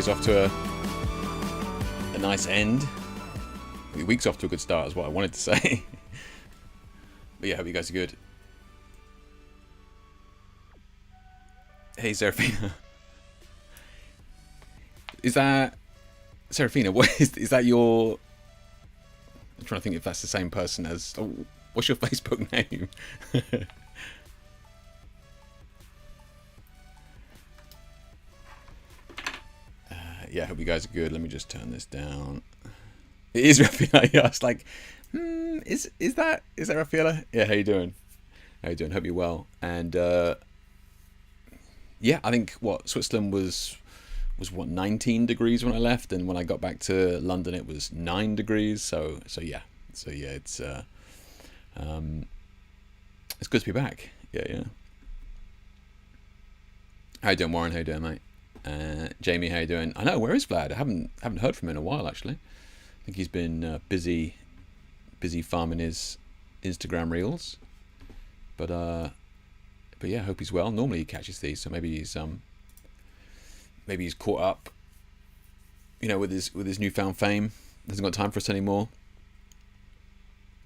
Off to a nice end. The week's off to a good start is what I wanted to say. But yeah, hope you guys are good. Hey Seraphina. Is that Seraphina? What is that your? I'm trying to think if that's the same person as. Oh, what's your Facebook name? Yeah, I hope you guys are good. Let me just turn this down. It is Rafaela. Yeah, I was like, is that Rafaela? Yeah, how you doing? How you doing? Hope you're well. And yeah, I think Switzerland was what 19 degrees when I left, and when I got back to London, it was 9 degrees. So yeah, it's good to be back. Yeah. How you doing, Warren? How you doing, mate? Jamie, how you doing? I know, where is Vlad? I haven't heard from him in a while, actually. I think he's been busy farming his Instagram reels. But yeah, I hope he's well. Normally he catches these, so maybe he's caught up, with his newfound fame. Hasn't got time for us anymore.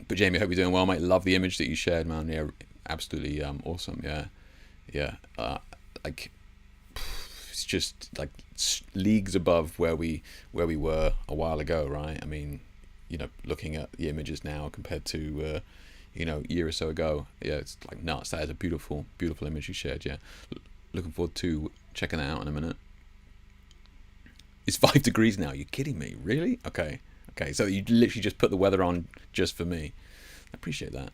But Jamie, I hope you're doing well, mate. Love the image that you shared, man. Yeah, absolutely awesome. Yeah. It's just like leagues above where we were a while ago, right? I mean, looking at the images now compared to a year or so ago, yeah, it's like nuts. That is a beautiful image you shared. Yeah, looking forward to checking that out in a minute. It's 5 degrees now. Are you kidding me? Really? Okay. So you literally just put the weather on just for me. I appreciate that.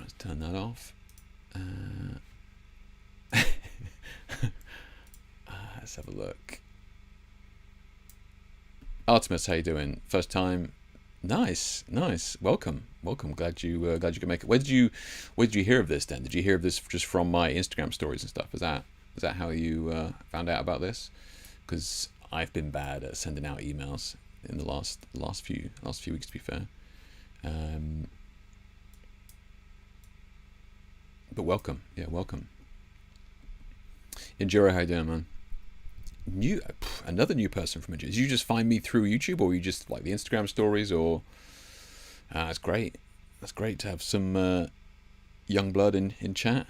Let's turn that off. Let's have a look. Artemis, how you doing? First time. Nice, nice. Welcome, welcome. Glad you could make it. Where did you hear of this then? Did you hear of this just from my Instagram stories and stuff? Is that how you found out about this? Because I've been bad at sending out emails in the last few weeks, to be fair. But welcome, yeah, welcome. Enduro, how you doing, man? Another new person from Enduro. Did you just find me through YouTube, or you just like the Instagram stories, or? That's great. That's great to have some young blood in chat.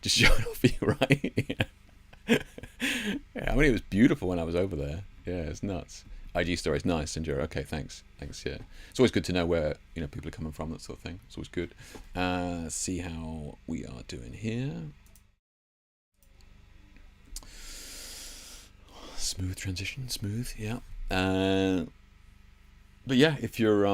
Just showing off you, right? Yeah, I mean, it was beautiful when I was over there. Yeah, it's nuts. IG stories, nice, Enduro. Okay, thanks. Yeah, it's always good to know where people are coming from, that sort of thing. It's always good. Let's see how we are doing here. Smooth transition, smooth. Yeah. But yeah, if you're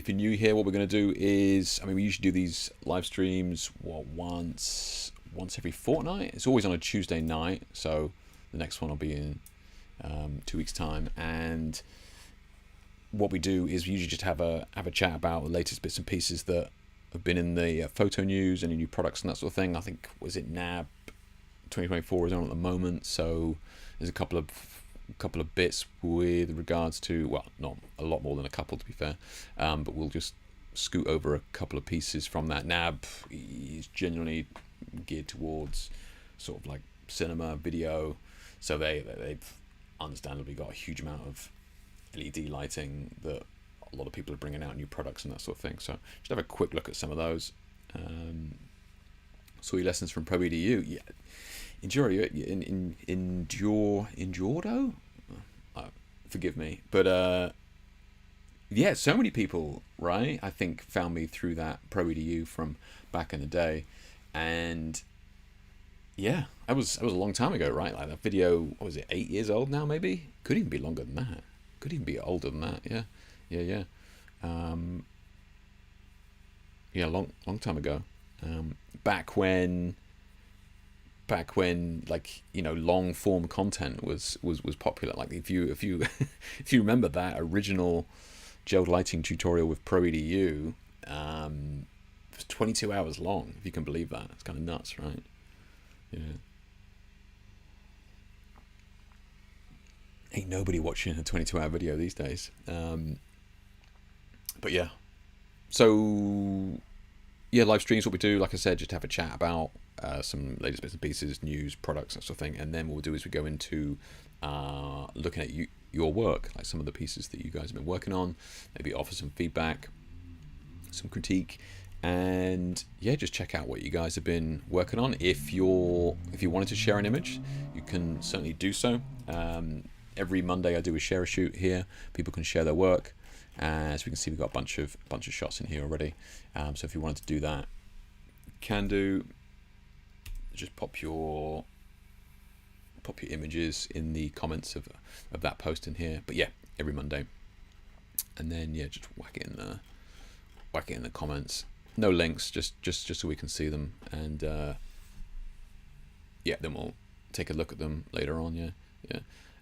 new here, what we're going to do is, I mean, we usually do these live streams once every fortnight. It's always on a Tuesday night, so the next one will be in 2 weeks' time. And what we do is we usually just have a chat about the latest bits and pieces that have been in the photo news, any new products and that sort of thing. I think, was it NAB 2024 is on at the moment, so there's a couple of bits with regards to, well, not a lot more than a couple, to be fair, but we'll just scoot over a couple of pieces from that. NAB is generally geared towards sort of like cinema, video, so they've understandably got a huge amount of LED lighting that a lot of people are bringing out new products and that sort of thing. So just have a quick look at some of those. Saw your lessons from ProEDU. Yeah, Enduro. Forgive me, but yeah, so many people, right? I think found me through that ProEDU from back in the day, and yeah, that was a long time ago, right? Like that video, what was it, 8 years old now? Maybe could even be longer than that. Could even be older than that. Yeah. Yeah, long time ago. Back when like long form content was popular. Like if you if you remember that original gel lighting tutorial with ProEDU, it was 22 hours long, if you can believe that. It's kind of nuts, right? Yeah. Ain't nobody watching a 22-hour video these days. But yeah, so yeah, live streams, what we do, like I said, just have a chat about some latest bits and pieces, news, products, that sort of thing. And then what we'll do is we go into looking at your work, like some of the pieces that you guys have been working on, maybe offer some feedback, some critique, and yeah, just check out what you guys have been working on. If you wanted to share an image, you can certainly do so. Every Monday I do a share a shoot here. People can share their work. As we can see, we've got a bunch of shots in here already. So if you wanted to do that, you can do. Just pop your images in the comments of that post in here. But yeah, every Monday, and then yeah, just whack it in the comments. No links, just so we can see them, and yeah, then we'll take a look at them later on. Yeah.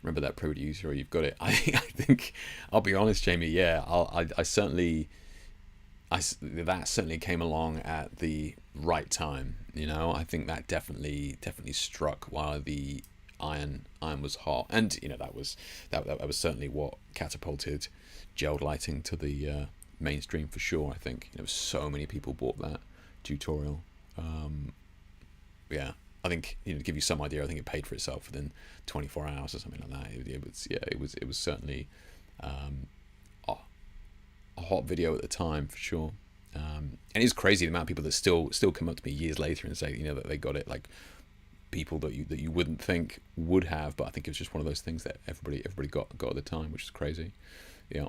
Remember that producer? You've got it. I think I'll be honest, Jamie. Yeah, that certainly came along at the right time. I think that definitely struck while the iron was hot, and that was certainly what catapulted gelled lighting to the mainstream for sure. I think so many people bought that tutorial. Yeah. I think to give you some idea, I think it paid for itself within 24 hours or something like that. It was certainly a hot video at the time for sure. And it's crazy the amount of people that still come up to me years later and say that they got it, like people that you wouldn't think would have, but I think it was just one of those things that everybody got at the time, which is crazy. Yeah.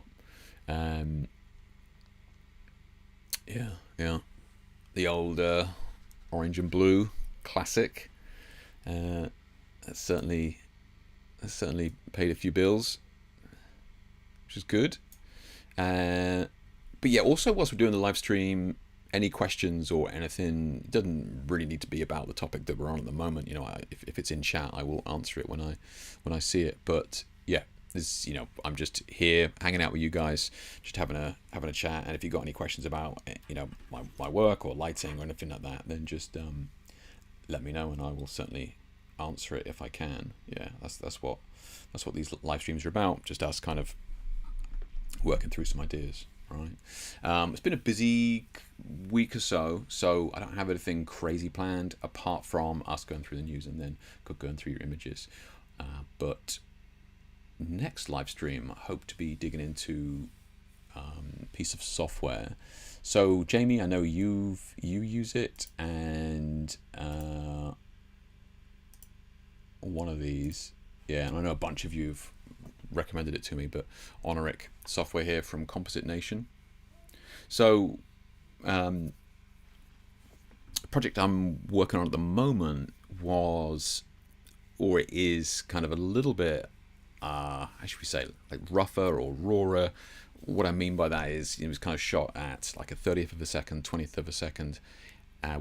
Yeah. The old orange and blue classic. That certainly paid a few bills, which is good. But yeah, also whilst we're doing the live stream, any questions or anything, it doesn't really need to be about the topic that we're on at the moment. You know, if it's in chat, I will answer it when I see it. But yeah, this, you know, I'm just here hanging out with you guys, just having a chat. And if you've got any questions about, you know, my work or lighting or anything like that, then just let me know, and I will certainly answer it if I can. Yeah, that's what these live streams are about. Just us kind of working through some ideas. Right. It's been a busy week or so I don't have anything crazy planned apart from us going through the news and then going through your images. But next live stream, I hope to be digging into a piece of software. So Jamie, I know you use it, and one of these, yeah, and I know a bunch of you've recommended it to me, but Honoric software here from Composite Nation. So project I'm working on at the moment was, or it is, kind of a little bit how should we say, like rougher or rawer. What I mean by that is it was kind of shot at like a 30th of a second, 20th of a second,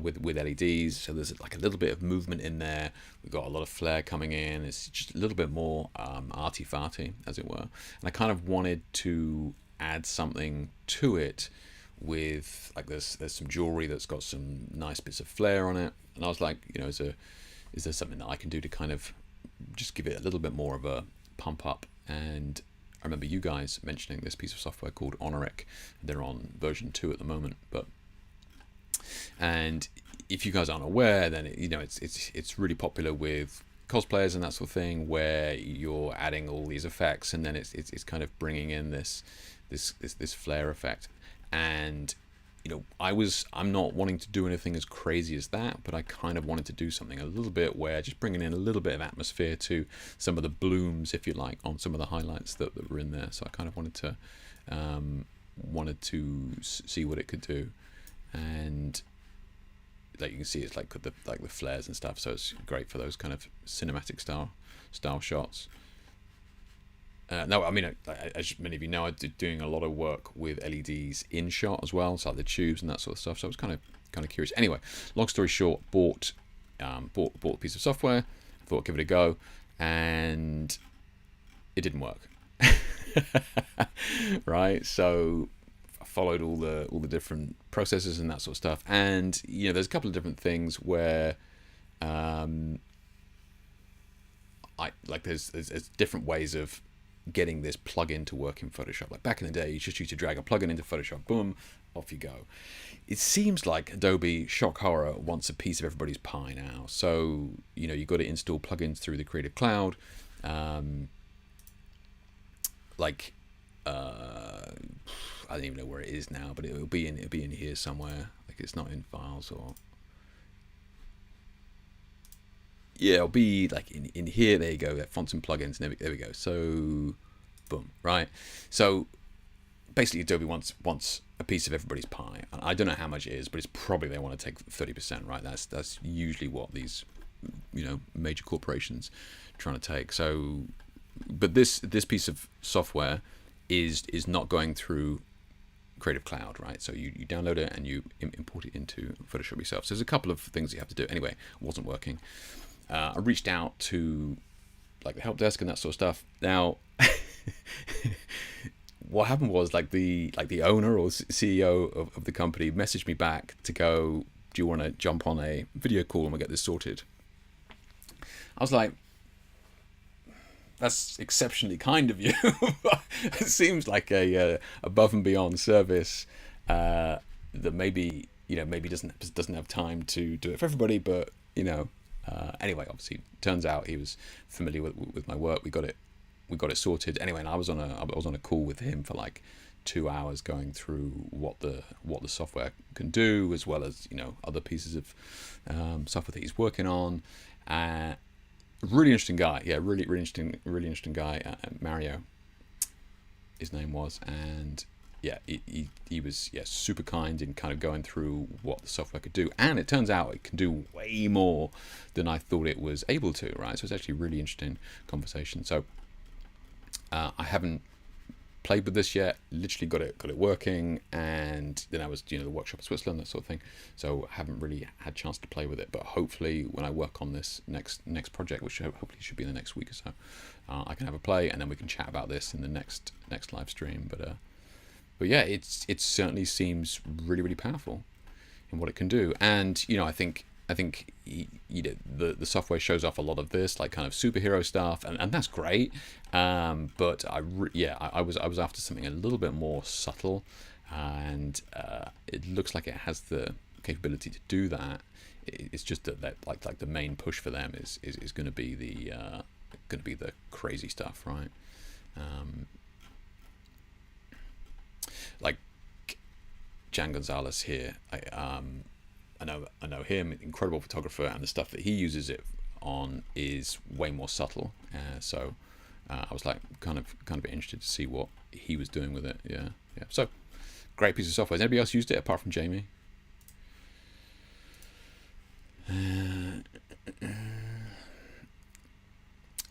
with LEDs, so there's like a little bit of movement in there. We've got a lot of flare coming in. It's just a little bit more arty-farty, as it were. And I kind of wanted to add something to it with, like, there's some jewelry that's got some nice bits of flare on it. And I was like, you know, is there something that I can do to kind of just give it a little bit more of a pump up? And I remember you guys mentioning this piece of software called Honoric. They're on version 2 at the moment, and if you guys aren't aware, then you know it's really popular with cosplayers and that sort of thing, where you're adding all these effects, and then it's kind of bringing in this flare effect. And you know, I'm not wanting to do anything as crazy as that, but I kind of wanted to do something a little bit where just bringing in a little bit of atmosphere to some of the blooms, if you like, on some of the highlights that were in there. So I kind of wanted to see what it could do. And like you can see, it's like the flares and stuff, so it's great for those kind of cinematic style shots. No, I mean, as many of you know, I'm doing a lot of work with LEDs in shot as well, so like the tubes and that sort of stuff. So I was kind of curious. Anyway, long story short, bought a piece of software. Thought I'd give it a go, and it didn't work. Right, so I followed all the different processes and that sort of stuff, and you know, there's a couple of different things where there's different ways of getting this plugin to work in Photoshop. Like back in the day, you just used to drag a plugin into Photoshop, boom, off you go. It seems like Adobe, shock horror, wants a piece of everybody's pie now. So you know, you've got to install plugins through the Creative Cloud. I don't even know where it is now, but it'll be in here somewhere. Like, it's not in files, or yeah, it'll be like in here. There you go, like fonts and plugins. There we go. So boom, right. So basically, Adobe wants a piece of everybody's pie. I don't know how much it is, but it's probably they want to take 30%, right? That's usually what these, you know, major corporations trying to take. So, but this piece of software is not going through Creative Cloud, right? So you download it and you import it into Photoshop yourself. So there's a couple of things you have to do. Anyway, it wasn't working. I reached out to like the help desk and that sort of stuff. Now, what happened was like the owner or CEO of the company messaged me back to go, do you want to jump on a video call and we'll get this sorted? I was like, that's exceptionally kind of you. It seems like a above and beyond service that maybe doesn't have time to do it for everybody, but you know. Anyway, obviously, turns out he was familiar with my work. We got it sorted. Anyway, and I was on a call with him for like 2 hours, going through what the software can do, as well as, you know, other pieces of software that he's working on. Really interesting guy. Yeah, really interesting guy. Mario, his name was, and yeah, he was super kind in kind of going through what the software could do, and it turns out it can do way more than I thought it was able to. Right, so it's actually a really interesting conversation. So I haven't played with this yet. Literally got it working, and then I was the workshop in Switzerland, that sort of thing. So I haven't really had a chance to play with it. But hopefully, when I work on this next project, which hopefully should be in the next week or so, I can have a play, and then we can chat about this in the next live stream. But yeah, it certainly seems really, really powerful in what it can do. And I think the software shows off a lot of this, like kind of superhero stuff, and that's great. But I was after something a little bit more subtle, and it looks like it has the capability to do that. It's just that like the main push for them is going to be the crazy stuff, right? Like Jan Gonzalez here, I know him, incredible photographer, and the stuff that he uses it on is way more subtle. So I was like kind of interested to see what he was doing with it. Yeah. So great piece of software. Has anybody else used it apart from Jamie?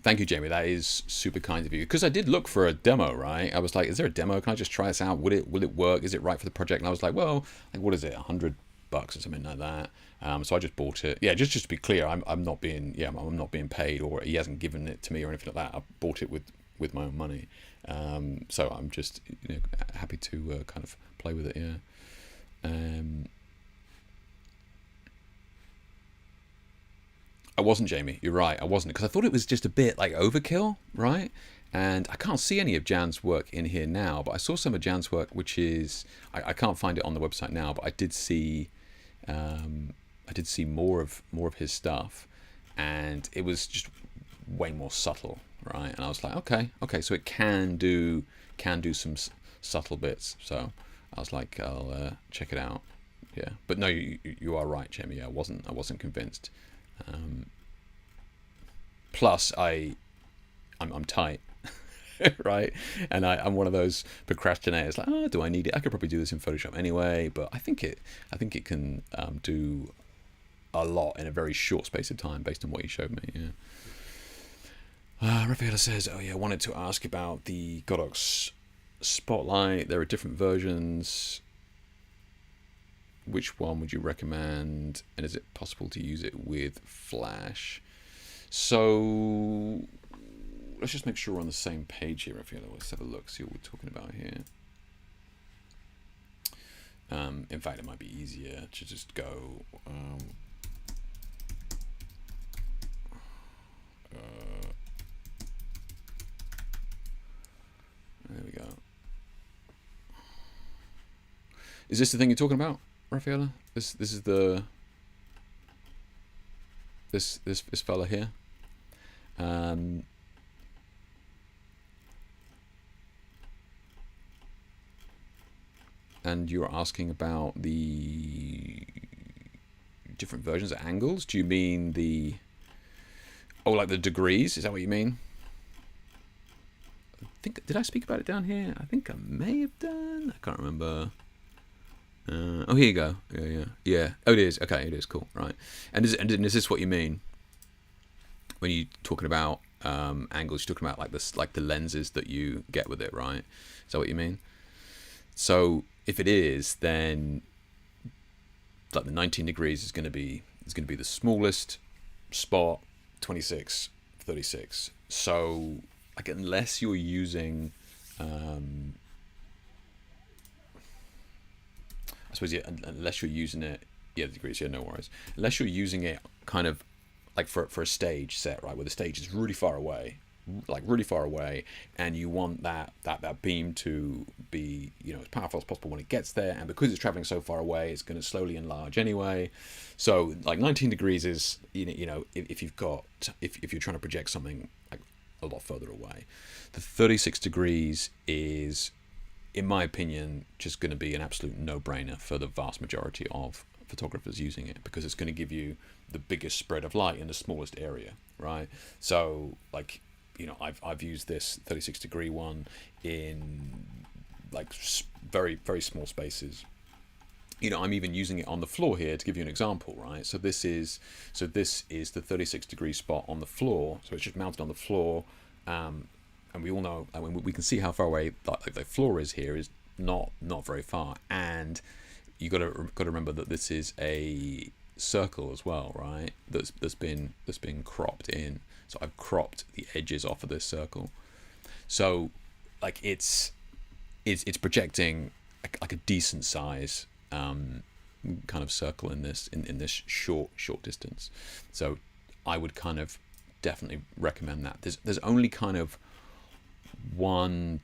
Thank you, Jamie. That is super kind of you. Because I did look for a demo, right? I was like, is there a demo? Can I just try this out? Will it work? Is it right for the project? And I was like, well, like, what is it? $100 or something like that. So I just bought it. Yeah, just to be clear, I'm not being paid, or he hasn't given it to me or anything like that. I bought it with my own money. So I'm just happy to kind of play with it. Yeah. I wasn't, Jamie. You're right. I wasn't, because I thought it was just a bit like overkill, right? And I can't see any of Jan's work in here now, but I saw some of Jan's work, which is I can't find it on the website now, but I did see more of his stuff, and it was just way more subtle, right? And I was like, okay, so it can do some subtle bits. So I was like, I'll check it out. Yeah, but no, you are right, Jamie. Yeah, I wasn't convinced. Plus, I'm tight, right? And I'm one of those procrastinators. Like, oh, do I need it? I could probably do this in Photoshop anyway. But I think it can do a lot in a very short space of time, based on what you showed me. Yeah. Rafaela says, oh yeah, I wanted to ask about the Godox Spotlight. There are different versions. Which one would you recommend, and is it possible to use it with Flash? So let's just make sure we're on the same page here, Rafaela. Let's have a look, see what we're talking about here. In fact, it might be easier to just go there we go. Is this the thing you're talking about, Rafaela? This is the this fella here. And you're asking about the different versions of angles. Do you mean the like the degrees? Is that what you mean? Did I speak about it down here? I think I may have done. I can't remember. Oh, here you go. Yeah. Oh, it is. Okay, it is cool. Right. And is this what you mean when you're talking about angles? You're talking about like the lenses that you get with it, right? Is that what you mean? So if it is, then like the 19 degrees is going to be the smallest spot, 26, 36. So like unless you're using I suppose, yeah, unless you're using it, yeah, the degrees, yeah, no worries. Unless you're using it kind of like for a stage set, right, where the stage is really far away, and you want that beam to be, as powerful as possible when it gets there, and because it's traveling so far away, it's going to slowly enlarge anyway. So like 19 degrees is, if you're trying to project something like a lot further away. The 36 degrees is, in my opinion, just going to be an absolute no-brainer for the vast majority of photographers using it, because it's going to give you the biggest spread of light in the smallest area, right? So like, I've used this 36 degree one in like very, very small spaces. I'm even using it on the floor here to give you an example, right? So this is the 36 degree spot on the floor. So it's just mounted on the floor. and we all know, I mean, we can see how far away like the floor is here is not very far, and you got to remember that this is a circle as well, right? That's been cropped in. So I've cropped the edges off of this circle. So like it's projecting like a decent size kind of circle in this short distance. So I would kind of definitely recommend that. There's only kind of one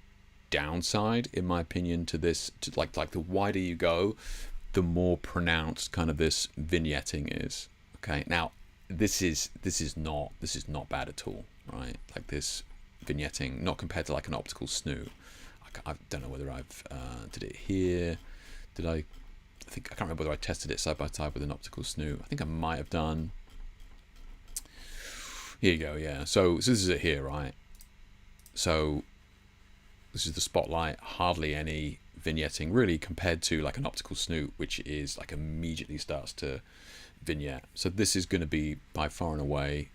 downside in my opinion to this, to like the wider you go, the more pronounced kind of this vignetting is. Okay, now this is not bad at all, right? Like this vignetting, not compared to like an optical snoo. I don't know whether I've did it here. Did I think, I can't remember whether I tested it side by side with an optical snoo. I think I might have done. Here you go, yeah. So this is it here, right? So this is the spotlight, hardly any vignetting really compared to like an optical snoo, which is like immediately starts to vignette. So this is going to be by far and away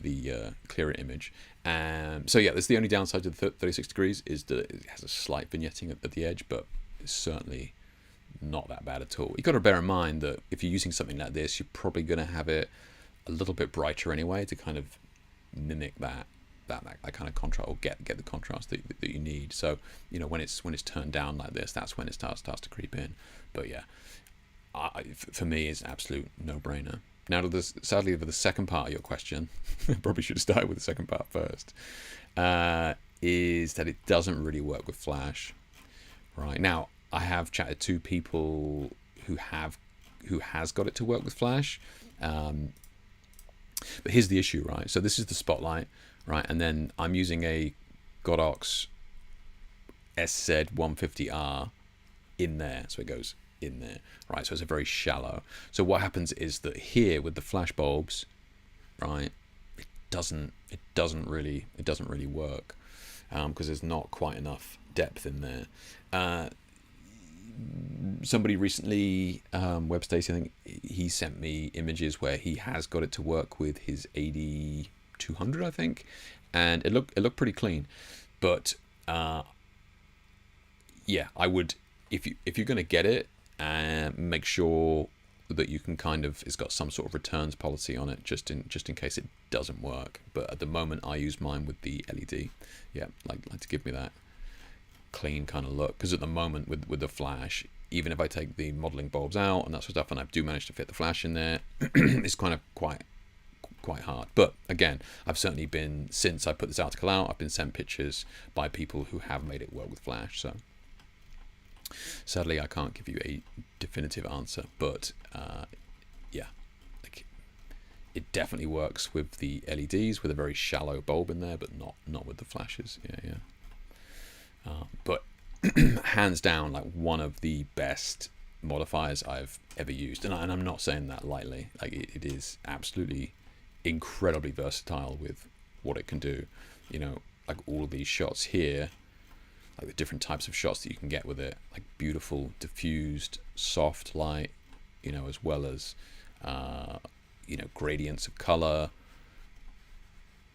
the clearer image. So yeah, that's the only downside to the 36 degrees, is that it has a slight vignetting at the edge, but it's certainly not that bad at all. You've got to bear in mind that if you're using something like this, you're probably going to have it a little bit brighter anyway to kind of mimic that kind of contrast, or get the contrast that you need. So you know, when it's turned down like this, that's when it starts to creep in. But yeah, for me, it's an absolute no-brainer. Now, sadly, for the second part of your question, I probably should have started with the second part first, is that it doesn't really work with Flash. Right now, I have chatted to people who has got it to work with Flash, but here's the issue, right? So this is the spotlight, right? And then I'm using a Godox SZ150R in there, so it goes in there, right? So it's a very shallow. So what happens is that here with the flash bulbs, right, it doesn't really work because there's not quite enough depth in there. Somebody recently, Web Stacy, I think he sent me images where he has got it to work with his 8200, I think, and it looked pretty clean. But yeah, I would, if you're going to get it, and make sure that you can kind of, it's got some sort of returns policy on it, just in case it doesn't work. But at the moment, I use mine with the LED. Yeah, like to give me that clean kind of look, because at the moment with the flash, even if I take the modeling bulbs out and that sort of stuff, and I do manage to fit the flash in there, it's kind of quite hard. But again, I've certainly been, since I put this article out, I've been sent pictures by people who have made it work with flash. So sadly, I can't give you a definitive answer, but yeah, like, it definitely works with the LEDs with a very shallow bulb in there, but not with the flashes. Yeah. But hands down, like one of the best modifiers I've ever used, and I'm not saying that lightly. Like it is absolutely incredibly versatile with what it can do. You know, like all of these shots here, like the different types of shots that you can get with it, like beautiful diffused soft light, you know, as well as you know, gradients of color,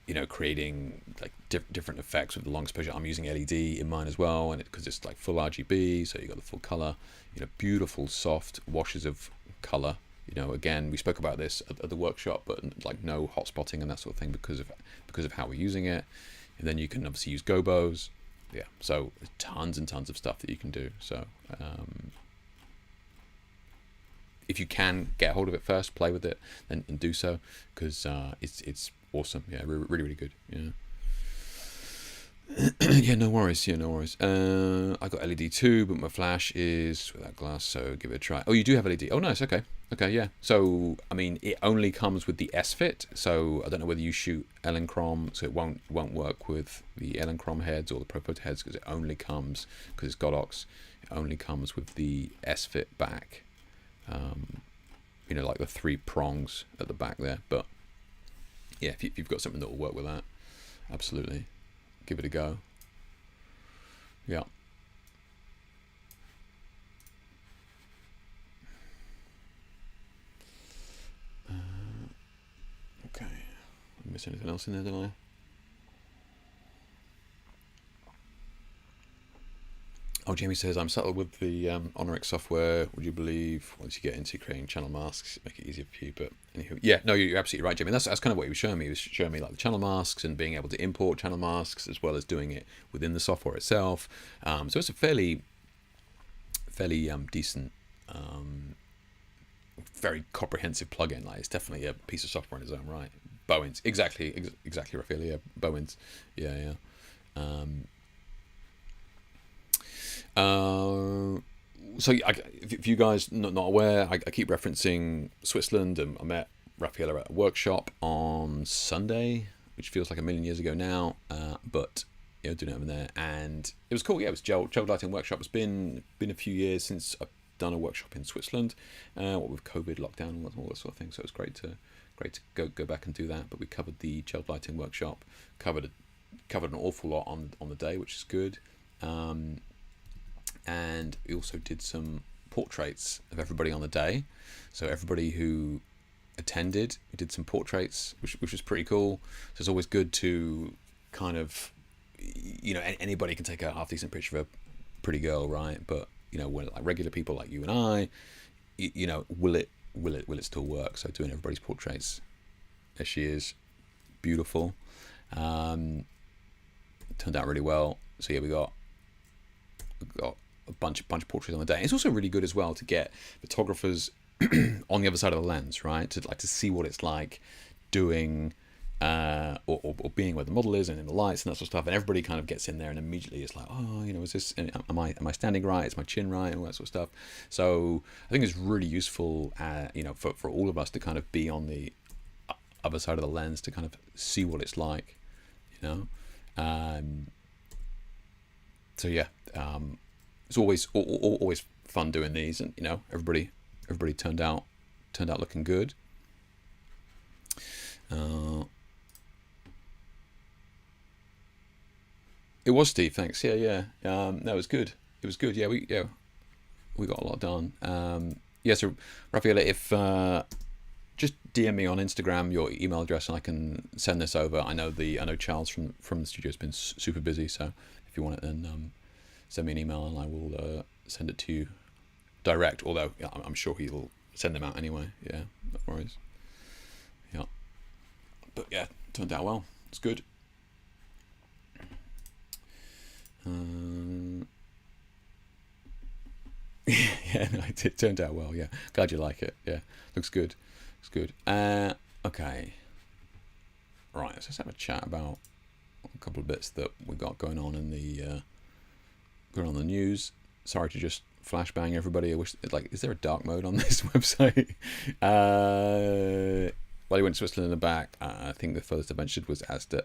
you know, creating like different effects with the long exposure. I'm using LED in mine as well, and because it's like full RGB, so you got the full color, you know, beautiful soft washes of color. You know, again, we spoke about this at the workshop, but like no hot spotting and that sort of thing because of how we're using it. And then you can obviously use gobos. Yeah, so tons and tons of stuff that you can do. So if you can get hold of it first, play with it, and do so, because it's awesome. Yeah, really good. Yeah. Yeah, no worries. I got LED too, but my flash is without glass, so give it a try. Oh, you do have LED. Oh, nice. Okay, yeah. So, I mean, it only comes with the S-Fit, so I don't know whether you shoot Elenchrom, so it won't work with the Elenchrom heads or the ProPhoto heads, because it only comes, because it's Godox, it only comes with the S-Fit back. You know, like the 3 prongs at the back there. But yeah, if you've got something that will work with that, absolutely. Give it a go. Yeah. Okay. Did I miss anything else in there, did I? Oh, Jamie says, I'm settled with the Honorix software. Would you believe once you get into creating channel masks, make it easier for you? But anywho, yeah, no, you're absolutely right, Jamie. That's kind of what he was showing me. He was showing me like the channel masks and being able to import channel masks as well as doing it within the software itself. So it's a fairly decent, very comprehensive plugin. Like it's definitely a piece of software in its own right. Bowens, exactly, Raphael. Yeah, Bowens. Yeah. So if you guys not aware, I keep referencing Switzerland, and I met Raffaella at a workshop on Sunday, which feels like a million years ago now, but doing it over there, and it was cool. Yeah, it was gel lighting workshop. It's been a few years since I've done a workshop in Switzerland, what with COVID lockdown and all that sort of thing. So it was great to go back and do that. But we covered the gel lighting workshop, covered an awful lot on the day, which is good. And we also did some portraits of everybody on the day. So everybody who attended, we did some portraits, which was pretty cool. So it's always good to kind of, anybody can take a half decent picture of a pretty girl, right? But when like regular people like you and I, will it still work? So doing everybody's portraits, there she is, beautiful. Turned out really well. So yeah, we got a bunch of portraits on the day. It's also really good as well to get photographers on the other side of the lens, right? To see what it's like doing or being where the model is and in the lights and that sort of stuff. And everybody kind of gets in there and immediately it's like, oh, is this? Am I standing right? Is my chin right? And all that sort of stuff. So I think it's really useful, for all of us to kind of be on the other side of the lens to kind of see what it's like, So yeah. It's always fun doing these, and everybody turned out looking good. It was Steve, thanks. Yeah. No, it was good. Yeah, we got a lot done. So Raffaella, if just DM me on Instagram your email address and I can send this over. I know Charles from the studio has been super busy, so if you want it, then send me an email and I will send it to you direct, although I'm sure he'll send them out anyway. Yeah, no worries. Yeah, but yeah, turned out well. It's good. Yeah, no, it turned out well. Yeah, glad you like it. Yeah, looks good. Okay, right, let's have a chat about a couple of bits that we got going on in the news. Sorry to just flashbang everybody. I wish, is there a dark mode on this website? Well, he went to Switzerland and back. I think the furthest I ventured was Asda.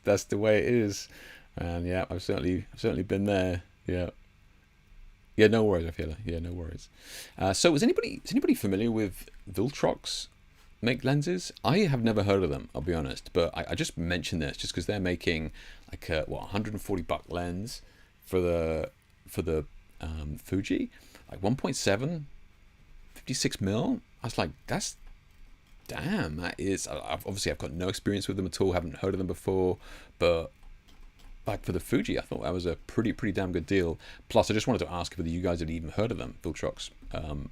That's the way it is. And yeah, I've certainly been there. Yeah. Yeah, no worries, I feel. Yeah, no worries. So is anybody familiar with Viltrox make lenses? I have never heard of them, I'll be honest, but I just mentioned this just because they're making like a $140 lens for the Fuji, like 1.7, 56 mil. I was like, that is. I've got no experience with them at all. Haven't heard of them before, but like for the Fuji, I thought that was a pretty damn good deal. Plus, I just wanted to ask whether you guys had even heard of them, Viltrox. I've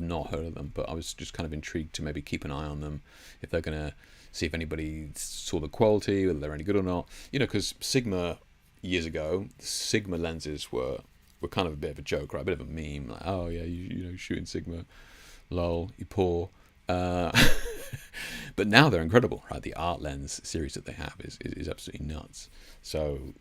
not heard of them, but I was just kind of intrigued to maybe keep an eye on them if they're gonna see if anybody saw the quality, whether they're any good or not. Because Sigma years ago, Sigma lenses were kind of a bit of a joke, right? A bit of a meme, like, oh yeah, you shooting Sigma, lol, you poor. But now they're incredible, right? The art lens series that they have is absolutely nuts. So,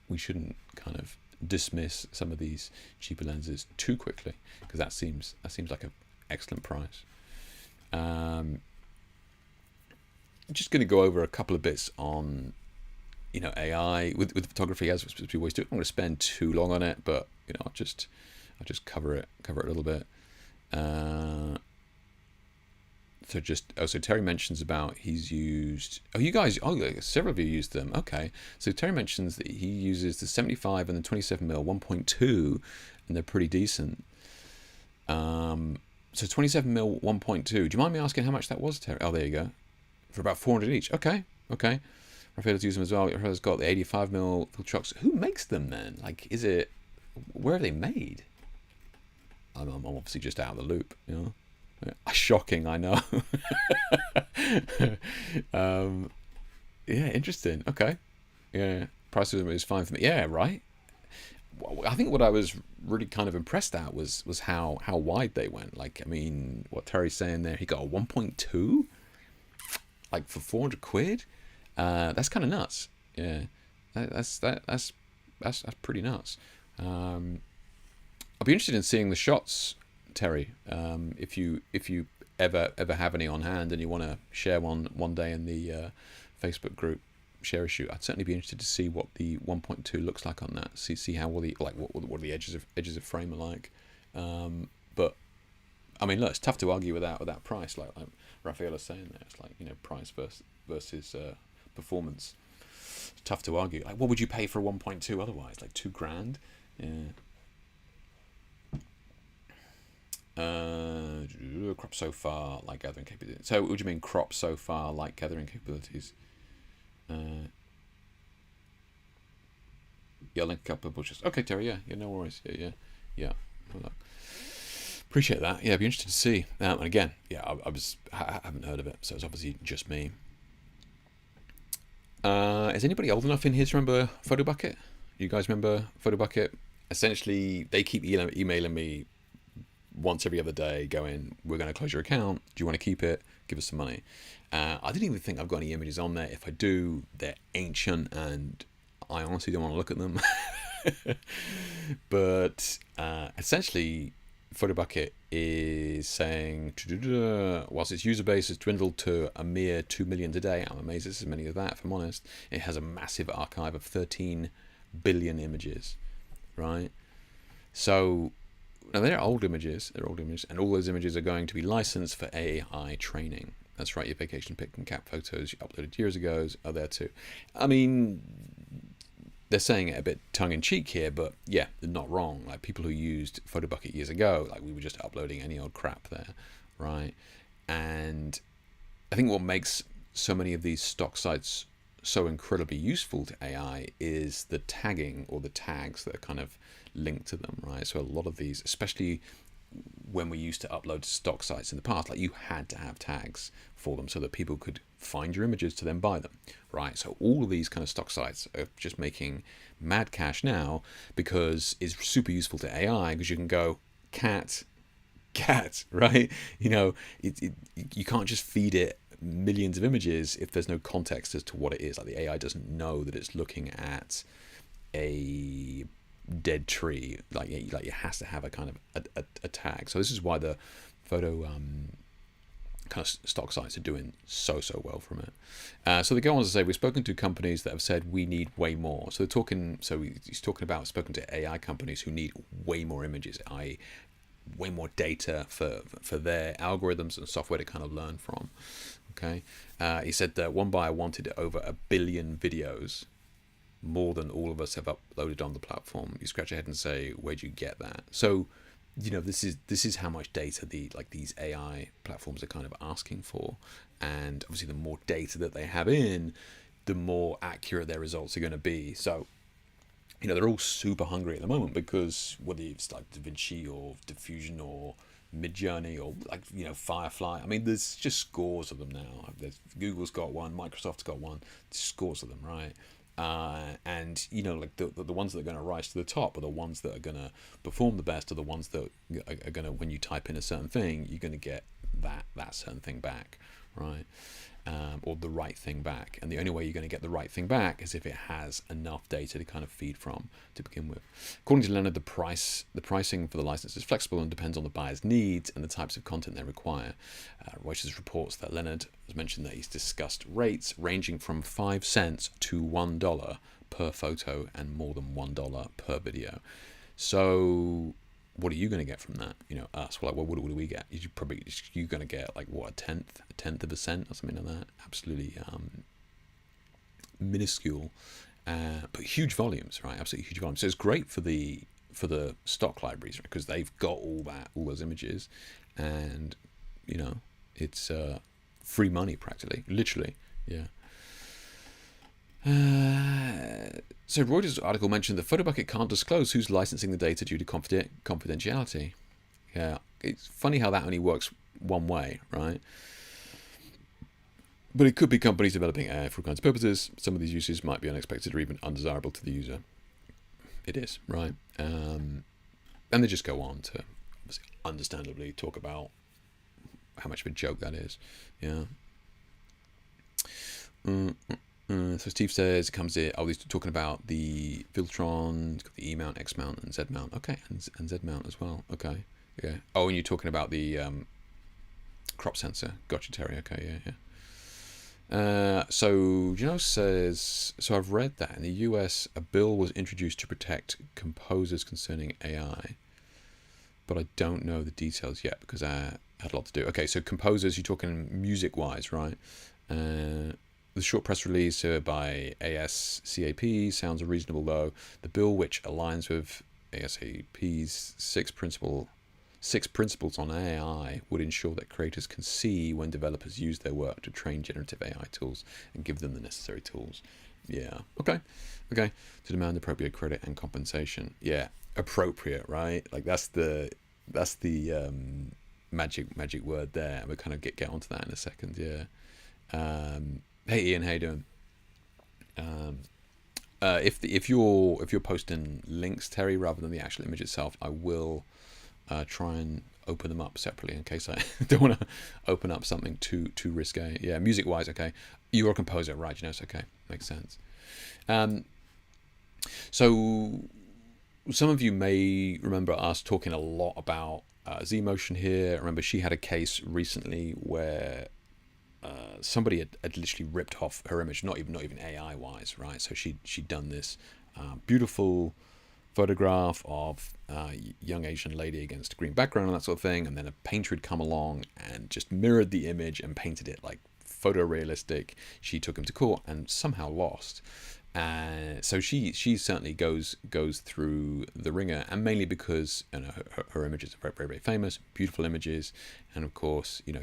we shouldn't kind of dismiss some of these cheaper lenses too quickly, because that seems like an excellent price. Just going to go over a couple of bits on AI with photography, as we always do. I'm going to spend too long on it, but I'll just cover it a little bit. So Terry mentions about he's used. Several of you used them. Okay, so Terry mentions that he uses the 75 and the 27mm 1.2, and they're pretty decent. So 27mm 1.2. Do you mind me asking how much that was, Terry? Oh, there you go. For about 400 each. Okay. Raphael's used them as well. Raphael's got the 85mm full trucks. Who makes them then? Like, is it, where are they made? I'm obviously just out of the loop, you know. Shocking, I know. Yeah, interesting. Okay. Yeah, price of them is fine for me. Yeah, right. I think what I was really kind of impressed at was how wide they went. Like, I mean, what Terry's saying there, he got a 1.2, like for 400 quid. That's kind of nuts. Yeah, that's pretty nuts. I'll be interested in seeing the shots, Terry. If you ever have any on hand and you want to share one day in the Facebook group, share a shoot. I'd certainly be interested to see what the 1.2 looks like on that. See how all the, like, what the edges of frame are like. But I mean, look, it's tough to argue with that price. Like Raphael is saying there, it's like, you know, price versus performance. It's tough to argue. Like, what would you pay for a 1.2 otherwise? Like $2,000? Yeah. Crop so far like gathering capabilities. So, what do you mean crop so far like gathering capabilities? Yeah, link a couple of bushes. Okay, Terry. Yeah, no worries. Yeah. Well, appreciate that. Yeah, I'd be interested to see. And again, yeah, I haven't heard of it, so it's obviously just me. Is anybody old enough in here to remember PhotoBucket? You guys remember PhotoBucket? Essentially, they keep emailing me once every other day going, we're going to close your account. Do you want to keep it? Give us some money. I didn't even think I've got any images on there. If I do, they're ancient and I honestly don't want to look at them. But essentially, PhotoBucket is saying, whilst its user base has dwindled to a mere 2 million today, I'm amazed there's as many of that, if I'm honest. It has a massive archive of 13 billion images, right? So, now they're old images, and all those images are going to be licensed for AI training. That's right, your vacation pic and cat photos you uploaded years ago are there too. I mean, they're saying it a bit tongue-in-cheek here, but yeah, they're not wrong. Like, people who used PhotoBucket years ago, like, we were just uploading any old crap there, right? And I think what makes so many of these stock sites so incredibly useful to AI is the tagging, or the tags that are kind of linked to them, right? So a lot of these, especially when we used to upload to stock sites in the past, like, you had to have tags for them so that people could find your images to then buy them, right? So all of these kind of stock sites are just making mad cash now because it's super useful to AI, because you can go cat, right? You know, you can't just feed it millions of images if there's no context as to what it is. Like, the AI doesn't know that it's looking at a dead tree. Like it has to have a kind of a tag. So this is why the photo kind of stock sites are doing so well from it. So they go on to say, we've spoken to companies that have said we need way more. So they're talking. So he's talking about spoken to AI companies who need way more images, i.e., way more data for their algorithms and software to kind of learn from. Okay, he said that one buyer wanted over 1 billion videos, more than all of us have uploaded on the platform. You scratch your head and say, where'd you get that? So, you know, this is how much data these AI platforms are kind of asking for, and obviously the more data that they have in, the more accurate their results are going to be. So, you know, they're all super hungry at the moment, because whether it's like DaVinci or Diffusion or Midjourney or, like, you know, Firefly, I mean, there's just scores of them now. Google's got one, Microsoft's got one, scores of them, right? And, you know, like the ones that are going to rise to the top are the ones that are going to perform the best, are the ones that are going to, when you type in a certain thing, you're going to get that certain thing back, right? Or the right thing back. And the only way you're going to get the right thing back is if it has enough data to kind of feed from to begin with. According to Leonard, the pricing for the license is flexible and depends on the buyer's needs and the types of content they require. Reuters reports that Leonard has mentioned that he's discussed rates ranging from 5 cents to $1 per photo and more than $1 per video. So what are you going to get from that? You know, us. Well, like, what do we get? You're going to get, like, what, a tenth of a cent or something like that. Absolutely minuscule, but huge volumes, right? Absolutely huge volumes. So it's great for the stock libraries, right? Because they've got all those images, and, you know, it's free money practically, literally, yeah. So Reuters article mentioned that PhotoBucket can't disclose who's licensing the data due to confidentiality. Yeah, it's funny how that only works one way, right? But it could be companies developing AI for all kinds of purposes. Some of these uses might be unexpected or even undesirable to the user. It is, right? And they just go on to, obviously, understandably talk about how much of a joke that is. Yeah. So Steve says it comes in. Oh, he's talking about the Filtron, it's got the E mount, X mount, and Z mount. Okay, and Z mount as well. Okay, yeah. Oh, and you're talking about the crop sensor. Gotcha, Terry. Okay, yeah. So Gino says, so I've read that in the US a bill was introduced to protect composers concerning AI, but I don't know the details yet because I had a lot to do. Okay, so composers, you're talking music-wise, right? The short press release by ASCAP sounds reasonable, though. The bill, which aligns with ASCAP's six principles on AI, would ensure that creators can see when developers use their work to train generative AI tools and give them the necessary tools. Yeah. Okay. To demand appropriate credit and compensation. Yeah. Appropriate, right? Like that's the magic word there. We'll kind of get onto that in a second. Yeah. Hey Ian, how you doing? If you're posting links, Terry, rather than the actual image itself, I will try and open them up separately in case I don't want to open up something too risque. Yeah, music wise, okay. You're a composer, right? It's okay, makes sense. So some of you may remember us talking a lot about Z-Motion here. I remember she had a case recently where somebody had literally ripped off her image, not even AI wise, right? So she'd done this beautiful photograph of a young Asian lady against a green background and that sort of thing, and then a painter had come along and just mirrored the image and painted it like photorealistic. She took him to court and somehow lost. So she certainly goes through the ringer, and mainly because her images are very famous, beautiful images, and of course you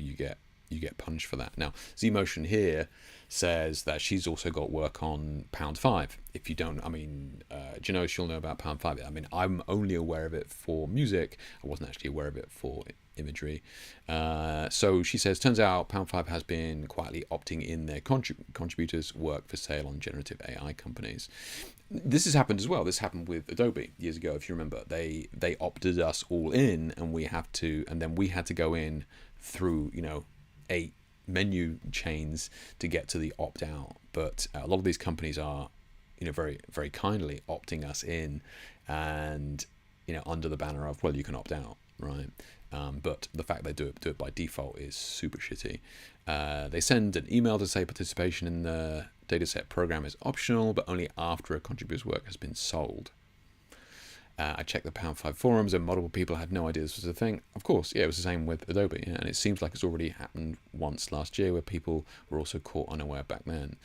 get punished for that. Now Z-Motion here says that she's also got work on Pound 5. If you don't, do you know she'll know about Pound 5? I mean, I'm only aware of it for music. I wasn't actually aware of it for imagery. So she says, turns out Pound 5 has been quietly opting in their contributors' work for sale on generative AI companies. This has happened as well. This happened with Adobe years ago, if you remember. They opted us all in, and we had to go in through 8 menu chains to get to the opt out. But a lot of these companies are very very kindly opting us in, and under the banner of, well, you can opt out, right? But the fact they do it by default is super shitty. They send an email to say participation in the dataset program is optional, but only after a contributor's work has been sold. I checked the Pound 5 forums, and multiple people had no idea this was a thing. Of course, yeah, it was the same with Adobe, and it seems like it's already happened once last year, where people were also caught unaware back then.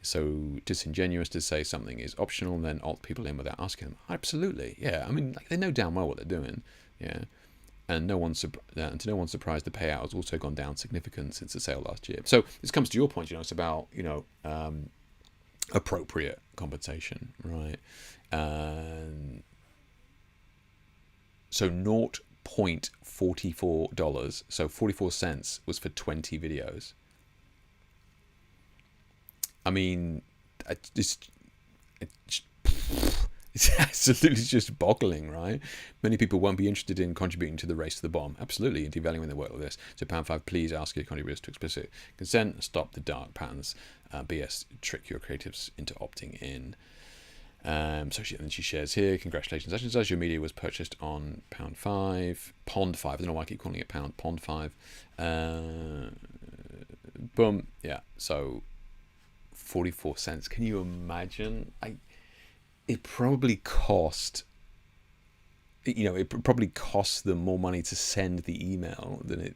So disingenuous to say something is optional and then opt people in without asking them. Absolutely, yeah. I mean, they know damn well what they're doing, yeah. And to no one's surprise, the payout has also gone down significantly since the sale last year. So this comes to your point, it's about appropriate compensation, right? So $0.44, so 44 cents was for 20 videos. I mean, it's absolutely just boggling, right? Many people won't be interested in contributing to the race to the bottom. Absolutely, and devaluing their work like this. So Pound 5, please ask your contributors to explicit consent and stop the dark patterns. BS trick your creatives into opting in. So she shares here, congratulations, as your media was purchased on Pound 5, Pond 5, I don't know why I keep calling it Pound, Pond 5, boom, yeah, so 44 cents, can you imagine? It probably cost, it probably costs them more money to send the email than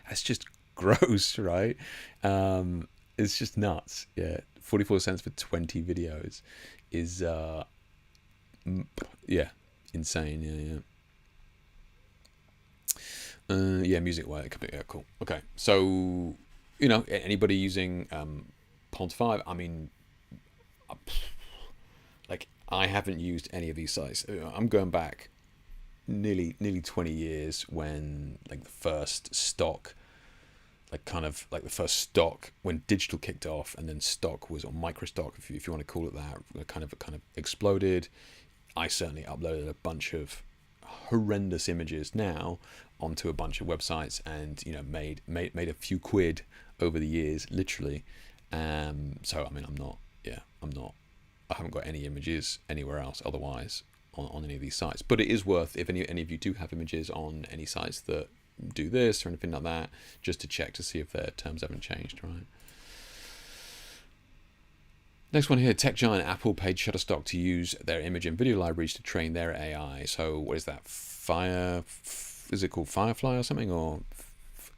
that's just gross, right? It's just nuts, yeah. 44 cents for 20 videos is insane. Music wire, yeah, cool. Okay, so anybody using Pond 5, I mean, like I haven't used any of these sites. I'm going back nearly 20 years when like the first stock, like kind of like the first stock when digital kicked off, and then stock was, or micro stock, if you want to call it that, kind of exploded. I certainly uploaded a bunch of horrendous images now onto a bunch of websites, and made a few quid over the years, literally. So I mean, I haven't got any images anywhere else otherwise on any of these sites. But it is worth, if any of you do have images on any sites that do this or anything like that, just to check to see if their terms haven't changed, right? Next one here, tech giant Apple paid Shutterstock to use their image and video libraries to train their AI. So what is that? Is it called Firefly or something? Or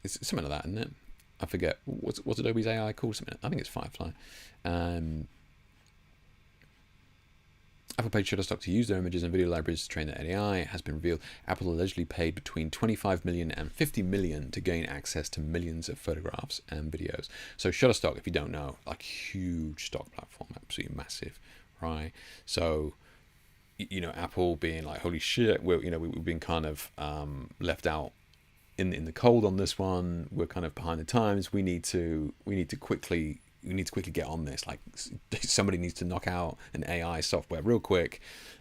it's something like that, isn't it? I forget. What's Adobe's AI called? Something. I think it's Firefly. Apple paid Shutterstock to use their images and video libraries to train their AI. It has been revealed Apple allegedly paid between 25 million and 50 million to gain access to millions of photographs and videos. So Shutterstock, if you don't know, like huge stock platform, absolutely massive, right? So, Apple being like, holy shit, we've been kind of left out in the cold on this one. We're kind of behind the times. We need to quickly get on this. Like, somebody needs to knock out an AI software real quick.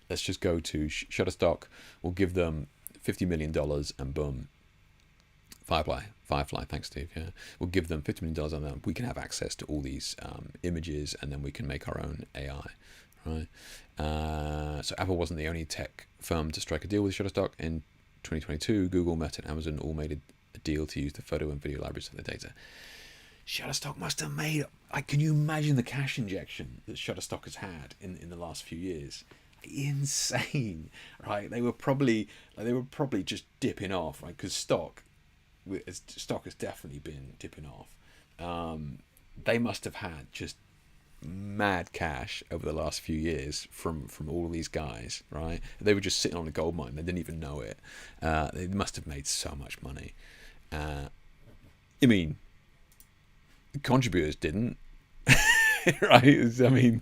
Let's just go to Shutterstock. We'll give them $50 million and boom. Firefly. Thanks, Steve. Yeah, we'll give them $50 million and then we can have access to all these images, and then we can make our own AI. Right. So Apple wasn't the only tech firm to strike a deal with Shutterstock. In 2022, Google, Meta, and Amazon all made a deal to use the photo and video libraries for the data. Shutterstock must have made, can you imagine the cash injection that Shutterstock has had in the last few years? Insane, right? They were probably just dipping off, right? Because stock has definitely been dipping off. They must have had just mad cash over the last few years from all of these guys, right? They were just sitting on a gold mine. They didn't even know it. They must have made so much money. I mean, contributors didn't. Right? I mean,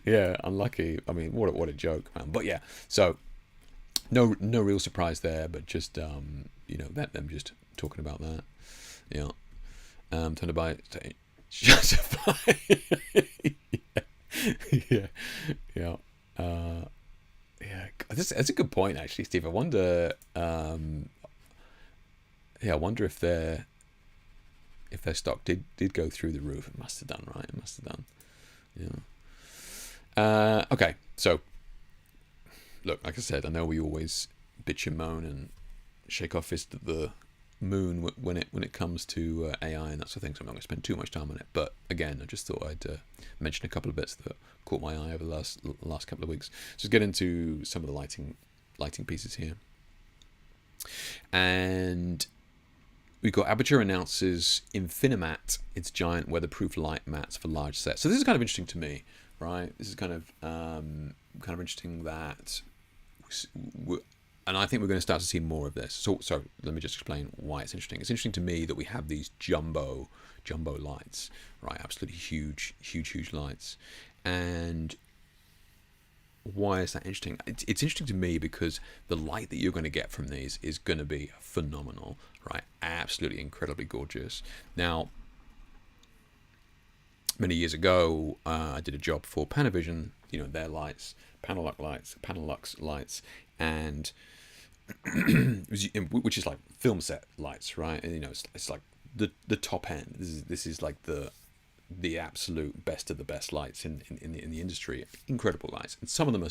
unlucky. I mean, what a joke, man. But yeah, so no real surprise there, but just them just talking about that. Yeah. Time to buy justify. Yeah. That's a good point, actually, Steve. I wonder if their stock did go through the roof. It must have done, right? It must have done. Yeah. Okay, so look, like I said, I know we always bitch and moan and shake our fist at the moon when it comes to AI and that sort of thing. So I'm not going to spend too much time on it. But again, I just thought I'd mention a couple of bits that caught my eye over the last couple of weeks. So let's get into some of the lighting pieces here. And we've got Aperture announces Infinimat, its giant weatherproof light mats for large sets. So this is kind of interesting to me, right? This is kind of interesting that, and I think we're going to start to see more of this. So let me just explain why it's interesting. It's interesting to me that we have these jumbo lights, right? Absolutely huge lights. And why is that interesting? It's interesting to me because the light that you're going to get from these is going to be phenomenal, right? Absolutely incredibly gorgeous. Now, many years ago, I did a job for Panavision, their lights, Panelux lights, and which is like film set lights, right? And, it's like the top end. This is like the absolute best of the best lights in the industry. Incredible lights, and some of them are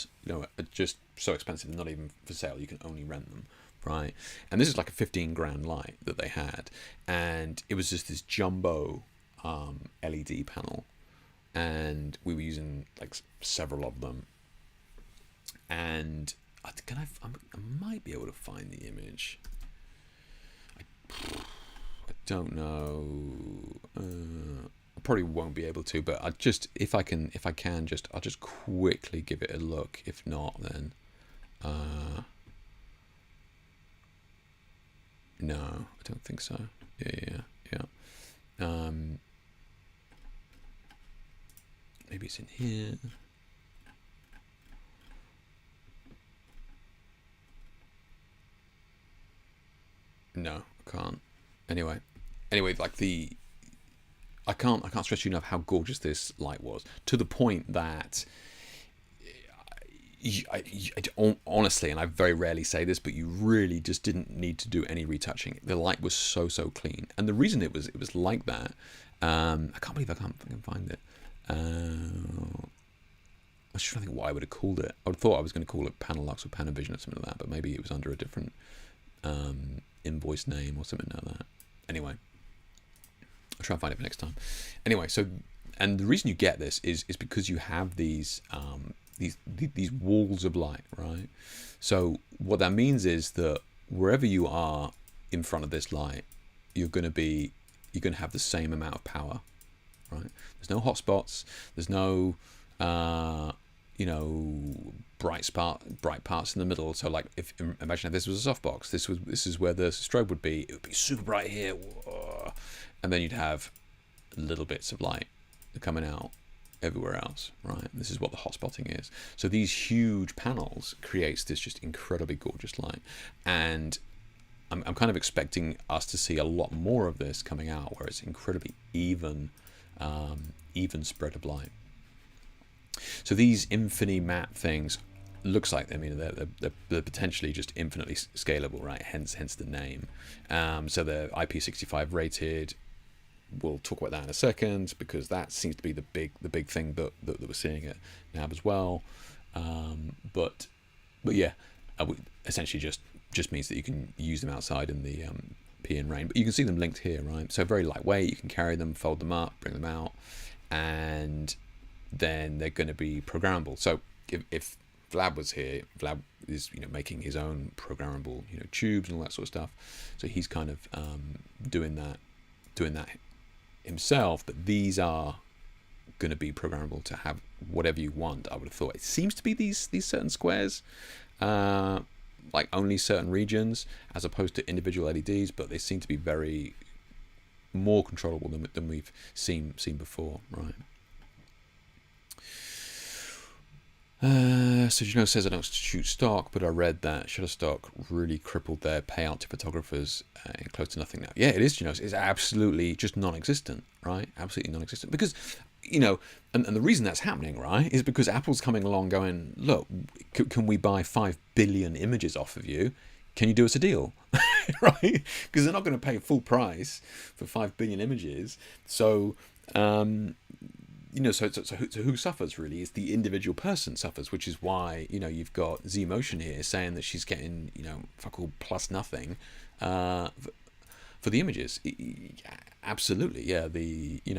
just so expensive, they're not even for sale. You can only rent them, right? And this is like a 15 grand light that they had, and it was just this jumbo LED panel, and we were using like several of them. And I might be able to find the image. I don't know. I probably won't be able to, but if I can, I'll just quickly give it a look. If not, then no, I don't think so. Yeah. maybe it's in here. No, I can't. Anyway, like I can't stress you enough how gorgeous this light was, to the point that honestly, and I very rarely say this, but you really just didn't need to do any retouching. The light was so clean, and the reason it was like that, I can't believe I can't find it. I was trying to think what I would have called it. I would have thought I was going to call it Panel Lux or Panavision or something like that, but maybe it was under a different invoice name or something like that. Anyway, I'll try and find it for next time. Anyway, so, and the reason you get this is because you have these walls of light, right? So what that means is that wherever you are in front of this light, you're going to have the same amount of power, right? There's no hot spots. There's no bright parts in the middle. So like, imagine if this was a softbox, this is where the strobe would be. It would be super bright here, whoa, and then you'd have little bits of light coming out everywhere else, right? This is what the hot spotting is. So these huge panels creates this just incredibly gorgeous light, and I'm kind of expecting us to see a lot more of this coming out, where it's incredibly even spread of light. So these Infinity matte things looks like, I mean, they're potentially just infinitely scalable, right? Hence the name. So they're IP65 rated. We'll talk about that in a second, because that seems to be the big thing that we're seeing at NAB as well. But yeah, essentially just means that you can use them outside in the pee and rain. But you can see them linked here, right? So very lightweight. You can carry them, fold them up, bring them out, and then they're going to be programmable. So if Vlad was here, Vlad is making his own programmable tubes and all that sort of stuff. So he's kind of doing that himself. But these are going to be programmable to have whatever you want. I would have thought it seems to be these certain squares, like only certain regions, as opposed to individual LEDs. But they seem to be very more controllable than we've seen before, right? So Juno says I don't shoot stock, but I read that Shutterstock really crippled their payout to photographers in close to nothing now. Yeah, it is, Juno. It's absolutely just non-existent, right? Absolutely non-existent. Because, and the reason that's happening, right, is because Apple's coming along going, look, can we buy 5 billion images off of you? Can you do us a deal? Right? Because they're not going to pay full price for 5 billion images. So, so who suffers really is the individual person suffers, which is why you've got Z Motion here saying that she's getting fuck all plus nothing for the images. Absolutely, yeah.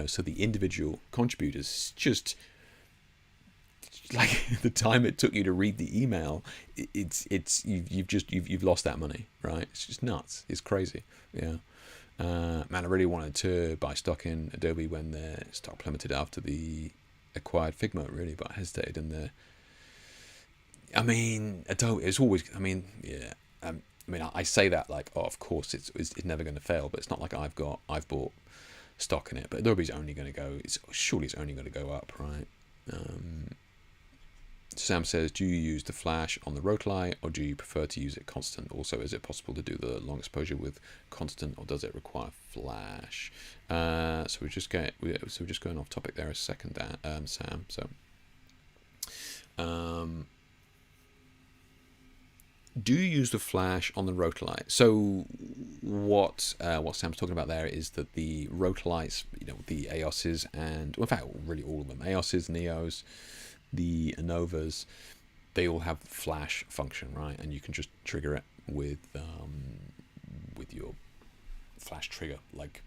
So the individual contributors, just like the time it took you to read the email, you've lost that money, right? It's just nuts. It's crazy, yeah. Man, I really wanted to buy stock in Adobe when their stock plummeted after the acquired Figma, really, but I hesitated in there. I mean, Adobe is always, yeah. I say that like, oh, of course it's never going to fail, but it's not like I've bought stock in it. But Adobe's only going to go, surely it's only going to go up, right? Sam says, do you use the flash on the Rotalight, or do you prefer to use it constant? Also, is it possible to do the long exposure with constant, or does it require flash? So we're just going off topic there a second, Sam. So, do you use the flash on the Rotalight? So what Sam's talking about there is that the Rotalights, the EOSes, and well, in fact, really all of them, EOSes, Neos, the Anovas, they all have flash function, right? And you can just trigger it with your flash trigger, like,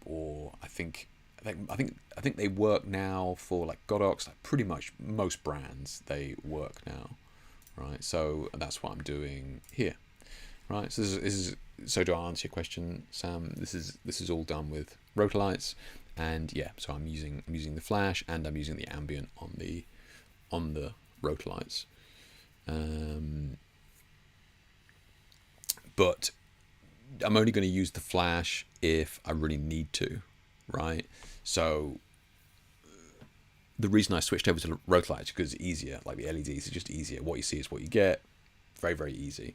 or I think they work now for like Godox, like pretty much most brands they work now, right? So that's what I'm doing here, right? So this is so to answer your question, Sam, this is all done with Rotalights, and yeah, so I'm using the flash and I'm using the ambient on the Rotalights, but I'm only going to use the flash if I really need to, right? So the reason I switched over to Rotolights because it's easier. Like the LEDs are just easier. What you see is what you get. Very, very easy.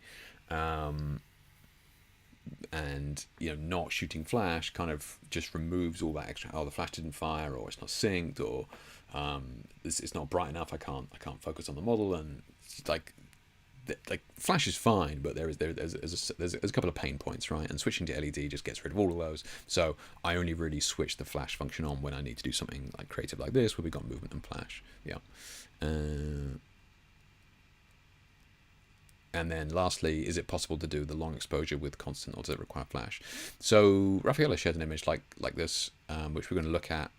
And not shooting flash kind of just removes all that extra. Oh, the flash didn't fire, or it's not synced, or it's not bright enough. I can't focus on the model, and it's like flash is fine, but there's a couple of pain points, right? And switching to LED just gets rid of all of those. So I only really switch the flash function on when I need to do something like creative like this, where we've got movement and flash. Yeah. And then lastly, is it possible to do the long exposure with constant, or does it require flash? So Raffaella shared an image like this, which we're going to look at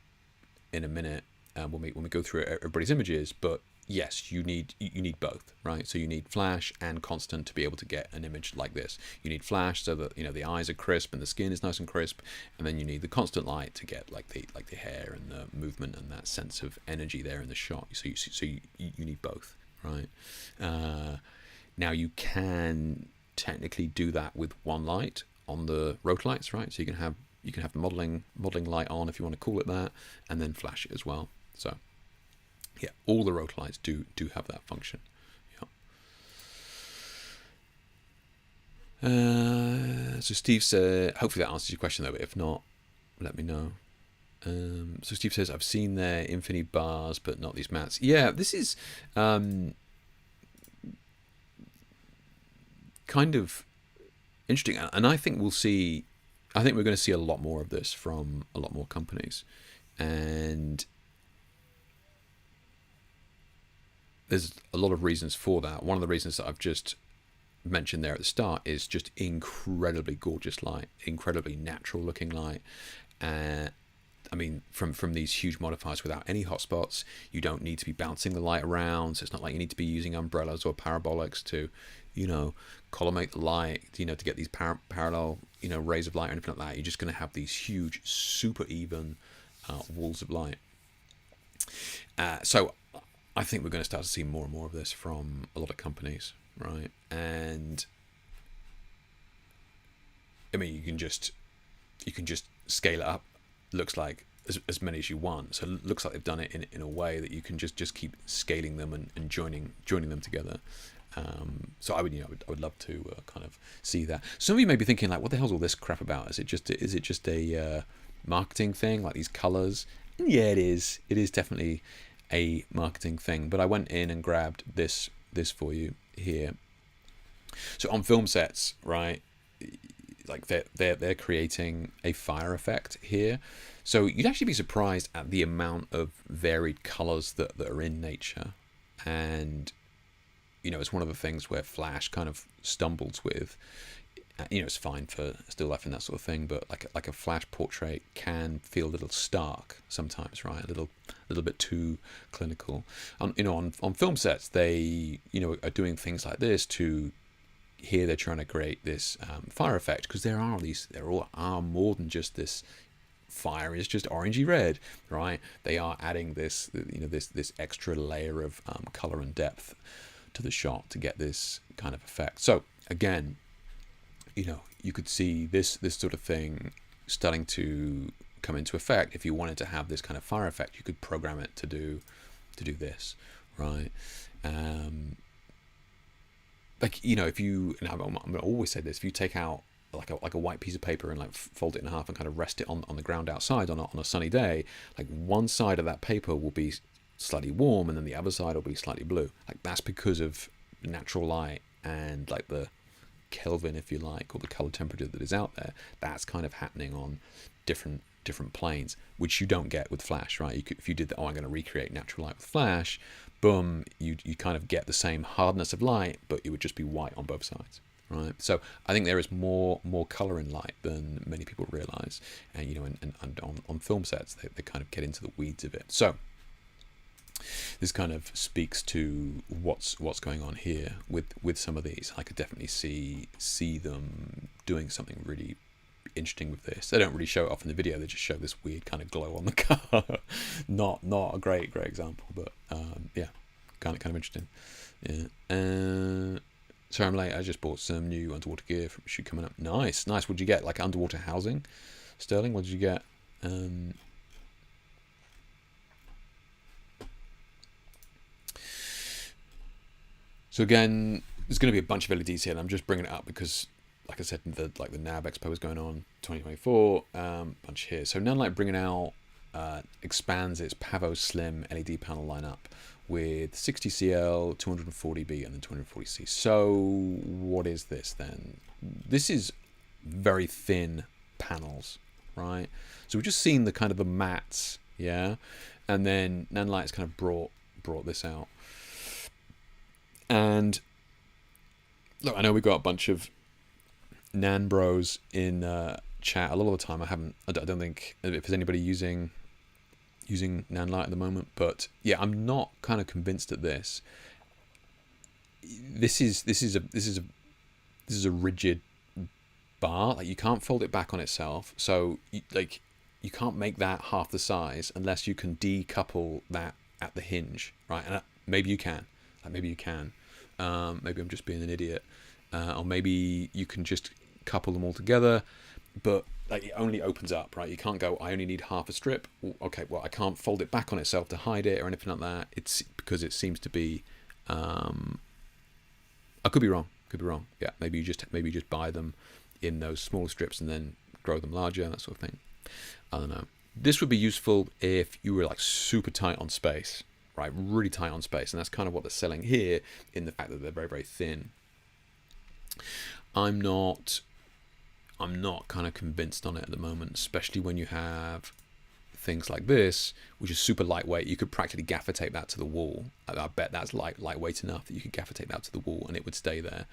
in a minute when we go through everybody's images. But yes, you need both, right? So you need flash and constant to be able to get an image like this. You need flash so that the eyes are crisp and the skin is nice and crisp, and then you need the constant light to get like the hair and the movement and that sense of energy there in the shot. So you need both, right? Now you can technically do that with one light on the Rotolights, right? So you can have the modeling light on, if you want to call it that, and then flash it as well. So yeah, all the Rotolights do have that function. Yeah. So Steve said, hopefully that answers your question though, but if not, let me know. So Steve says, I've seen their Infinity bars, but not these mats. Yeah, this is kind of interesting, and I think we're going to see a lot more of this from a lot more companies, and there's a lot of reasons for that. One of the reasons that I've just mentioned there at the start is just incredibly gorgeous light, incredibly natural looking light. I mean, from these huge modifiers without any hotspots, you don't need to be bouncing the light around. So it's not like you need to be using umbrellas or parabolics to, collimate the light, to get these parallel, rays of light or anything like that. You're just going to have these huge, super even walls of light. So I think we're going to start to see more and more of this from a lot of companies, right? And I mean, you can just scale it up. Looks like as many as you want. So it looks like they've done it in a way that you can just keep scaling them and joining them together. So I would love to kind of see that. Some of you may be thinking like, what the hell's all this crap about? Is it just a marketing thing, like these colors? And yeah, it is. It is definitely a marketing thing. But I went in and grabbed this for you here. So on film sets, right? Like they're creating a fire effect here. So you'd actually be surprised at the amount of varied colors that are in nature. And it's one of the things where Flash kind of stumbles with. It's fine for still life and that sort of thing, but like a Flash portrait can feel a little stark sometimes, right? A little bit too clinical. On film sets, they are doing things like this to. Here they're trying to create this fire effect, because there are more than just this fire is just orangey red, right? They are adding this this extra layer of color and depth to the shot to get this kind of effect. So again, you could see this sort of thing starting to come into effect. If you wanted to have this kind of fire effect, you could program it to do this, right? If you, and I'm going to always say this, if you take out like a white piece of paper and fold it in half and kind of rest it on the ground outside on a sunny day, like one side of that paper will be slightly warm and then the other side will be slightly blue. Like that's because of natural light and like the Kelvin, if you like, or the color temperature that is out there. That's kind of happening on different planes, which you don't get with Flash, right? If you did that, I'm going to recreate natural light with Flash, boom, you kind of get the same hardness of light, but it would just be white on both sides, right? So I think there is more color in light than many people realize, and and on film sets they kind of get into the weeds of it. So this kind of speaks to what's going on here with some of these. I could definitely see them doing something really interesting with this. They don't really show it off in the video, they just show this weird kind of glow on the car. not a great example, but yeah, kind of interesting. Yeah. Sorry I'm late, I just bought some new underwater gear from a shoot coming up. Nice. What'd you get? Like underwater housing? Sterling, what did you get? So again, there's going to be a bunch of LEDs here, and I'm just bringing it up because, like I said, the NAB Expo is going on 2024. Bunch here. So Nanlite bringing out expands its Pavo Slim LED panel lineup with 60CL, 240B, and then 240C. So what is this then? This is very thin panels, right? So we've just seen the kind of the mats, yeah, and then Nanlite's kind of brought this out. And look, I know we've got a bunch of Nan bros in chat. A lot of the time, I don't think if there's anybody using Nanlite at the moment, but yeah, I'm not kind of convinced at this. This is a rigid bar. Like, you can't fold it back on itself, so you can't make that half the size unless you can decouple that at the hinge, right? And maybe you can. Maybe I'm just being an idiot, or maybe you can just couple them all together, but like, it only opens up, right? You can't go, I only need half a strip. Okay, well, I can't fold it back on itself to hide it or anything like that. It's because it seems to be. I could be wrong. Yeah, maybe you just buy them in those smaller strips and then grow them larger, that sort of thing. I don't know. This would be useful if you were like super tight on space, right? Really tight on space, and that's kind of what they're selling here in the fact that they're very, very thin. I'm not kind of convinced on it at the moment, especially when you have things like this, which is super lightweight. You could practically gaffer tape that to the wall. I bet that's lightweight enough that you could gaffer tape that to the wall and it would stay there.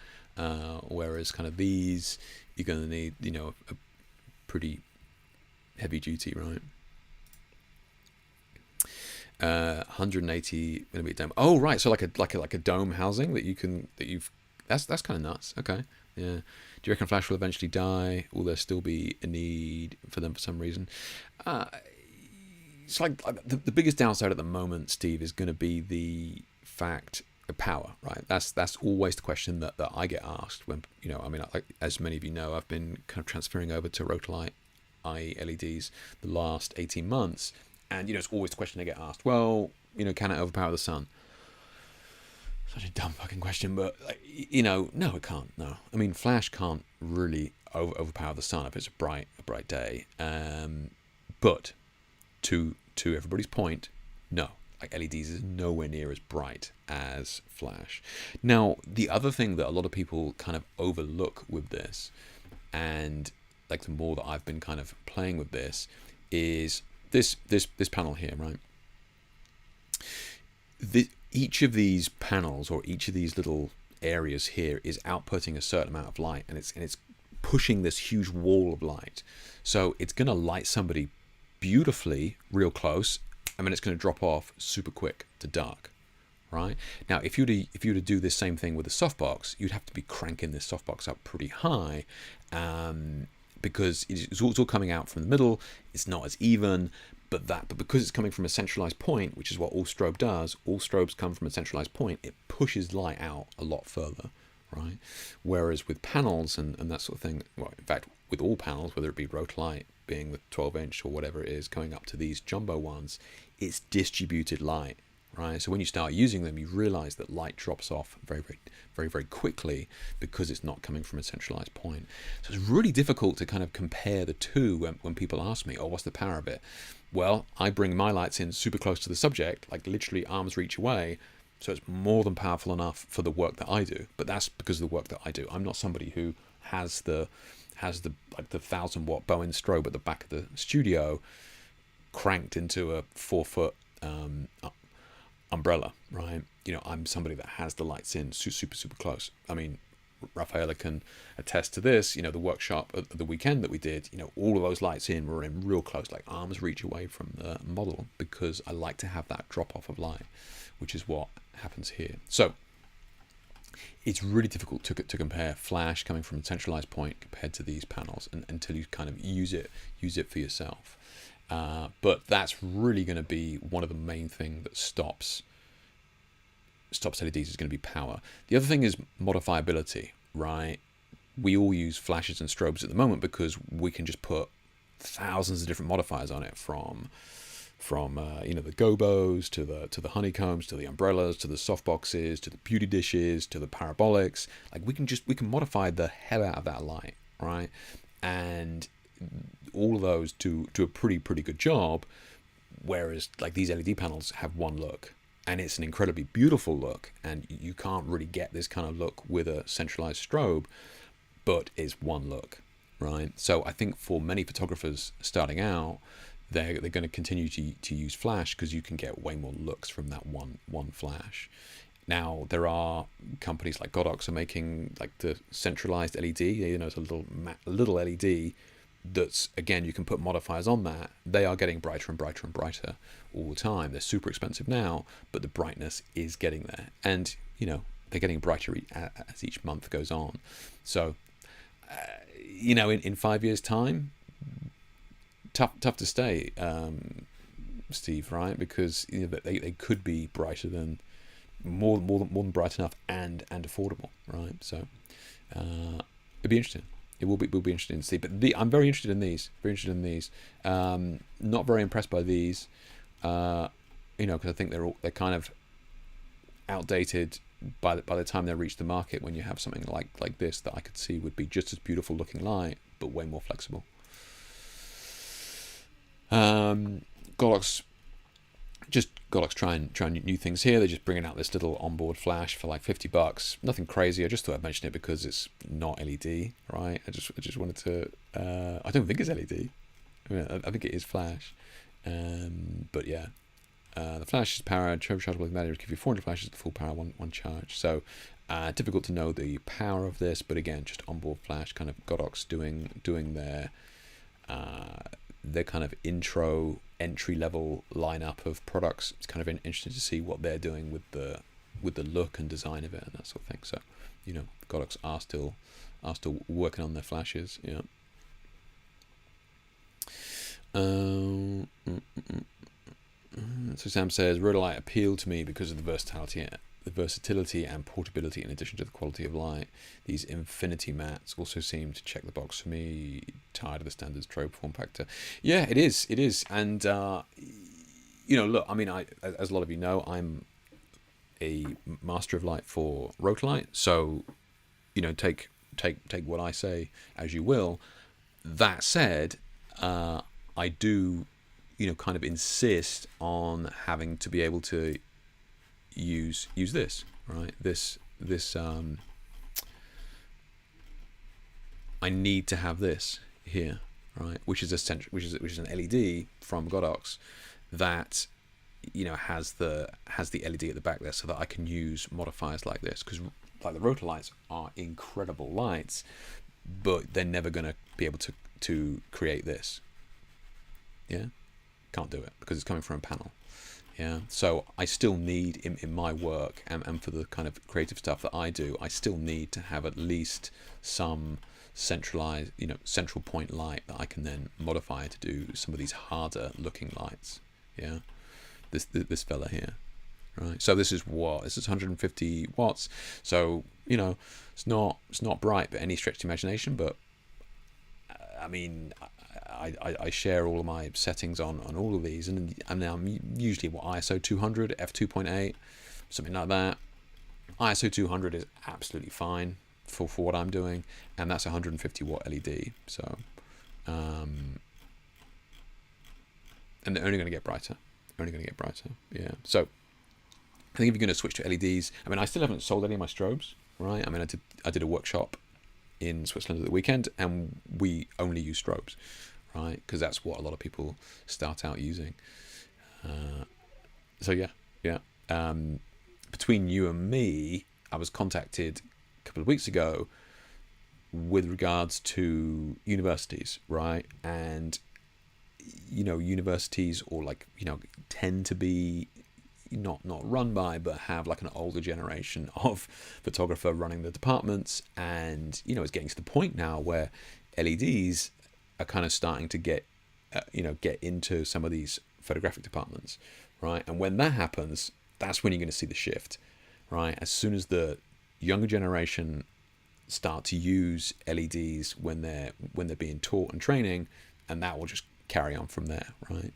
Whereas kind of these, you're going to need, a pretty heavy duty, right? 180 millimeter dome. Oh, right. So like a dome housing that's kind of nuts. Okay. Yeah. Do you reckon Flash will eventually die? Will there still be a need for them for some reason? It's like the biggest downside at the moment, Steve, is going to be the fact of power, right? That's always the question that I get asked when, as many of you know, I've been kind of transferring over to Rotolite LEDs the last 18 months. And, it's always the question I get asked. Well, can it overpower the sun? Such a dumb fucking question, but no, it can't. No, I mean, Flash can't really overpower the sun if it's a bright day. But to everybody's point, no, like LEDs is nowhere near as bright as Flash. Now, the other thing that a lot of people kind of overlook with this, and like the more that I've been kind of playing with this, is this panel here, right? Each of these panels or each of these little areas here is outputting a certain amount of light, and it's pushing this huge wall of light. So it's going to light somebody beautifully real close, and then it's going to drop off super quick to dark, right? Now, if you were to do this same thing with a softbox, you'd have to be cranking this softbox up pretty high, because it's all coming out from the middle. It's not as even, but because it's coming from a centralized point, which is what all strobe does, all strobes come from a centralized point, it pushes light out a lot further, right? Whereas with panels and that sort of thing, well, in fact, with all panels, whether it be Rotolite being the 12-inch or whatever it is, going up to these jumbo ones, it's distributed light, right? So when you start using them, you realize that light drops off very, very, very, very quickly because it's not coming from a centralized point. So it's really difficult to kind of compare the two when people ask me, oh, what's the power of it? Well, I bring my lights in super close to the subject, like literally arm's reach away, so it's more than powerful enough for the work that I do. But that's because of the work that I do. I'm not somebody who has the 1,000-watt Bowen strobe at the back of the studio cranked into a 4-foot umbrella, right? I'm somebody that has the lights in super, super close. I mean, Rafaela can attest to this. The workshop at the weekend that we did, all of those lights were in real close, like arm's reach away from the model, because I like to have that drop off of light, which is what happens here. So it's really difficult to compare Flash coming from a centralized point compared to these panels, until you kind of use it for yourself. But that's really going to be one of the main things that stops LEDs is going to be power. The other thing is modifiability, right? We all use flashes and strobes at the moment because we can just put thousands of different modifiers on it, from from the gobos to the honeycombs to the umbrellas to the softboxes to the beauty dishes to the parabolics. Like we can modify the hell out of that light, right? And all of those to a pretty good job. Whereas like these LED panels have one look, and it's an incredibly beautiful look, and you can't really get this kind of look with a centralized strobe, but it's one look, right? So I think for many photographers starting out, they're going to continue to use flash because you can get way more looks from that one flash. Now there are companies like Godox are making like the centralized LED, it's a little LED that's, again, you can put modifiers on that. They are getting brighter and brighter and brighter all the time. They're super expensive now, but the brightness is getting there, and they're getting brighter as each month goes on. So in 5 years time, tough to stay, Steve, right? Because they could be brighter than more than bright enough and affordable, right? So it'd be interesting. It will be interesting to see. But I'm very interested in these. Not very impressed by these, because I think they're kind of outdated by the time they reach the market. When you have something like this that I could see would be just as beautiful looking light, but way more flexible. Godox trying new things here. They're just bringing out this little onboard flash for like $50. Nothing crazy. I just thought I'd mention it because it's not LED, right? I just wanted to. I don't think it's LED. I think it is flash. But yeah, the flash is powered, turbochargeable with battery, give you 400 flashes at full power, one charge. So difficult to know the power of this, but again, just onboard flash. Kind of Godox doing their kind of entry level lineup of products. It's kind of interesting to see what they're doing with the look and design of it and that sort of thing. So Godox are still working on their flashes. So Sam says Rhodolite appealed to me because of the versatility and portability, in addition to the quality of light. These infinity mats also seem to check the box for me. Tired of the standard strobe form factor. Yeah, it is, and look, I mean, as a lot of you know, I'm a master of light for Rhodolite, so take what I say as you will. That said, I do kind of insist on having to be able to use this, right? This I need to have this here, right? Which is an LED from Godox that has the LED at the back there, so that I can use modifiers like this, because like the Rhodolites are incredible lights, but they're never going to be able to create this. Yeah, can't do it because it's coming from a panel. Yeah, so I still need in my work and for the kind of creative stuff that I do, I still need to have at least some centralized, central point light that I can then modify to do some of these harder looking lights. Yeah, this fella here, right? So this is 150 watts. So it's not bright by any stretch of the imagination, but I mean, I share all of my settings on all of these, and I'm usually ISO 200, f2.8, something like that. ISO 200 is absolutely fine for what I'm doing, and that's 150 watt LED. So, and they're only going to get brighter. Yeah. So, I think if you're going to switch to LEDs, I mean, I still haven't sold any of my strobes, right? I mean, I did a workshop in Switzerland at the weekend, and we only use strobes, right? Because that's what a lot of people start out using. So yeah. Between you and me, I was contacted a couple of weeks ago with regards to universities, right? And universities, or tend to be not run by, but have like an older generation of photographer running the departments, and it's getting to the point now where LEDs are kind of starting to get into some of these photographic departments, right? And when that happens, that's when you're going to see the shift, right? As soon as the younger generation start to use LEDs when they're being taught and training, and that will just carry on from there, right?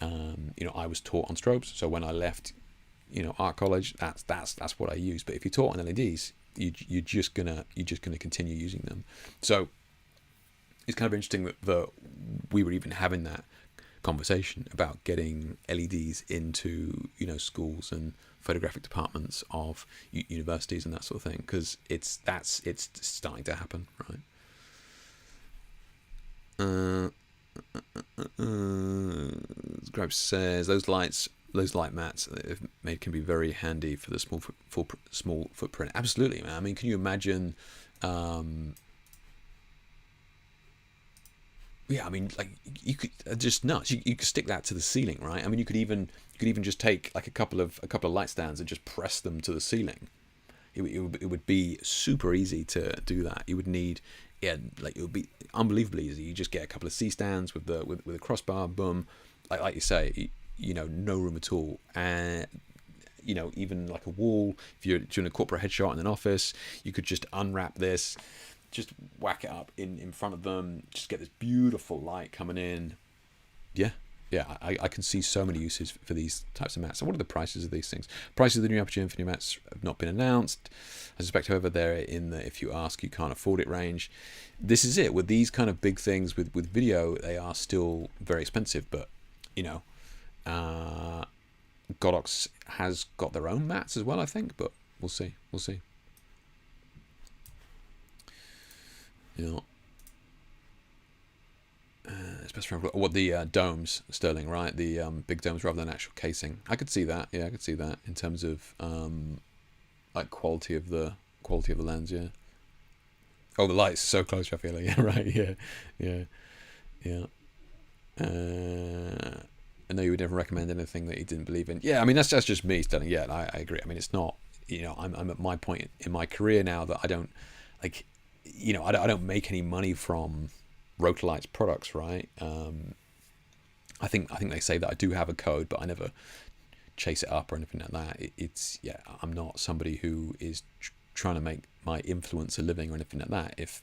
You know, I was taught on strobes, so when I left, you know, art college, that's what I used. But if you're taught on LEDs, you're just gonna continue using them. So it's kind of interesting that we were even having that conversation about getting LEDs into, you know, schools and photographic departments of universities and that sort of thing, because it's starting to happen, right? Grab says those light mats if made can be very handy for the small footprint. Absolutely, man. I mean, can you imagine? Yeah, I mean, like you could just nuts. You could stick that to the ceiling, right? I mean, you could even just take like a couple of light stands and just press them to the ceiling. It would be super easy to do that. You would need, yeah, like it would be unbelievably easy. You just get a couple of C stands with a crossbar, boom, like you say, you know, no room at all, and you know, even like a wall. If you're doing a corporate headshot in an office, you could just unwrap this, just whack it up in front of them, just get this beautiful light coming in. Yeah. I can see so many uses for these types of mats. So what are the prices of these things? Prices of the new Aperture Infinity mats have not been announced. I suspect, however, they're in the if you ask, you can't afford it range. This is it. With these kind of big things with video, they are still very expensive. But, you know, Godox has got their own mats as well, I think. But we'll see. You know. Especially what the domes, Sterling, right? The big domes rather than actual casing. I could see that. Yeah, I could see that in terms of like quality of the lens. Yeah. Oh, the light's so close, I feel like. Yeah, right. Yeah. I know you would never recommend anything that you didn't believe in. Yeah, I mean that's just me, Sterling. Yeah, I agree. I mean it's not. You know, I'm at my point in my career now that I don't like. You know, I don't make any money from Rotalight's products, right? I think they say that I do have a code, but I never chase it up or anything like that. It's yeah, I'm not somebody who is trying to make my influence a living or anything like that. If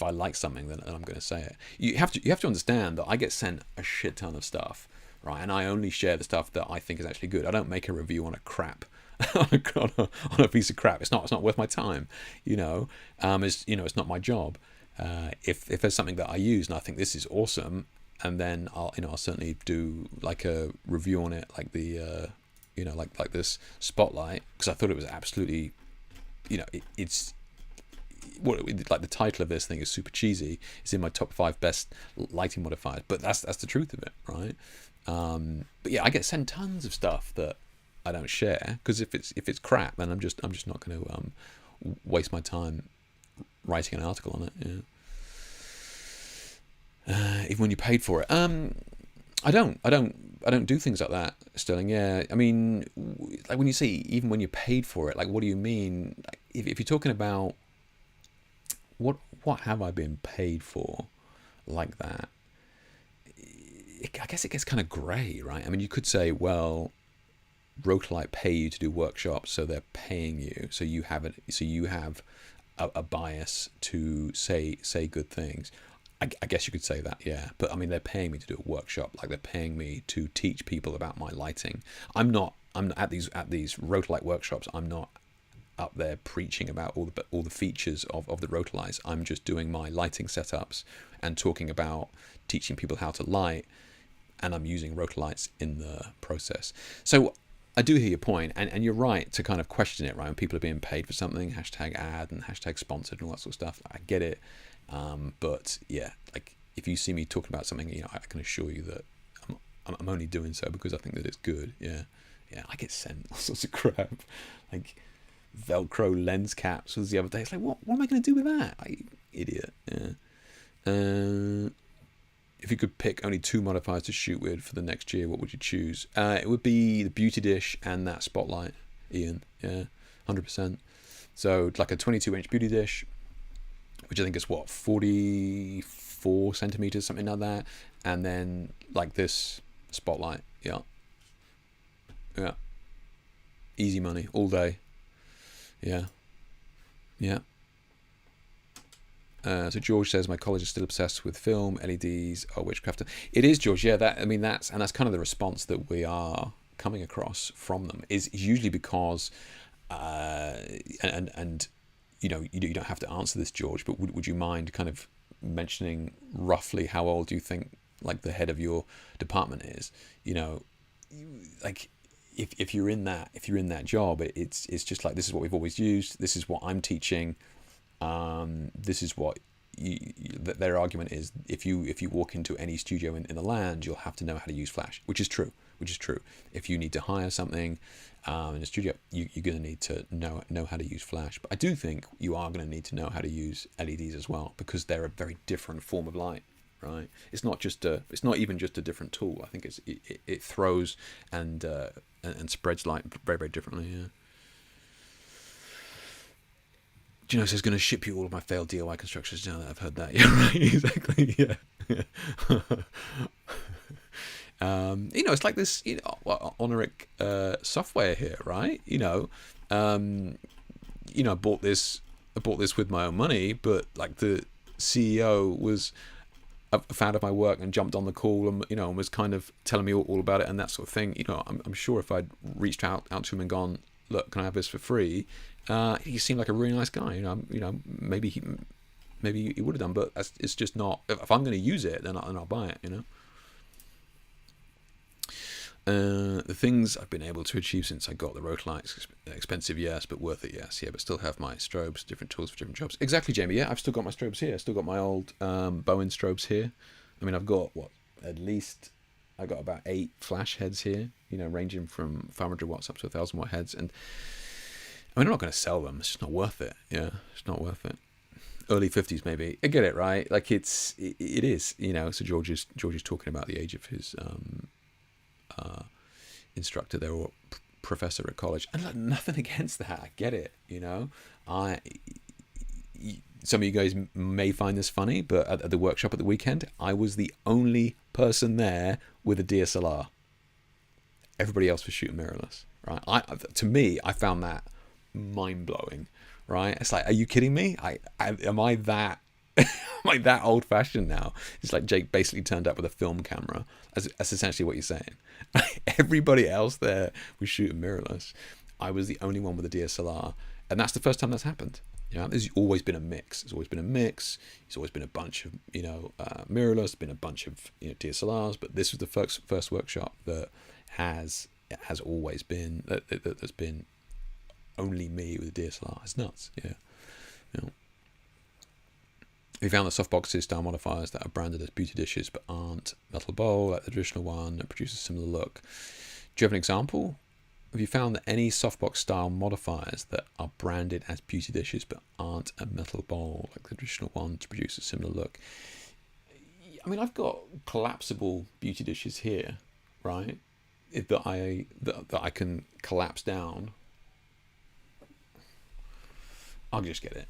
I like something, then I'm going to say it. You have to understand that I get sent a shit ton of stuff, right? And I only share the stuff that I think is actually good. I don't make a review on a crap. on a piece of crap. It's not worth my time, you know. It's not my job. If there's something that I use and I think this is awesome, and then I'll certainly do like a review on it, like the like this spotlight, because I thought it was absolutely, you know, it's what like the title of this thing is super cheesy. It's in my top 5 best lighting modifiers, but that's the truth of it, right? But yeah, I get sent tons of stuff that I don't share, because if it's crap, then I'm just not going to waste my time writing an article on it. Yeah. Even when you paid for it, I don't do things like that, Sterling. Yeah, I mean, like when you say even when you paid for it, like what do you mean? Like, if you're talking about what have I been paid for, like that? I guess it gets kind of grey, right? I mean, you could say, well, Rotalight pay you to do workshops, so they're paying you, so you have a bias to say good things. I guess you could say that, yeah. But I mean, they're paying me to do a workshop, like they're paying me to teach people about my lighting. I'm at these Rotalight workshops. I'm not up there preaching about all the features of the Rotalights. I'm just doing my lighting setups and talking about teaching people how to light, and I'm using Rotalights in the process. So I do hear your point, and you're right to kind of question it, right? When people are being paid for something, #ad and #sponsored and all that sort of stuff. I get it. But yeah, like if you see me talking about something, you know, I can assure you that I'm only doing so because I think that it's good. Yeah. I get sent all sorts of crap, like Velcro lens caps was the other day. It's like, what am I going to do with that? Idiot. Yeah. If you could pick only 2 modifiers to shoot with for the next year, what would you choose? It would be the beauty dish and that spotlight, Ian. Yeah, 100%. So like a 22-inch beauty dish, which I think is 44 centimeters, something like that, and then like this spotlight. Yeah, easy money all day. Yeah. So George says my college is still obsessed with film, LEDs, or witchcraft. It is, George. Yeah, that's kind of the response that we are coming across from them is usually because, and you don't have to answer this, George, but would you mind kind of mentioning roughly how old you think like the head of your department is? Like if you're in that job, it's just like, this is what we've always used. This is what I'm teaching. This is what their argument is. If you walk into any studio in the land, you'll have to know how to use Flash, which is true. If you need to hire something in a studio, you're going to need to know how to use Flash. But I do think you are going to need to know how to use LEDs as well, because they're a very different form of light, right? It's not even just a different tool. I think it throws and spreads light very, very differently. Yeah. Gino says, going to ship you all of my failed DIY constructions now that I've heard that. Yeah, right, exactly. Yeah. It's like this, Honoric software here, right? I bought this with my own money, but like the CEO was a fan of my work and jumped on the call and and was kind of telling me all about it and that sort of thing. I'm sure if I'd reached out to him and gone, look, can I have this for free? He seemed like a really nice guy. Maybe he would have done, but it's just not. If I'm going to use it, then I'll buy it. The things I've been able to achieve since I got the Rotalites, expensive, yes, but worth it, yes. Yeah, but still have my strobes, different tools for different jobs. Exactly, Jamie. Yeah, I've still got my strobes here. I've still got my old Bowen strobes here. I mean, I've got I got about 8 flash heads here. Ranging from 500 watts up to 1,000 watt heads, and I mean, I'm not going to sell them. It's just not worth it. Yeah, it's not worth it. Early 50s, maybe. I get it, right? Like it is. So George is talking about the age of his instructor there, or professor at college, and like, nothing against that. I get it. Some of you guys may find this funny, but at the workshop at the weekend, I was the only person there with a DSLR. Everybody else was shooting mirrorless, right? To me, I found that mind-blowing, right? It's like, are you kidding me? Am I that that old-fashioned now? It's like Jake basically turned up with a film camera. That's essentially what you're saying. Everybody else there was shooting mirrorless. I was the only one with a DSLR, and that's the first time that's happened. There's always been a mix. It's always been a bunch of mirrorless, been a bunch of DSLRs, but this was the first workshop that has always been that's been only me with a DSLR. It's nuts. Yeah. We found the softboxes style modifiers that are branded as beauty dishes but aren't metal bowl like the traditional one that produces a similar look. Do you have an example? Have you found that any softbox style modifiers that are branded as beauty dishes but aren't a metal bowl like the traditional one to produce a similar look? I mean, I've got collapsible beauty dishes here, right? That I can collapse down. I'll just get it.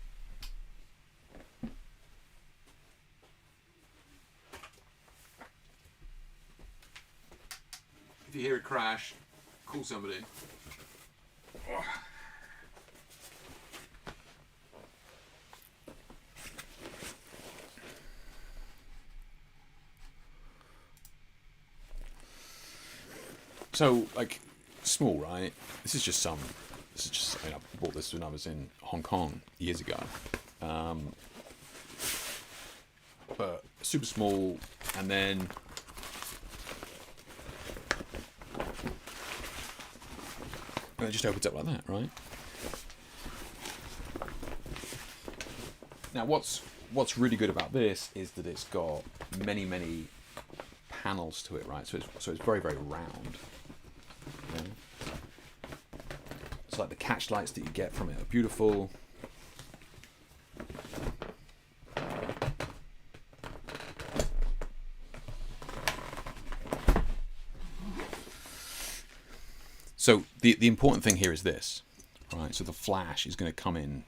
If you hear a crash, call somebody. So, like, small, right? I bought this when I was in Hong Kong years ago. But super small, and then it just opens up like that, right? Now, what's really good about this is that it's got many panels to it, right? So it's very, very round. Okay? So like the catch lights that you get from it are beautiful. So the important thing here is this, right? So the flash is going to come in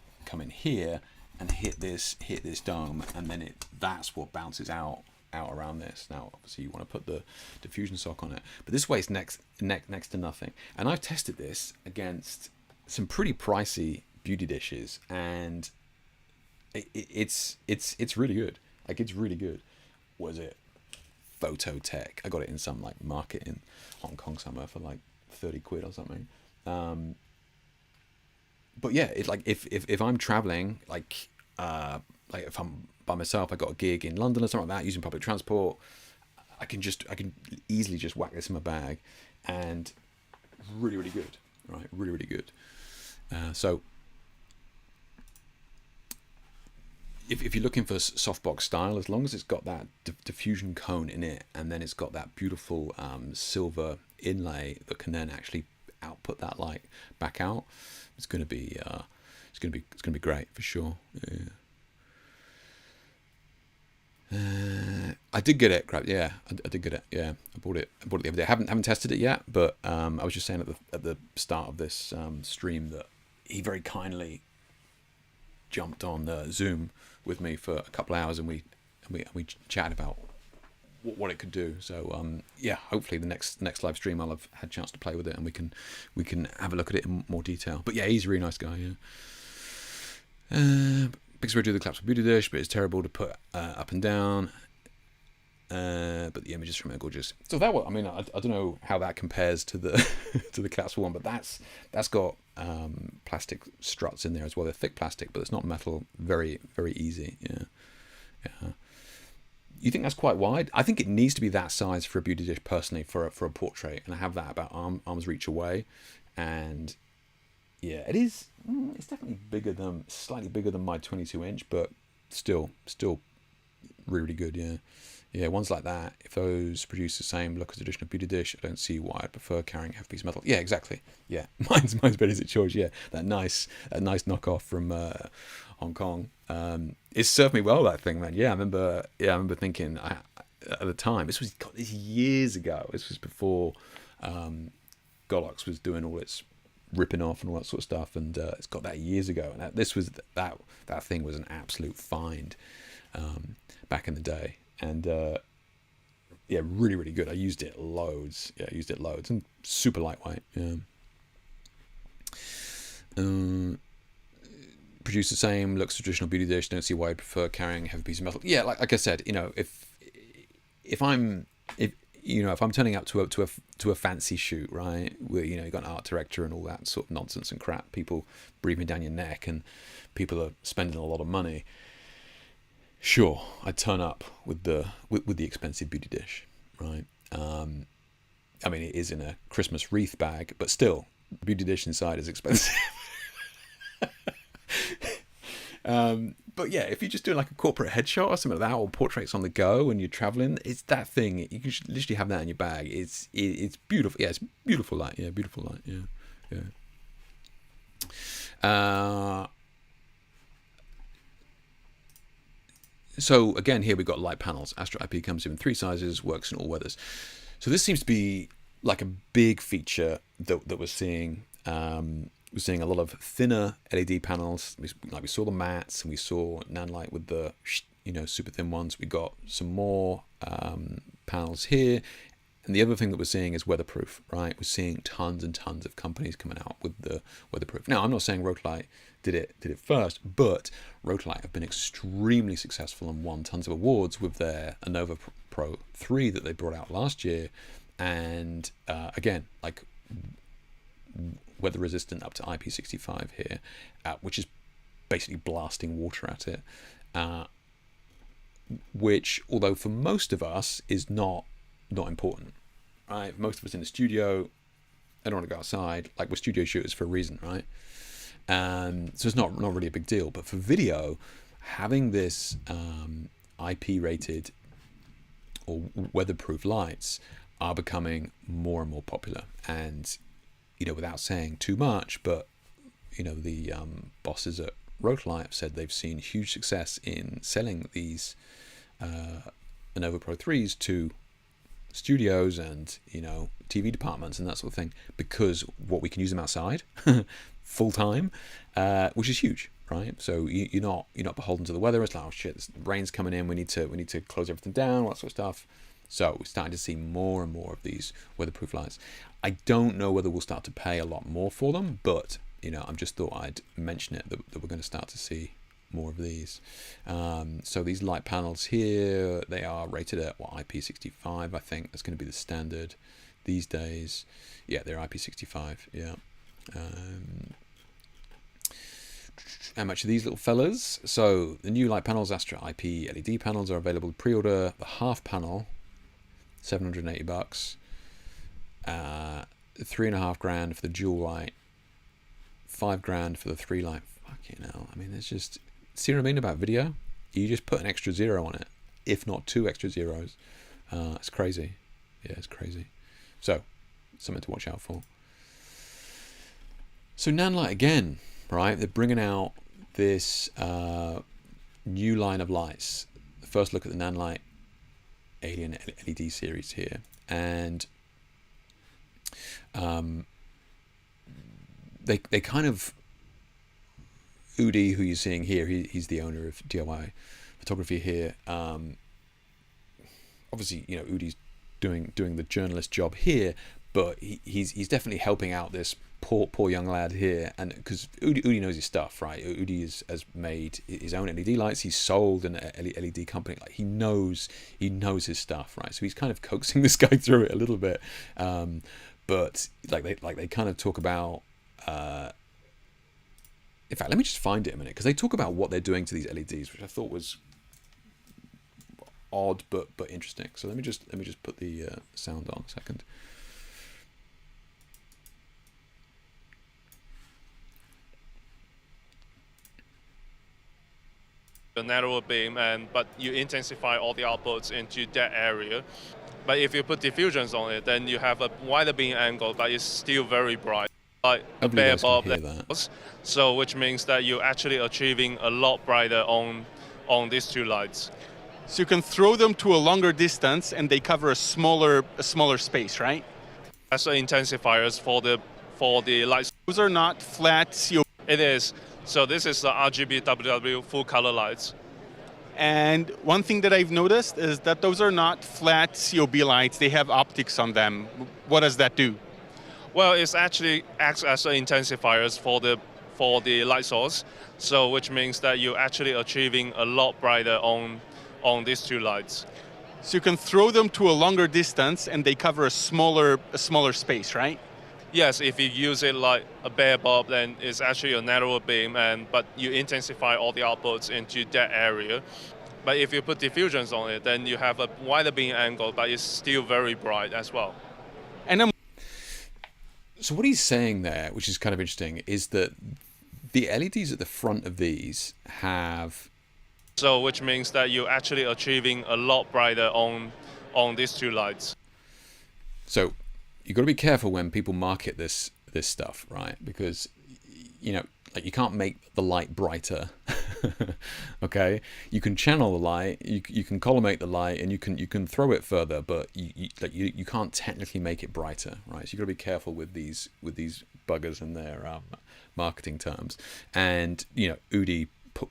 here and hit this dome, and then that's what bounces out around this. Now, obviously, you want to put the diffusion sock on it, but this weighs next to nothing. And I've tested this against some pretty pricey beauty dishes, and it's really good. Like, it's really good. Was it Phototech? I got it in some like market in Hong Kong somewhere for like 30 quid or something. But yeah, it like if I'm traveling, like if I'm by myself, I got a gig in London or something like that, using public transport, I can easily just whack this in my bag, and really good, right? Really good. So if you're looking for softbox style, as long as it's got that diffusion cone in it, and then it's got that beautiful silver inlay that can then actually output that light back out, it's gonna be great for sure. Yeah. I did get it. Crap. Yeah, I did get it. Yeah, I bought it the other day. I haven't tested it yet, but I was just saying at the start of this stream that he very kindly jumped on Zoom with me for a couple of hours, and we chatted about what it could do. So yeah, hopefully the next live stream I'll have had a chance to play with it, and we can have a look at it in more detail. But yeah, he's a really nice guy. Yeah. Pixar do the collapsible beauty dish, but it's terrible to put up and down. But the images from it are gorgeous. So that one, I mean, I don't know how that compares to the to the collapsible one, but that's got plastic struts in there as well. They're thick plastic, but it's not metal. Very easy. Yeah. You think that's quite wide? I think it needs to be that size for a beauty dish personally, for a portrait, and I have that about arm's reach away, and yeah, it is. It's definitely slightly bigger than my 22-inch, but still really good. Yeah, ones like that. If those produce the same look as traditional beauty dish, I don't see why I'd prefer carrying a heavy piece of metal. Yeah, exactly. Yeah, mine's better as it choice. Yeah, that nice knockoff from Hong Kong. It served me well, that thing, man. Yeah, I remember thinking at the time. This was years ago. This was before Godox was doing all its ripping off and all that sort of stuff, and it's got that years ago, and that thing was an absolute find back in the day, and yeah, really good. I used it loads, and super lightweight. Yeah. Produce the same, looks traditional beauty dish, don't see why I prefer carrying a heavy piece of metal. Yeah, like I said, if I'm turning up to a fancy shoot, right, where you got an art director and all that sort of nonsense and crap, people breathing down your neck, and people are spending a lot of money, sure, I'd turn up with the expensive beauty dish, right? I mean, it is in a Christmas wreath bag, but still, the beauty dish inside is expensive. But yeah, if you're just doing like a corporate headshot or something like that, or portraits on the go and you're traveling, it's that thing. You can literally have that in your bag. It's beautiful. Yeah, it's beautiful light. Yeah, beautiful light. Yeah. So again, here we've got light panels. Astro IP comes in 3 sizes, works in all weathers. So this seems to be like a big feature that we're seeing. We're seeing a lot of thinner LED panels. We saw the mattes, and we saw Nanlite with the super thin ones. We got some more panels here, and the other thing that we're seeing is weatherproof. Right, we're seeing tons and tons of companies coming out with the weatherproof. Now, I'm not saying Rotolite did it first, but Rotolite have been extremely successful and won tons of awards with their Anova Pro 3 that they brought out last year, and again, like, weather resistant up to IP65 here, which is basically blasting water at it, which, although for most of us is not important, right? Most of us in the studio, I don't want to go outside. Like, we're studio shooters for a reason, right? So it's not really a big deal. But for video, having this IP rated or weatherproof lights are becoming more and more popular. And without saying too much, but the bosses at Rotolite have said they've seen huge success in selling these Anova Pro 3s to studios and TV departments and that sort of thing, because we can use them outside full time, which is huge, right? So you're not beholden to the weather. It's like, oh shit, this rain's coming in, we need to close everything down, all that sort of stuff. So we're starting to see more and more of these weatherproof lights. I don't know whether we'll start to pay a lot more for them, but I just thought I'd mention it, that we're going to start to see more of these. So these light panels here, they are rated at what, IP65, I think that's going to be the standard these days. Yeah, they're IP65. Yeah. How much are these little fellas? So the new light panels, Astra IP LED panels, are available pre-order. The half panel, $780. $3.5 grand for the dual light. $5 grand for the 3 light. Fucking hell. I mean, there's just, see what I mean about video? You just put an extra 0 on it, if not 2 extra zeros. It's crazy. Yeah, it's crazy. So, something to watch out for. So Nanlite again, right? They're bringing out this new line of lights. The first look at the Nanlite Alien LED series here, and they kind of, Udi, who you're seeing here, he's the owner of DIY Photography here. Obviously, you know, Udi's doing the journalist job here, but he's definitely helping out this poor young lad here, and because Udi knows his stuff, right? Udi has made his own LED lights. He's sold an LED company. Like he knows his stuff, right? So he's kind of coaxing this guy through it a little bit. But they kind of talk about. In fact, let me just find it a minute, because they talk about what they're doing to these LEDs, which I thought was odd but interesting. So let me just put the sound on a second. A narrower beam, but you intensify all the outputs into that area. But if you put diffusions on it, then you have a wider beam angle, but it's still very bright, like a bare bulb. So which means that you're actually achieving a lot brighter on these two lights. So you can throw them to a longer distance, and they cover a smaller space, right? That's the intensifiers for the lights. Those are not flat COB. It is. So this is the RGB WW full color lights. And one thing that I've noticed is that those are not flat COB lights. They have optics on them. What does that do? Well, it actually acts as the intensifiers for the light source. So which means that you're actually achieving a lot brighter on these two lights. So you can throw them to a longer distance, and they cover a smaller space, right? Yes, if you use it like a bare bulb, then it's actually a narrower beam, but you intensify all the outputs into that area. But if you put diffusions on it, then you have a wider beam angle, but it's still very bright as well. And so what he's saying there, which is kind of interesting, is that the LEDs at the front of these have... So which means that you're actually achieving a lot brighter on these two lights. So you've got to be careful when people market this stuff, right? Because, you know, like you can't make the light brighter. Okay, you can channel the light, you can collimate the light, and you can throw it further, but you can't technically make it brighter, right? So you've got to be careful with these buggers and their marketing terms. And you know, Udi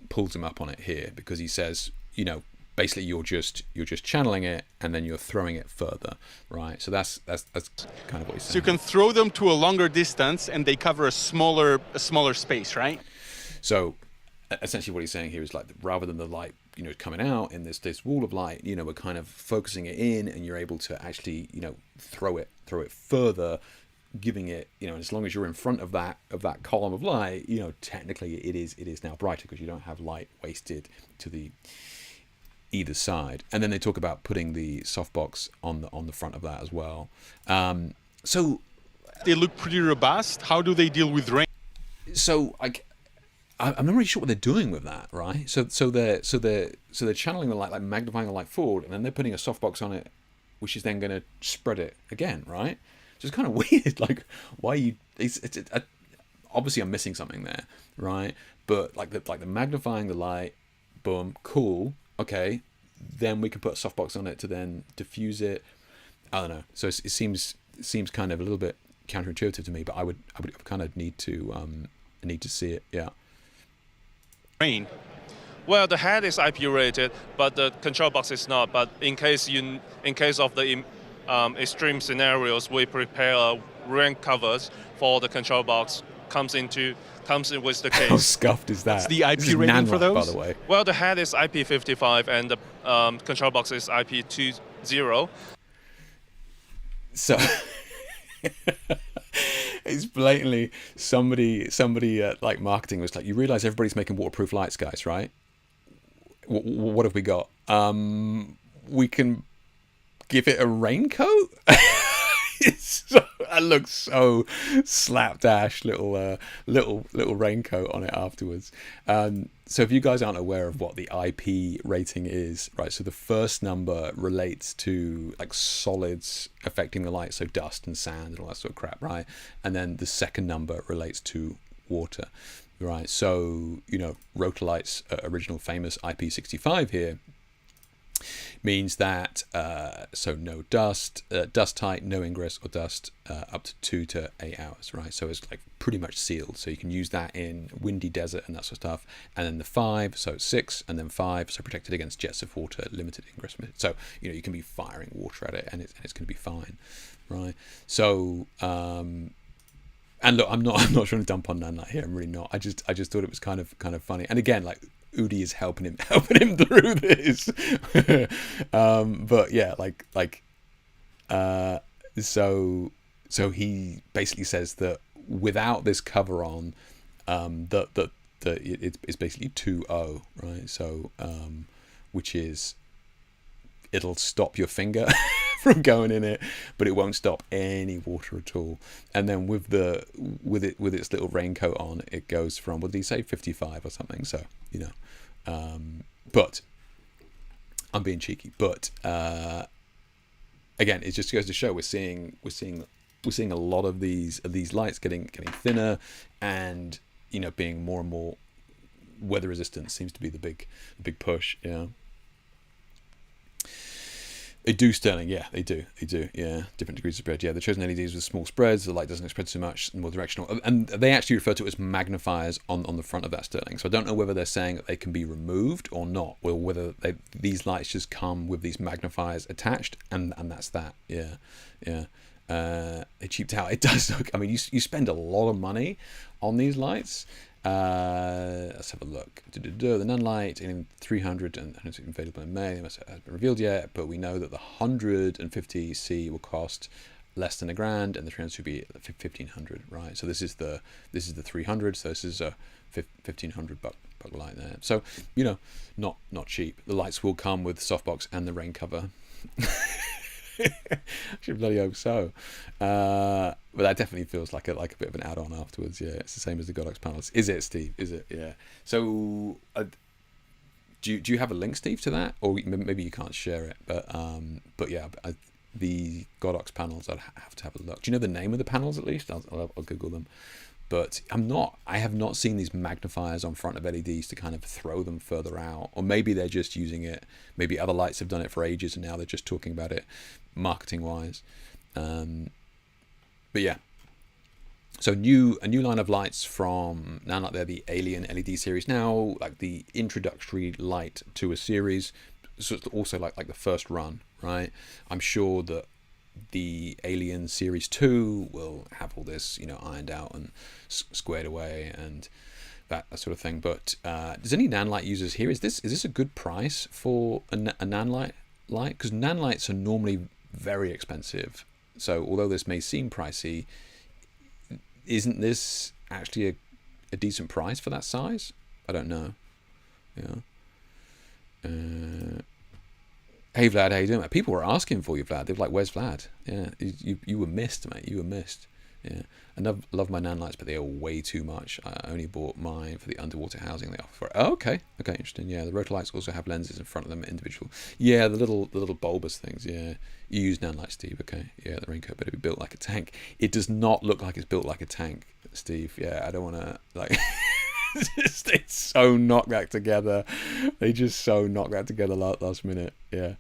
pulls him up on it here, because he says, you know, basically you're just channeling it, and then you're throwing it further, right? So that's kind of what he's saying. So you can throw them to a longer distance, and they cover a smaller space, right? So essentially what he's saying here is, like, rather than the light, you know, coming out in this wall of light, you know, we're kind of focusing it in, and you're able to actually, you know, throw it further, giving it, you know, as long as you're in front of that column of light, you know, technically it is now brighter, because you don't have light wasted to the either side. And then they talk about putting the softbox on the front of that as well. So they look pretty robust. How do they deal with rain? So I'm not really sure what they're doing with that, right? So they're channeling the light, like magnifying the light forward, and then they're putting a softbox on it, which is then going to spread it again, right? So it's kind of weird. Like, why you? Obviously I'm missing something there, right? But like the magnifying the light, boom, cool, okay. Then we can put a softbox on it to then diffuse it. I don't know. So it seems kind of a little bit counterintuitive to me, but I would kind of need to see it. Yeah. Rain. Well, the head is IP rated, but the control box is not. But in case of the extreme scenarios, we prepare rain covers for the control box comes in with the How case. scuffed is that? What's the IP This is rating for Nanlite, those? by the way. Well, the head is IP55 and the control box is IP20. So it's blatantly somebody like marketing was like, you realize everybody's making waterproof lights, guys, right? What have we got? We can give it a raincoat. That looks so slapdash, little raincoat on it afterwards. So if you guys aren't aware of what the IP rating is, right? So the first number relates to like solids affecting the light, so dust and sand and all that sort of crap, right? And then the second number relates to water, right? So Rotolight's original famous IP65 here means that so no dust, dust tight, no ingress or dust up to 2 to 8 hours, right? So it's like pretty much sealed, so you can use that in windy desert and that sort of stuff. And then the 5, so 6, and then 5, so protected against jets of water, limited ingress. So you can be firing water at it and it's going to be fine, right? So and look, I'm not trying to dump on Nanlite here. I'm really not. I just thought it was kind of funny. And again, like Udi is helping him through this. But yeah, so he basically says that without this cover on, that it's basically 2.0, right? So which is it'll stop your finger from going in it, but it won't stop any water at all. And then with its little raincoat on, it goes from, what did he say, 55 or something? So but I'm being cheeky. But again, it just goes to show we're seeing a lot of these lights getting thinner, and being more and more weather resistant seems to be the big push. They do, Sterling. Yeah, they do. Yeah, different degrees of spread. Yeah, the chosen LEDs with small spreads. The light doesn't spread so much, more directional. And they actually refer to it as magnifiers on the front of that, Sterling. So I don't know whether they're saying that they can be removed or not, or whether these lights just come with these magnifiers attached, and that's that. Yeah. They cheaped out. It does look. I mean, you spend a lot of money on these lights. Let's have a look. The Nanlite in 300 and it's available in May. It hasn't been revealed yet, but we know that the 150C will cost less than $1,000, and the 300 will be 1,500, right? So this is the 300. So this is a 1,500 buck light there. So not cheap. The lights will come with softbox and the rain cover. I should bloody hope so. But that definitely feels like a bit of an add-on afterwards. Yeah, it's the same as the Godox panels. Is it, Steve? Is it? Yeah. So, do you have a link, Steve, to that, or maybe you can't share it? But yeah, the Godox panels, I'd have to have a look. Do you know the name of the panels at least? I'll Google them. But I have not seen these magnifiers on front of LEDs to kind of throw them further out. Or maybe they're just using it. Maybe other lights have done it for ages and now they're just talking about it marketing wise. But yeah. So a new line of lights from Nanlite. They're the Alien LED series now, like the introductory light to a series. So it's also like the first run, right? I'm sure that the Alien Series 2 will have all this, ironed out and squared away and that sort of thing. But does any Nanlite users here? Is this a good price for a Nanlite light? Because Nanlites are normally very expensive. So although this may seem pricey, isn't this actually a decent price for that size? I don't know. Yeah. Hey Vlad, how you doing? People were asking for you, Vlad. They were like, "Where's Vlad?" Yeah, you were missed, mate. You were missed. Yeah, I love my Nanlites, but they are way too much. I only bought mine for the underwater housing they offer for it. Oh, okay, interesting. Yeah, the Rotolights also have lenses in front of them, individual. Yeah, the little bulbous things. Yeah, you use Nanlite, Steve. Okay, yeah, the raincoat better be built like a tank. It does not look like it's built like a tank, Steve. Yeah, I don't want to like. It's so knocked that together. They just so knocked that together last minute. Yeah.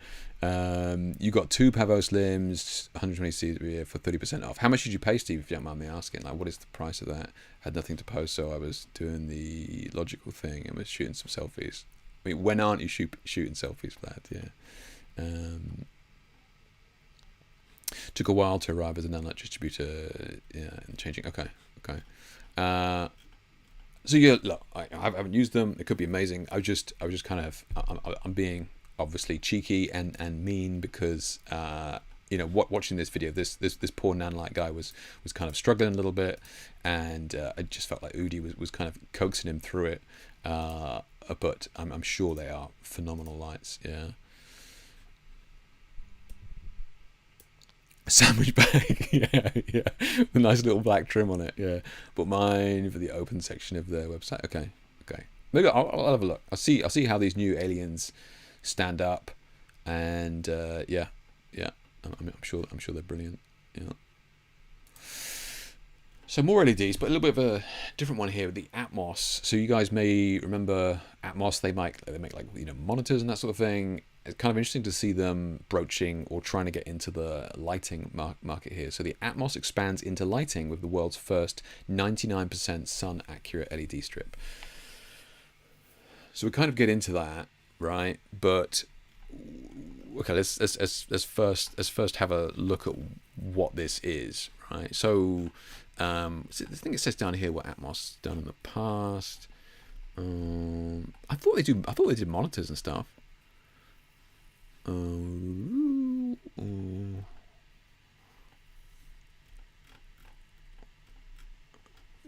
You got 2 Pavo Slims, 120C for 30% off. How much did you pay, Steve, if you don't mind me asking? Like, what is the price of that? Had nothing to post, so I was doing the logical thing and was shooting some selfies. I mean, when aren't you shooting selfies, Vlad? Yeah. Took a while to arrive as a Nanlite distributor. Yeah, and changing. Okay. Okay. So yeah, look, I haven't used them. It could be amazing. I was just kind of, I'm being obviously cheeky and mean because you know, watching this video, this poor nanlite guy was kind of struggling a little bit, and I just felt like Udi was kind of coaxing him through it. But I'm sure they are phenomenal lights. Yeah. Sandwich bag, yeah, with a nice little black trim on it, yeah. But mine for the open section of their website. Okay. Maybe I'll have a look. I'll see how these new aliens stand up, and yeah. I'm sure they're brilliant. Yeah. So more LEDs, but a little bit of a different one here with the Atmos. So you guys may remember Atmos. They make like, you know, monitors and that sort of thing. It's kind of interesting to see them broaching or trying to get into the lighting market here. So the Atmos expands into lighting with the world's first 99% sun accurate LED strip. So we kind of get into that, right? But okay, let's first have a look at what this is, right? So I think it says down here what Atmos done in the past. I thought they did monitors and stuff.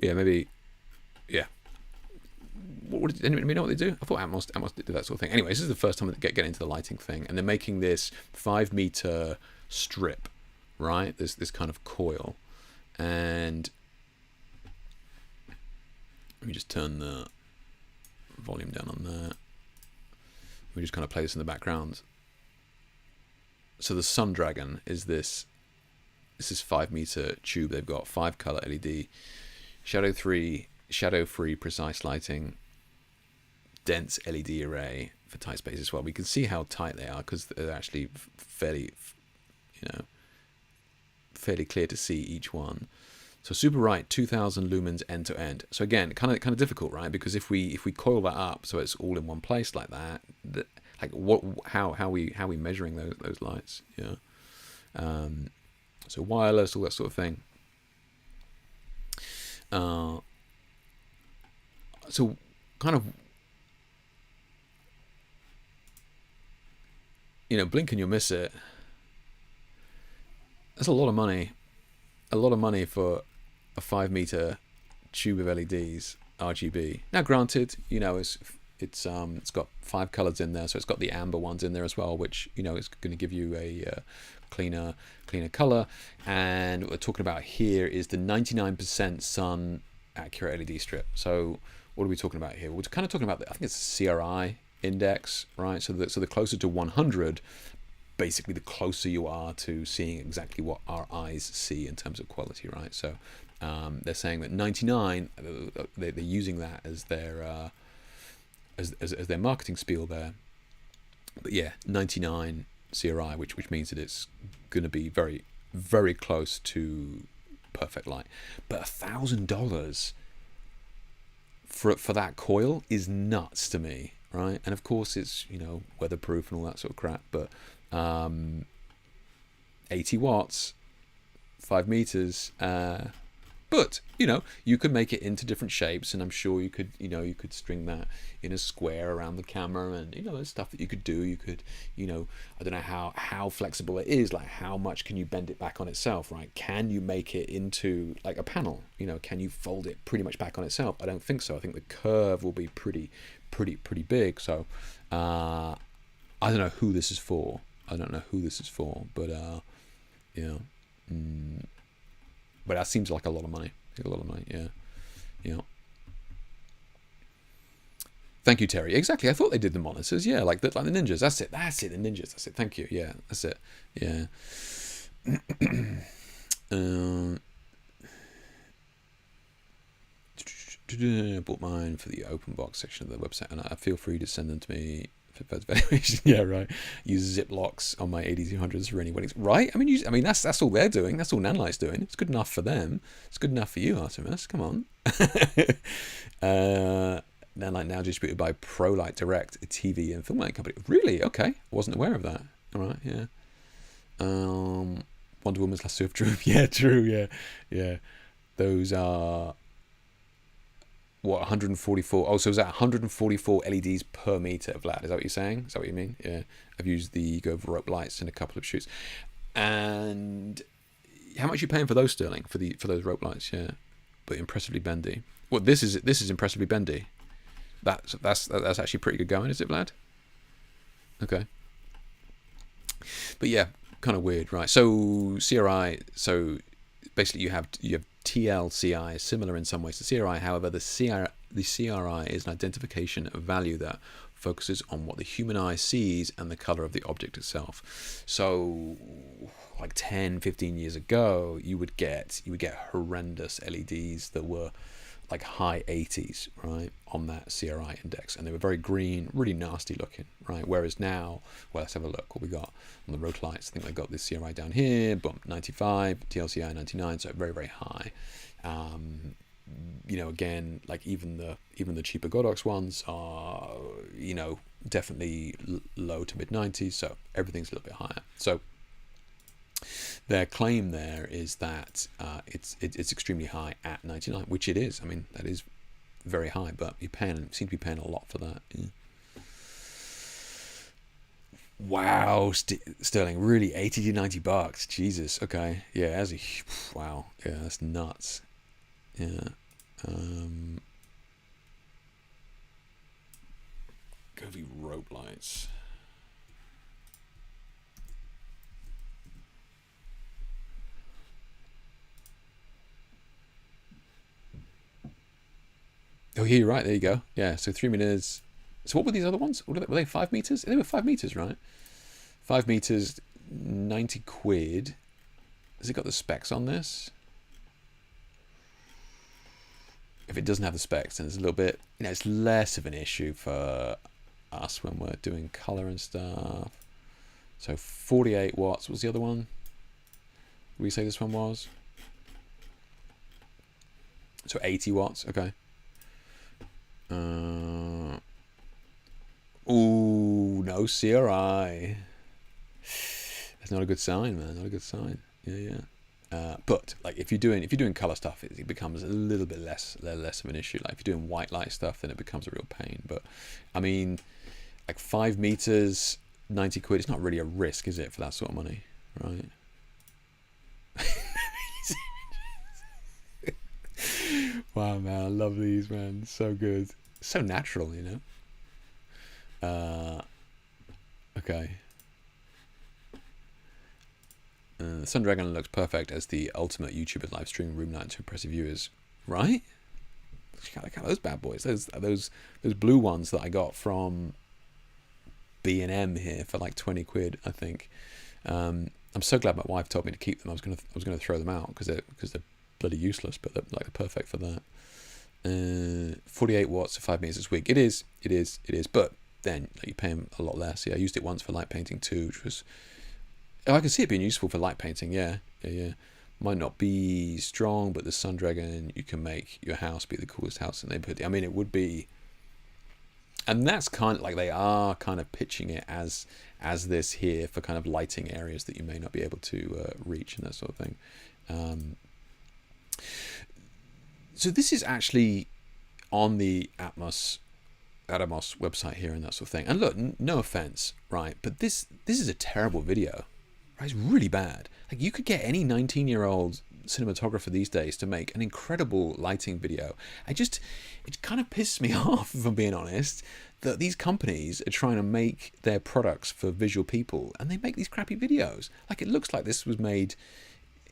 Yeah, maybe. Yeah. What did anybody know what they do? I thought Atmos did that sort of thing. Anyway, this is the first time they get into the lighting thing, and they're making this 5-meter strip, right? This kind of coil, and let me just turn the volume down on that. We just kind of play this in the background. So the Sun Dragon is this 5-meter tube. They've got 5-color LED, shadow-free precise lighting, dense LED array for tight space as well. We can see how tight they are because they're actually fairly clear to see each one. So super bright, 2,000 lumens end to end. So again, kind of difficult, right? Because if we coil that up so it's all in one place like that, like how are we measuring those lights? Yeah. So wireless, all that sort of thing. So kind of, you know, blink and you'll miss it. That's a lot of money. A lot of money for a 5-meter tube of LEDs, RGB. Now, granted, you know, it's got 5 colors in there, so it's got the amber ones in there as well, which, you know, is going to give you a cleaner color. And what we're talking about here is the 99% sun accurate LED strip. So what are we talking about here? We're kind of talking about I think it's a CRI index, right? So the closer to 100, basically the closer you are to seeing exactly what our eyes see in terms of quality, right? So they're saying that 99, they're using that as their as their marketing spiel there. But yeah, 99 CRI, which means that it's going to be very, very close to perfect light. But $1,000 for that coil is nuts to me, right? And of course it's, you know, weatherproof and all that sort of crap, but 80 watts, 5 meters, but, you know, you could make it into different shapes, and I'm sure you could, you know, you could string that in a square around the camera, and, you know, there's stuff that you could do. You could, you know, I don't know how flexible it is, like how much can you bend it back on itself, right? Can you make it into like a panel? You know, can you fold it pretty much back on itself? I don't think so. I think the curve will be pretty big. So I don't know who this is for. But you know, but that seems like a lot of money. Yeah. Thank you, Terry. Exactly. I thought they did the monitors. Yeah, like the ninjas. That's it. The ninjas. That's it. Thank you. Yeah, that's it. Yeah. I bought mine for the open box section of the website, and I feel free to send them to me for further valuation. Yeah, right. Use Ziplocs on my 8200s for any weddings. Right? I mean, that's all they're doing. That's all Nanlight's doing. It's good enough for them. It's good enough for you, Artemis. Come on. Nanlight now distributed by ProLight Direct, a TV and film lighting company. Really? Okay. I wasn't aware of that. All right. Yeah. Wonder Woman's last surf. True. Yeah. True. Yeah. Those are what, 144? Oh, so is that 144 LEDs per meter, Vlad? Is that what you're saying? Is that what you mean? Yeah. I've used the Go over rope lights in a couple of shoots. And how much are you paying for those, Sterling? For those rope lights? Yeah, but impressively bendy. Well, this is impressively bendy. That's actually pretty good going, is it, Vlad? Okay. But yeah, kind of weird, right? So CRI. So basically, you have TLCI, similar in some ways to CRI. However, the CRI is an identification of value that focuses on what the human eye sees and the color of the object itself. So like 10, 15 years ago, you would get horrendous LEDs that were like high 80s, right, on that CRI index, and they were very green, really nasty looking, right? Whereas now, well, let's have a look what we got on the road lights. I think I got this CRI down here, boom, 95, TLCI 99, so very, very high. You know, again, like even the cheaper Godox ones are, you know, definitely low to mid 90s, so everything's a little bit higher. So their claim there is that it's extremely high at 99, which it is. I mean, that is very high, but you seem to be paying a lot for that. Yeah. Wow, Sterling, really, $80 to $90. Jesus. Okay, yeah, wow, yeah, that's nuts. Yeah. Govy rope lights. Oh, yeah, you're right. There you go. Yeah, so 3 meters. So what were these other ones? Were they 5 meters? They were 5 meters, right? 5 meters, 90 quid. Has it got the specs on this? If it doesn't have the specs, then it's a little bit, you know, it's less of an issue for us when we're doing color and stuff. So 48 watts. What was the other one? Did we say this one was? So 80 watts. Okay. Ooh, no CRI. That's not a good sign, man. Not a good sign. Yeah. But like if you're doing color stuff, it becomes a little bit less of an issue. Like if you're doing white light stuff, then it becomes a real pain. But I mean, like 5 meters, 90 quid. It's not really a risk, is it, for that sort of money, right? Wow, man, I love these, man. So good, so natural, you know. Okay. Sun Dragon looks perfect as the ultimate YouTuber live stream room night to impressive viewers, right? Look at those bad boys. Those blue ones that I got from B&M here for like 20 quid, I think. I'm so glad my wife told me to keep them. I was gonna throw them out because they're bloody useless, but they're like perfect for that. 48 watts for 5 meters this week. It is. But then like, you pay them a lot less. Yeah, I used it once for light painting too, which was. Oh, I can see it being useful for light painting. Yeah. Might not be strong, but the Sun Dragon, you can make your house be the coolest house in the neighborhood. I mean, it would be. And that's kind of like they are kind of pitching it as this here for kind of lighting areas that you may not be able to reach and that sort of thing. So this is actually on the Atomos website here and that sort of thing. And look, no offense, right? But this is a terrible video. Right? It's really bad. Like you could get any 19-year-old cinematographer these days to make an incredible lighting video. It kind of pisses me off, if I'm being honest, that these companies are trying to make their products for visual people and they make these crappy videos. Like it looks like this was made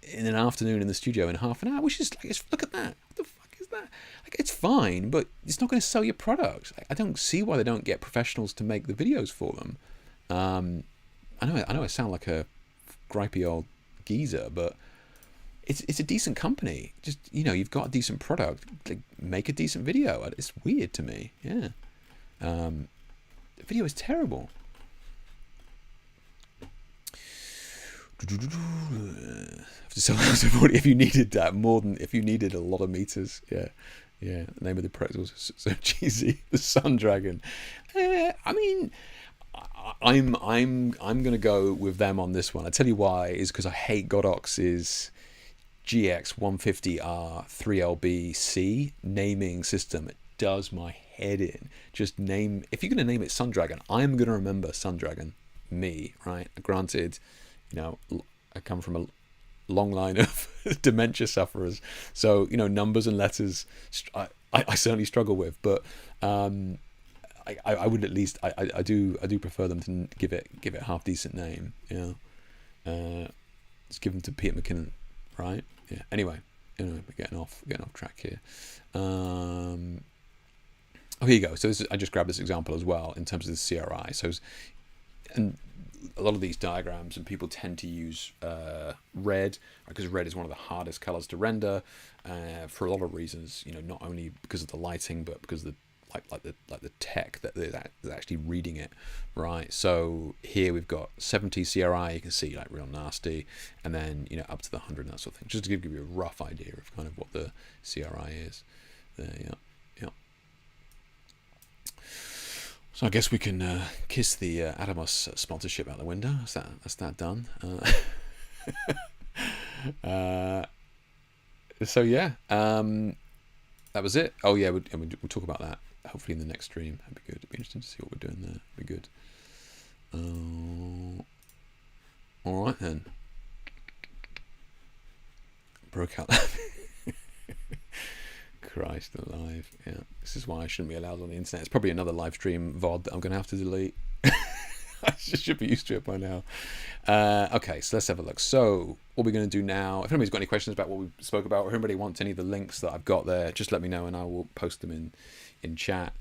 in an afternoon in the studio in half an hour, which is like, look at that. What the fuck is that? Like it's fine, but it's not going to sell your products. Like, I don't see why they don't get professionals to make the videos for them. I know I sound like a gripey old geezer, but it's a decent company. Just, you know, you've got a decent product, like make a decent video. It's weird to me. Yeah. The video is terrible. If you needed that if you needed a lot of meters, yeah. The name of the product was so cheesy. The Sun Dragon. I mean, I'm gonna go with them on this one. I tell you why is because I hate Godox's GX150R3LBC naming system. It does my head in. Just name, if you're going to name it Sundragon, I'm going to remember Sundragon, me, right? Granted, you know, I come from a long line of dementia sufferers, so, you know, numbers and letters I certainly struggle with, but I would at least, I do prefer them to give it a half decent name, you know. Let's give them to Peter McKinnon, right? Yeah. Anyway, you know, we're getting off track here. Oh, here you go. So I just grabbed this example as well in terms of the CRI. So, and a lot of these diagrams, and people tend to use red, because red is one of the hardest colors to render for a lot of reasons. You know, not only because of the lighting, but because of the the tech that is actually reading it, right? So here we've got 70 CRI, you can see like real nasty, and then, you know, up to the 100 and that sort of thing, just to give you a rough idea of kind of what the CRI is there. Yeah. So I guess we can kiss the Atomos sponsorship out the window. That's that done. So yeah, that was it. Oh yeah, we'll talk about that hopefully in the next stream. That'd be good. It'd be interesting to see what we're doing there. It'd be good. All right then. Broke out. Christ alive. Yeah, this is why I shouldn't be allowed on the internet. It's probably another live stream VOD that I'm going to have to delete. I should be used to it by now. Okay, so let's have a look. So what we're going to do now, if anybody's got any questions about what we spoke about, or if anybody wants any of the links that I've got there, just let me know and I will post them in chat.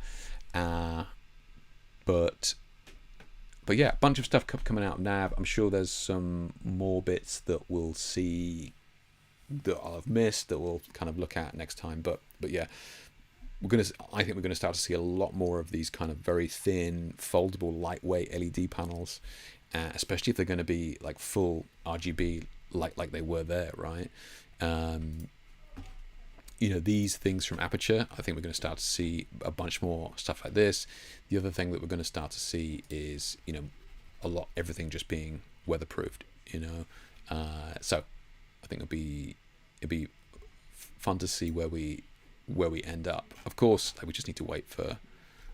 But yeah, a bunch of stuff coming out of NAV. I'm sure there's some more bits that we'll see that I've missed that we'll kind of look at next time. But yeah, I think we're gonna start to see a lot more of these kind of very thin, foldable, lightweight LED panels, especially if they're going to be like full RGB, like they were there, right? You know, these things from Aperture, I think we're going to start to see a bunch more stuff like this. The other thing that we're going to start to see is, you know, everything just being weatherproofed, you know. So I think it'd be fun to see where we end up. Of course, like, we just need to wait for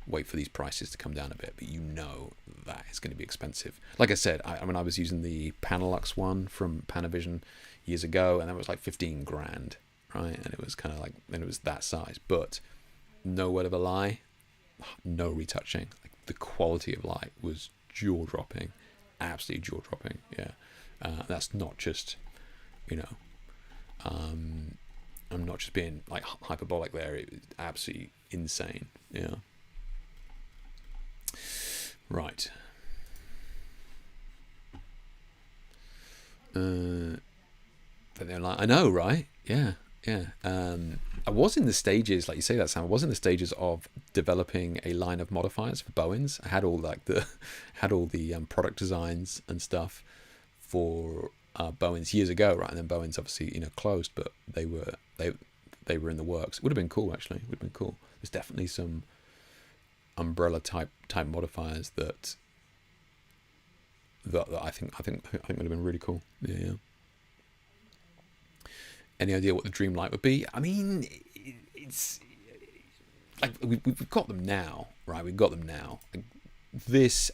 these prices to come down a bit, but you know that is going to be expensive. Like I said, I mean, I was using the Panelux one from Panavision years ago, and that was like 15 grand, right? And it was kind of like, and it was that size, but no word of a lie, no retouching. Like, the quality of light was jaw-dropping, absolutely jaw-dropping. Yeah, that's not just, you know, I'm not just being like hyperbolic there. It was absolutely insane. Yeah. Right. But they're like, I know, right? Yeah. I was in the stages, like you say that, Sam. I was in the stages of developing a line of modifiers for Bowens. I had all the product designs and stuff for Bowens years ago, right? And then Bowens obviously, you know, closed, but they were in the works. It would have been cool, actually. It would have been cool. There's definitely some umbrella type modifiers that I think would have been really cool. Yeah. Any idea what the dream light would be? I mean, it's like we've got them now, right? We've got them now. Like, this,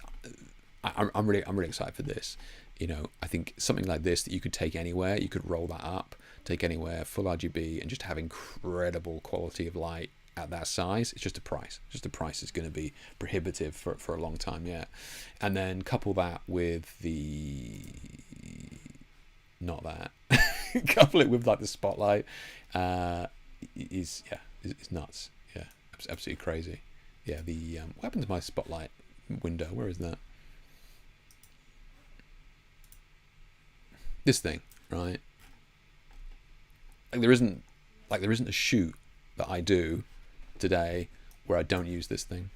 I'm really excited for this. You know, I think something like this that you could take anywhere, you could roll that up, take anywhere, full RGB, and just have incredible quality of light at that size. It's just a price. Just the price is going to be prohibitive for a long time yet. And then couple that with couple it with like the spotlight. Is nuts. Yeah, absolutely crazy. Yeah, what happened to my spotlight window? Where is that? This thing, right? Like there isn't a shoot that I do today where I don't use this thing.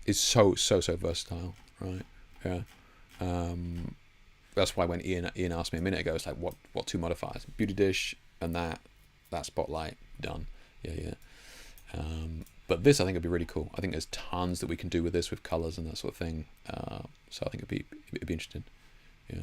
It's so versatile, right? Yeah. That's why when Ian asked me a minute ago, it's like what two modifiers? Beauty dish and that spotlight, done. Yeah. But this I think would be really cool. I think there's tons that we can do with this, with colors and that sort of thing. So I think it'd be interesting. Yeah.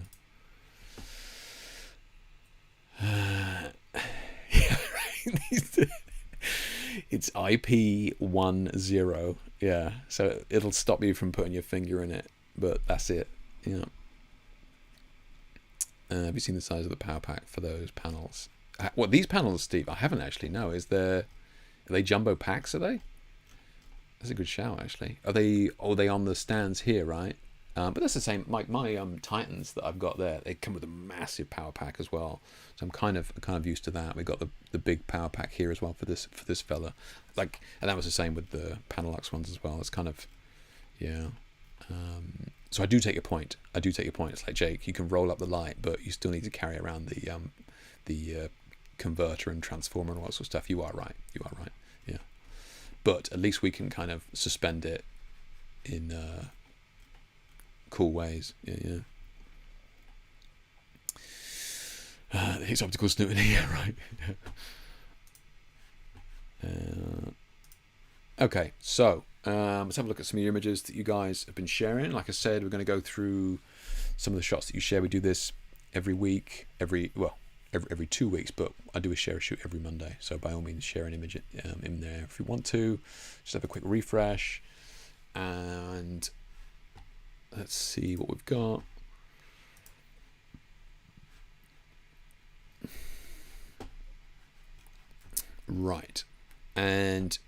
It's IP10. Yeah, so it'll stop you from putting your finger in it, but that's it. Yeah. Have you seen the size of the power pack for those panels? What, these panels, Steve? I haven't actually. No, are they jumbo packs? Are they? That's a good shout, actually. Are they? Oh, they on the stands here, right? But that's the same. My Titans that I've got there, they come with a massive power pack as well. So I'm kind of used to that. We got the big power pack here as well for this fella. Like, and that was the same with the Panelux ones as well. It's kind of, yeah. So I do take your point. It's like, Jake, you can roll up the light, but you still need to carry around the converter and transformer and all that sort of stuff. You are right. Yeah. But at least we can kind of suspend it in cool ways. Yeah. The Hicks optical snooting. Yeah, right. Okay, so let's have a look at some of your images that you guys have been sharing. Like I said, we're going to go through some of the shots that you share. We do this every week, every 2 weeks, but I do a share a shoot every Monday. So by all means, share an image in there if you want to. Just have a quick refresh, and let's see what we've got. Right, and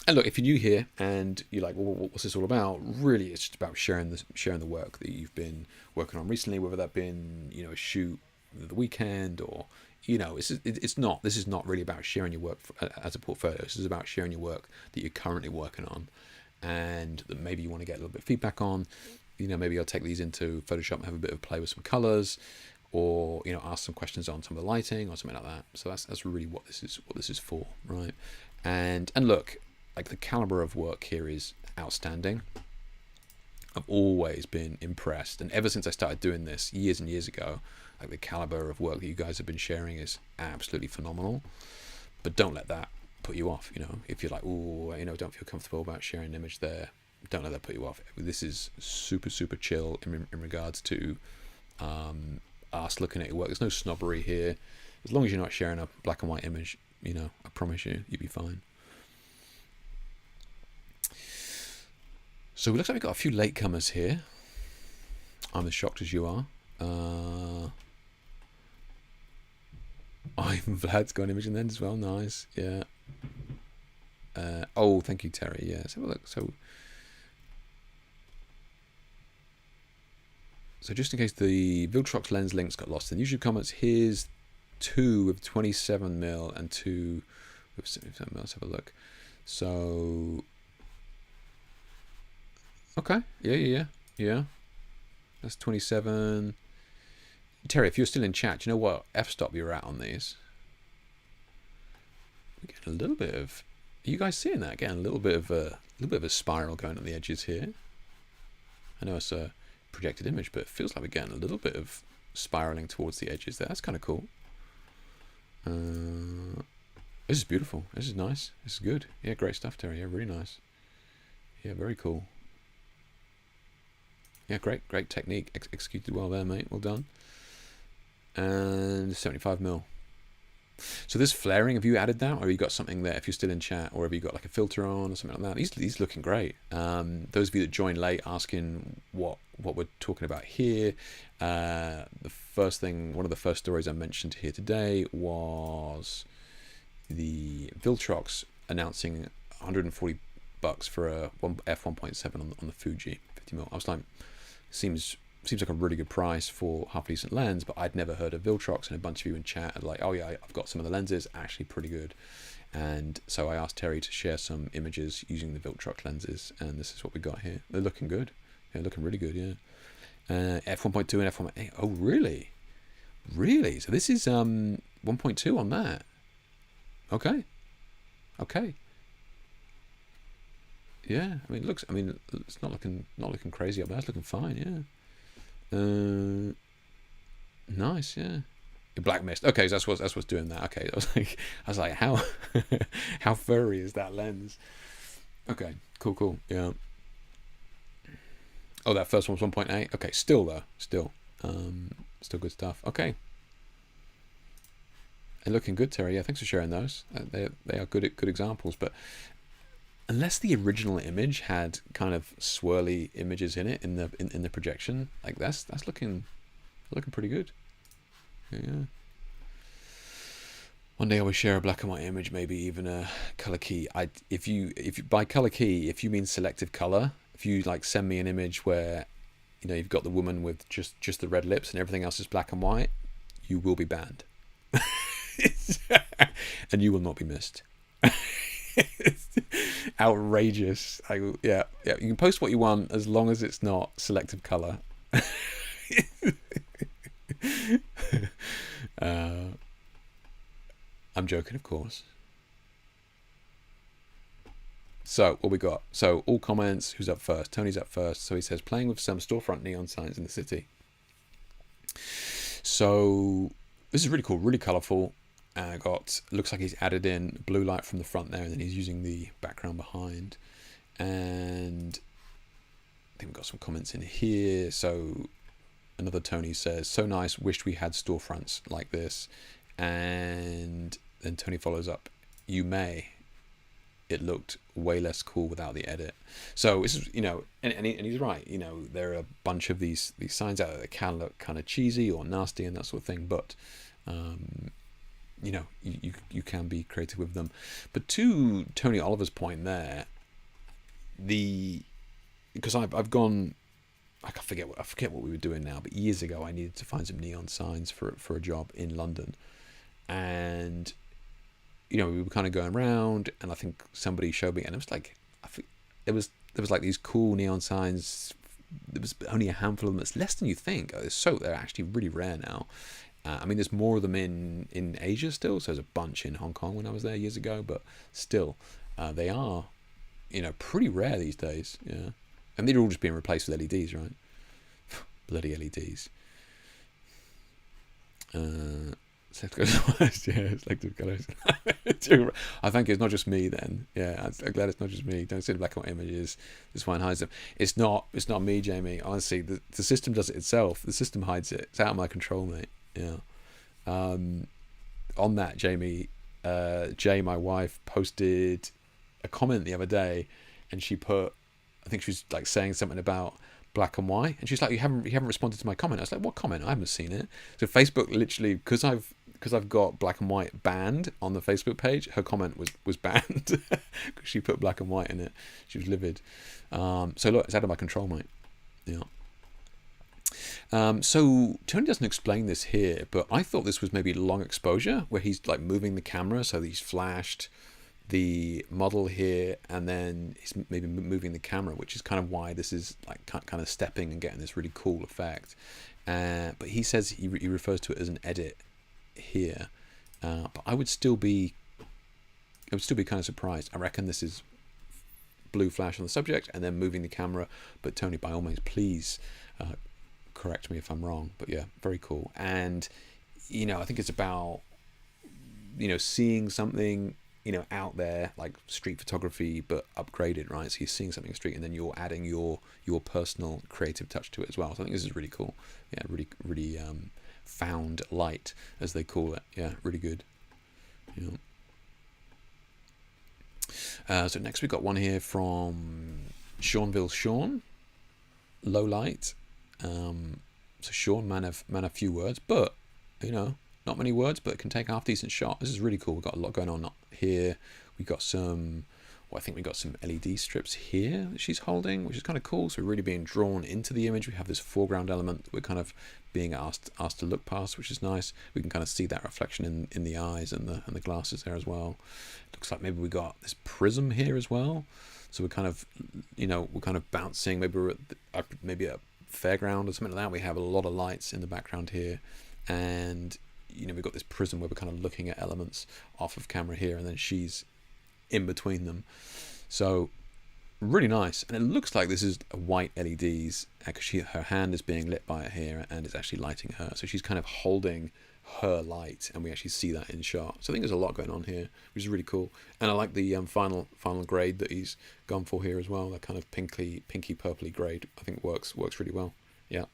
look, if you're new here and you're like, well, what's this all about? Really, it's just about sharing the work that you've been working on recently, whether that been, you know, a shoot the weekend, or, you know, this is not really about sharing your work as a portfolio. This is about sharing your work that you're currently working on, and that maybe you want to get a little bit of feedback on. You know, maybe I'll take these into Photoshop and have a bit of play with some colors, or, you know, ask some questions on some of the lighting or something like that. So that's really what this is for, right? And look, like, the caliber of work here is outstanding. I've always been impressed, and ever since I started doing this years and years ago, like, the caliber of work that you guys have been sharing is absolutely phenomenal. But don't let that put you off. You know, if you're like, oh, you know, don't feel comfortable about sharing an image there, don't let that put you off. This is super chill in regards to us looking at your work. There's no snobbery here. As long as you're not sharing a black and white image, you know, I promise you'll be fine. So it looks like we've got a few latecomers here. I'm as shocked as you are. Vlad's got an image in there as well. Nice, yeah. Oh, thank you, Terry. Yeah, let's have a look. So just in case the Viltrox lens links got lost in the YouTube comments, here's 2 with 27mm and 2 with 77mm. Let's have a look. So, okay, yeah. That's 27. Terry, if you're still in chat, do you know what f-stop you're at on these? We're getting a little bit of. Are you guys seeing that? Getting a little bit of a spiral going on the edges here. I know it's a projected image, but it feels like we're getting a little bit of spiraling towards the edges there. That's kind of cool. This is beautiful. This is nice. This is good. Yeah, great stuff, Terry. Yeah, really nice. Yeah, very cool. Yeah, great technique. Executed well there, mate. Well done. And 75mm. So this flaring, have you added that, or have you got something there if you're still in chat, or have you got like a filter on or something like that? These looking great. Those of you that joined late asking what we're talking about here, one of the first stories I mentioned here today was the Viltrox announcing $140 for a f1.7 on the Fuji 50mm. I was like, seems like a really good price for half a decent lens, but I'd never heard of Viltrox, and a bunch of you in chat are like, oh yeah, I've got some of the lenses, actually pretty good. And so I asked Terry to share some images using the Viltrox lenses, and this is what we got here. They're looking good. Yeah, looking really good, yeah. F1.2 and f1.8. Oh, really? Really? So this is 1.2 on that. Okay. Yeah, I mean, it's not looking crazy up there. It's looking fine, yeah. Nice, yeah. Black mist. Okay, so that's what's doing that. Okay, I was like, how how furry is that lens? Okay, cool. Yeah. Oh, that first one was 1.8. Okay, still good stuff. Okay. They're looking good, Terry. Yeah, thanks for sharing those. They are good examples. But unless the original image had kind of swirly images in it in the projection, like that's looking pretty good. Yeah. One day I will share a black and white image, maybe even a color key. If you by color key, if you mean selective color, if you like send me an image where, you know, you've got the woman with just the red lips and everything else is black and white, you will be banned. And you will not be missed. It's outrageous. Yeah. You can post what you want as long as it's not selective color. I'm joking, of course. So what we got? So all comments. Who's up first? Tony's up first. So he says playing with some storefront neon signs in the city. So this is really cool, really colourful. Looks like he's added in blue light from the front there, and then he's using the background behind. And I think we've got some comments in here. So another Tony says, so nice, wished we had storefronts like this. And then Tony follows up, you may. It looked way less cool without the edit. So this is, you know, and he's right. You know, there are a bunch of these signs out there that can look kind of cheesy or nasty and that sort of thing, but you know, you can be creative with them. But to Tony Oliver's point there, because I've gone, I forget what we were doing now, but years ago I needed to find some neon signs for a job in London, and you know, we were kind of going around, and I think somebody showed me, and it was like, there was like these cool neon signs. There was only a handful of them. It's less than you think. They're actually really rare now. I mean, there's more of them in Asia still. So there's a bunch in Hong Kong when I was there years ago, but still, they are, you know, pretty rare these days. Yeah, and they're all just being replaced with LEDs, right? Bloody LEDs. Selective colours. I think it's not just me then. Yeah, I'm glad it's not just me. Don't see the black and white images. This one hides them. It's not me, Jamie. Honestly, the system does it itself. The system hides it. It's out of my control, mate. Yeah. On that, Jamie, Jay, my wife, posted a comment the other day, and she put, I think she was like saying something about black and white, and she's like, you haven't responded to my comment. I was like, what comment? I haven't seen it. So Facebook literally, because I've got black and white banned on the Facebook page, her comment was banned because she put black and white in it. She was livid. So look, it's out of my control, mate. Yeah. So Tony doesn't explain this here, but I thought this was maybe long exposure where he's like moving the camera, so that he's flashed the model here, and then he's maybe moving the camera, which is kind of why this is like kind of stepping and getting this really cool effect. But he says he refers to it as an edit here, but I would still be kind of surprised. I reckon this is blue flash on the subject and then moving the camera. But Tony, by all means, please correct me if I'm wrong. But yeah, very cool. And you know, I think it's about, you know, seeing something, you know, out there, like street photography but upgraded, right? So you're seeing something in the street and then you're adding your personal creative touch to it as well. So I think this is really cool. Yeah, really found light, as they call it. Yeah, really good. Yeah. So next we got one here from Seanville Sean. Low light. So Sean, man of few words, but you know, not many words, but can take a half decent shot. This is really cool. We've got a lot going on here. We got some, well, I think we got some LED strips here that she's holding, which is kind of cool. So we're really being drawn into the image. We have this foreground element that we're kind of being asked to look past, which is nice. We can kind of see that reflection in the eyes and the glasses there as well. It looks like maybe we got this prism here as well. So we're kind of, you know, we're kind of bouncing. Maybe we're at maybe a fairground or something like that. We have a lot of lights in the background here, and you know, we've got this prism where we're kind of looking at elements off of camera here, and then she's in between them. So really nice. And it looks like this is a white LEDs because her hand is being lit by it here, and it's actually lighting her. So she's kind of holding her light, and we actually see that in shot. So I think there's a lot going on here, which is really cool. And I like the final grade that he's gone for here as well. That kind of pinky purpley grade, I think works really well. Yeah.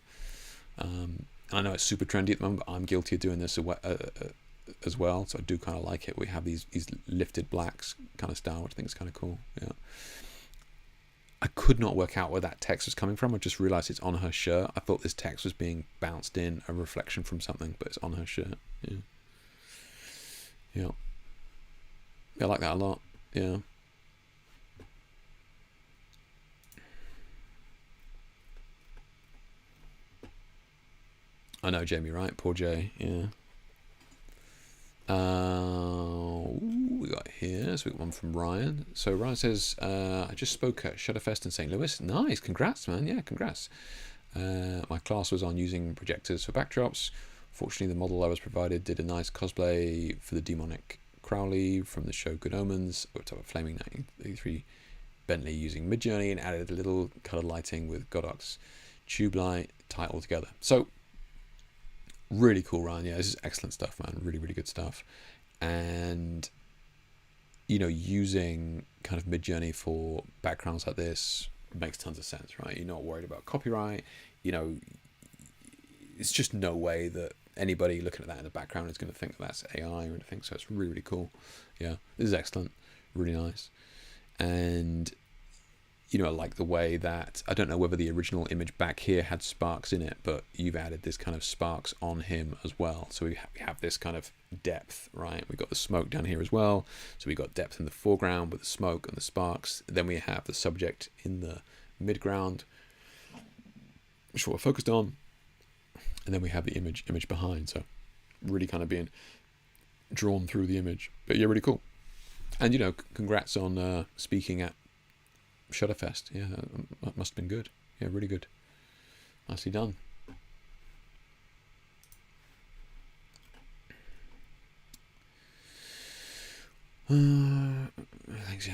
And I know it's super trendy at the moment, but I'm guilty of doing this as well. So I do kind of like it. We have these lifted blacks kind of style, which I think is kind of cool. Yeah. I could not work out where that text was coming from. I just realized it's on her shirt. I thought this text was being bounced in, a reflection from something, but it's on her shirt. Yeah. Yeah. I like that a lot. Yeah. I know, Jamie, right? Poor Jay. Yeah. We got here, so we got one from Ryan. So Ryan says, I just spoke at Shutterfest in St. Louis. Nice, congrats, man. Yeah, congrats. My class was on using projectors for backdrops. Fortunately, the model I was provided did a nice cosplay for the demonic Crowley from the show Good Omens, which of a flaming 1933 Bentley using Midjourney, and added a little color lighting with Godox tube light, tie it all together. So really cool, Ryan. Yeah, this is excellent stuff, man. Really, really good stuff. And using kind of Midjourney for backgrounds like this makes tons of sense, right? You're not worried about copyright. It's just no way that anybody looking at that in the background is going to think that that's AI or anything. So it's really, really cool. Yeah, this is excellent. Really nice. And I like the way that, I don't know whether the original image back here had sparks in it, but you've added this kind of sparks on him as well. So we have this kind of depth, right? We've got the smoke down here as well. So we got depth in the foreground with the smoke and the sparks. Then we have the subject in the midground, which is what we're focused on. And then we have the image behind. So really kind of being drawn through the image. But yeah, really cool. And, congrats on speaking at Shutterfest. Yeah, that must have been good. Yeah, really good. Nicely done. Thanks.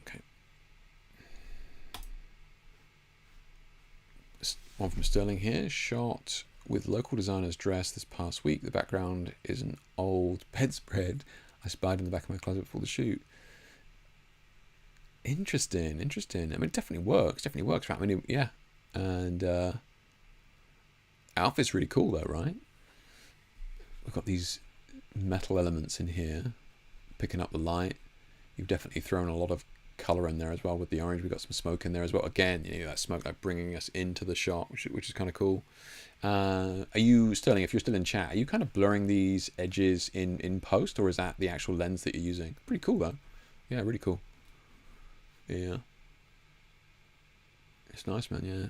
Okay. One from Sterling here. Shot with local designers dress this past week. The background is an old bedspread I spied in the back of my closet before the shoot. Interesting. I mean, it definitely works. Right? I mean, yeah. And outfit's really cool though, right? We've got these metal elements in here, picking up the light. You've definitely thrown a lot of color in there as well with the orange. We've got some smoke in there as well. Again, that smoke like bringing us into the shot, which is kind of cool. Are you, Sterling, if you're still in chat, are you kind of blurring these edges in post, or is that the actual lens that you're using? Pretty cool though. Yeah, really cool. Yeah, it's nice, man. Yeah,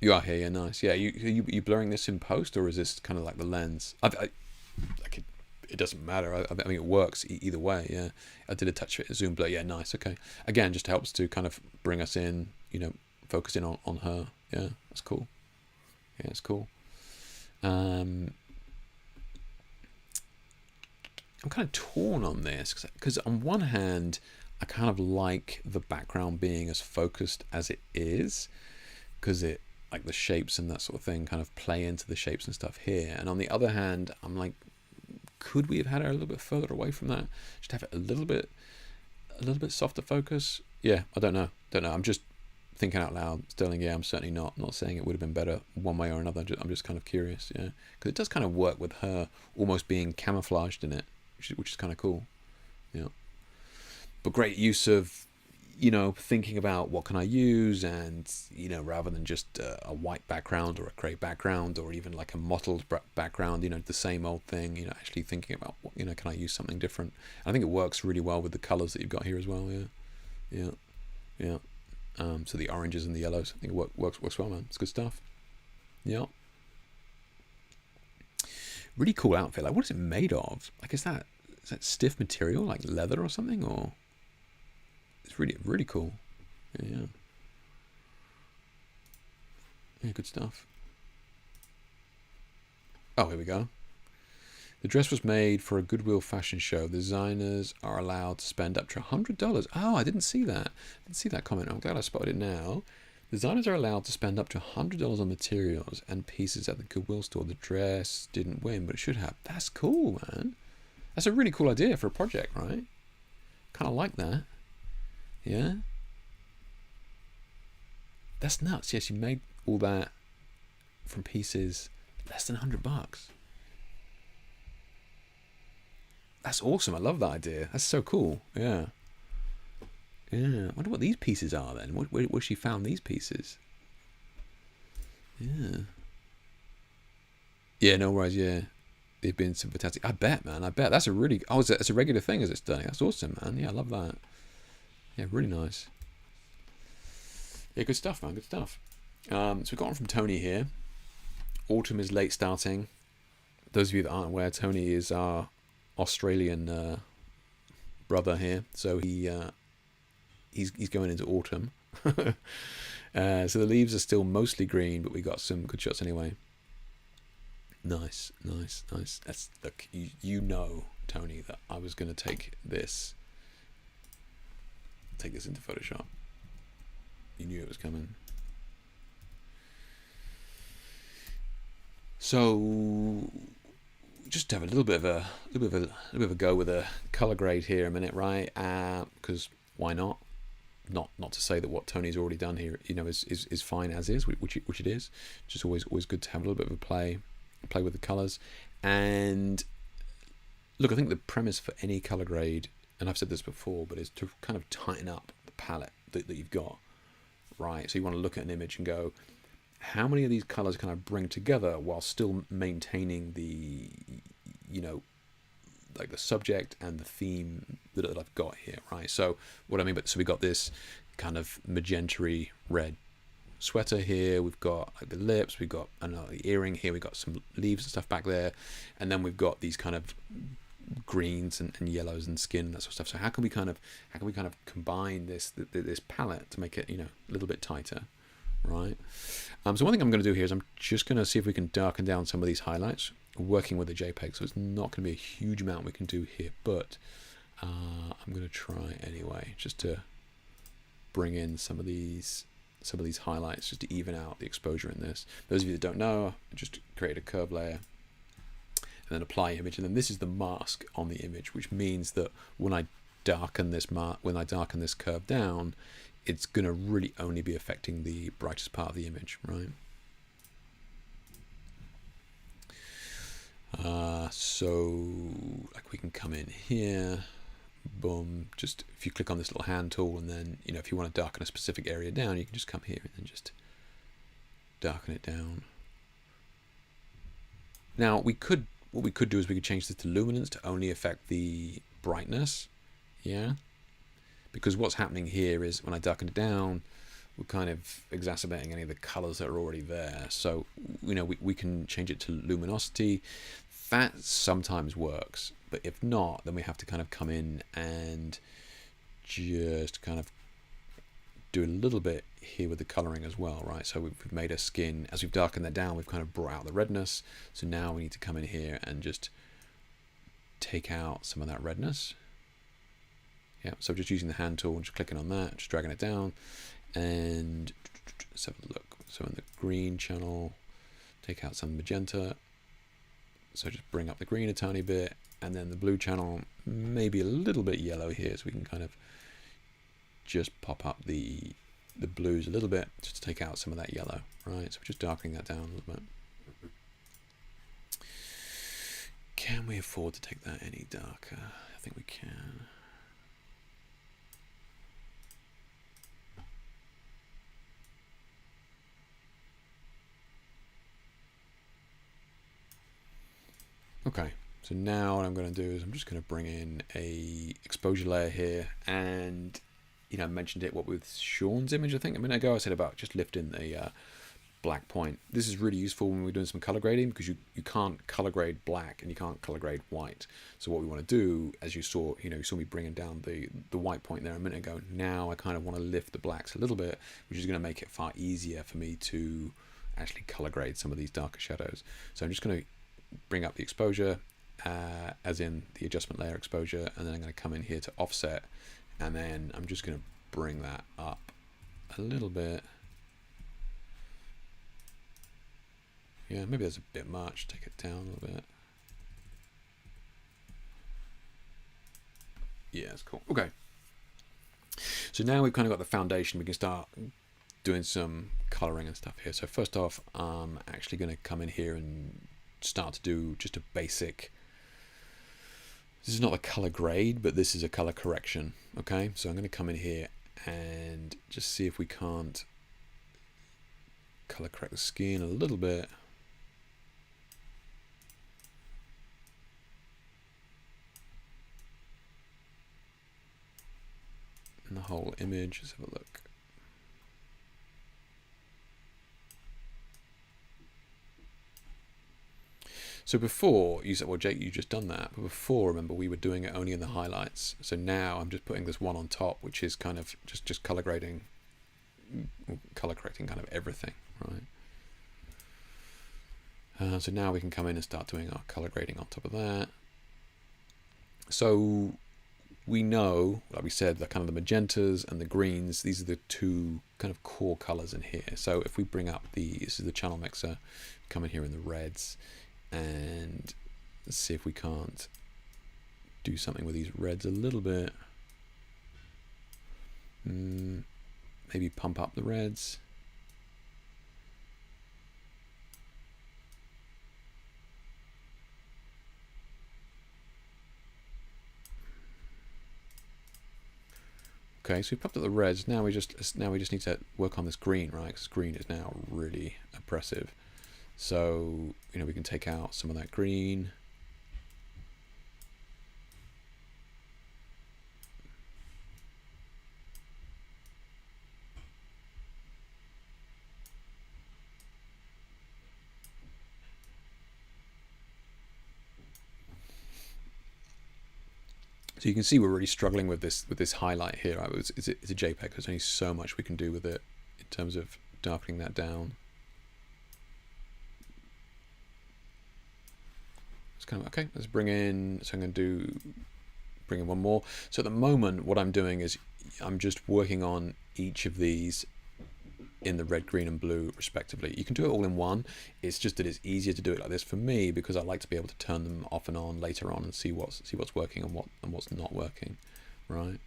you are here. Yeah, nice. Yeah, you blurring this in post, or is this kind of like the lens? It doesn't matter. I mean, it works either way. Yeah, I did a touch fit zoom blur. Yeah, nice. Okay. Again, just helps to kind of bring us in. Focus in on her. Yeah, that's cool. Yeah, it's cool. I'm kind of torn on this because on one hand, I kind of like the background being as focused as it is, because it, like, the shapes and that sort of thing kind of play into the shapes and stuff here. And on the other hand, I'm like, could we have had her a little bit further away from that? Just have it a little bit softer focus. Yeah, I don't know. I'm just thinking out loud. Sterling, yeah, I'm certainly not saying it would have been better one way or another. I'm just kind of curious, yeah, because it does kind of work with her almost being camouflaged in it, which is kind of cool. Yeah. But great use of, thinking about what can I use, and, rather than just a white background or a grey background or even like a mottled background, the same old thing, actually thinking about, can I use something different? And I think it works really well with the colours that you've got here as well, yeah. So the oranges and the yellows, I think it works well, man. It's good stuff. Yeah. Really cool outfit. Like, what is it made of? Like, is that stiff material, like leather or something, or? It's really, really cool. Yeah. Yeah, good stuff. Oh, here we go. The dress was made for a Goodwill fashion show. The designers are allowed to spend up to $100. Oh, I didn't see that. Comment. I'm glad I spotted it now. Designers are allowed to spend up to $100 on materials and pieces at the Goodwill store. The dress didn't win, but it should have. That's cool, man. That's a really cool idea for a project, right? Kind of like that. Yeah. That's nuts. Yes, you made all that from pieces less than $100. that's awesome. I love that idea. That's so cool. Yeah. Yeah. I wonder what these pieces are then. Where she found these pieces? Yeah. Yeah, no worries, yeah. They've been some fantastic. I bet, man. I bet. That's a really... Oh, it's a regular thing, is it, Sterling? That's awesome, man. Yeah, I love that. Yeah, really nice. Yeah, good stuff, man. Good stuff. So we got one from Tony here. Autumn is late starting. Those of you that aren't aware, Tony is our Australian brother here. So he's going into autumn. So the leaves are still mostly green, but we got some good shots anyway. Nice, nice, nice. That's, look, you know, Tony, that I was going to take this into Photoshop. You knew it was coming. So just have a little bit of a go with a color grade here a minute, right? Because why not? Not to say that what Tony's already done here, you know, is fine as is, which it is. Just always good to have a little bit of a play with the colors. And look, I think the premise for any color grade, and I've said this before, but is to kind of tighten up the palette that you've got, right? So you want to look at an image and go, how many of these colors can I bring together while still maintaining the, you know, like the subject and the theme that I've got here, right? So what I mean, so we got this kind of magenta-y red sweater here, we've got like the lips, we've got another earring here, we've got some leaves and stuff back there, and then we've got these kind of greens and yellows and skin and that sort of stuff. So how can we kind of combine this palette to make it, you know, a little bit tighter, right? So one thing I'm going to do here is I'm just going to see if we can darken down some of these highlights, working with the JPEG. So it's not going to be a huge amount we can do here, but I'm going to try anyway, just to bring in some of these highlights, just to even out the exposure in this. Those of you that don't know, I just created a curve layer and then apply image, and then this is the mask on the image, which means that when I darken this curve down, it's going to really only be affecting the brightest part of the image, right? So like we can come in here, boom, just if you click on this little hand tool, and then, you know, if you want to darken a specific area down, you can just come here and then just darken it down. Now what we could do is we could change this to luminance to only affect the brightness, yeah? Because what's happening here is when I darken it down, we're kind of exacerbating any of the colors that are already there. So, you know, we can change it to luminosity. That sometimes works, but if not, then we have to kind of come in and just kind of do a little bit here with the coloring as well, right? So we've made a skin, as we've darkened that down, we've kind of brought out the redness. So now we need to come in here and just take out some of that redness. Yeah, so just using the hand tool and just clicking on that, just dragging it down, and let's have a look. So in the green channel, take out some magenta. So just bring up the green a tiny bit, and then the blue channel, maybe a little bit yellow here, so we can kind of just pop up the blues a little bit, just to take out some of that yellow, right? So we're just darkening that down a little bit. Can we afford to take that any darker? I think we can. Okay, so now what I'm going to do is I'm just going to bring in a exposure layer here, and, you know, I mentioned it, what with Sean's image, I think a minute ago, I said about just lifting the black point. This is really useful when we're doing some color grading, because you can't color grade black and you can't color grade white. So what we want to do, as you saw, you know, you saw me bringing down the white point there a minute ago. Now I kind of want to lift the blacks a little bit, which is going to make it far easier for me to actually color grade some of these darker shadows. So I'm just going to bring up the exposure, as in the adjustment layer exposure, and then I'm going to come in here to offset, and then I'm just going to bring that up a little bit. Yeah, maybe that's a bit much. Take it down a little bit. Yeah, that's cool. Okay. So now we've kind of got the foundation. We can start doing some coloring and stuff here. So first off, I'm actually going to come in here and start to do just a basic This is not a color grade, but this is a color correction. Okay, so I'm going to come in here and just see if we can't color correct the skin a little bit. And the whole image, let's have a look. So before, you said, well, Jake, you just done that. But before, remember, we were doing it only in the highlights. So now I'm just putting this one on top, which is kind of just color grading, color correcting kind of everything, right? So now we can come in and start doing our color grading on top of that. So we know, like we said, the kind of the magentas and the greens, these are the two kind of core colors in here. So if we bring up this is the channel mixer, come in here in the reds, and let's see if we can't do something with these reds a little bit. Maybe pump up the reds. Okay, so we popped up the reds. Now we just need to work on this green, right? Because green is now really oppressive. So, you know, we can take out some of that green. So you can see we're really struggling with this highlight here. Right? It's a JPEG. There's only so much we can do with it in terms of darkening that down. It's kind of okay. Let's bring in. So I'm going to bring in one more. So at the moment, what I'm doing is I'm just working on each of these in the red, green, and blue respectively. You can do it all in one. It's just that it's easier to do it like this for me because I like to be able to turn them off and on later on and see what's working and what's not working, right?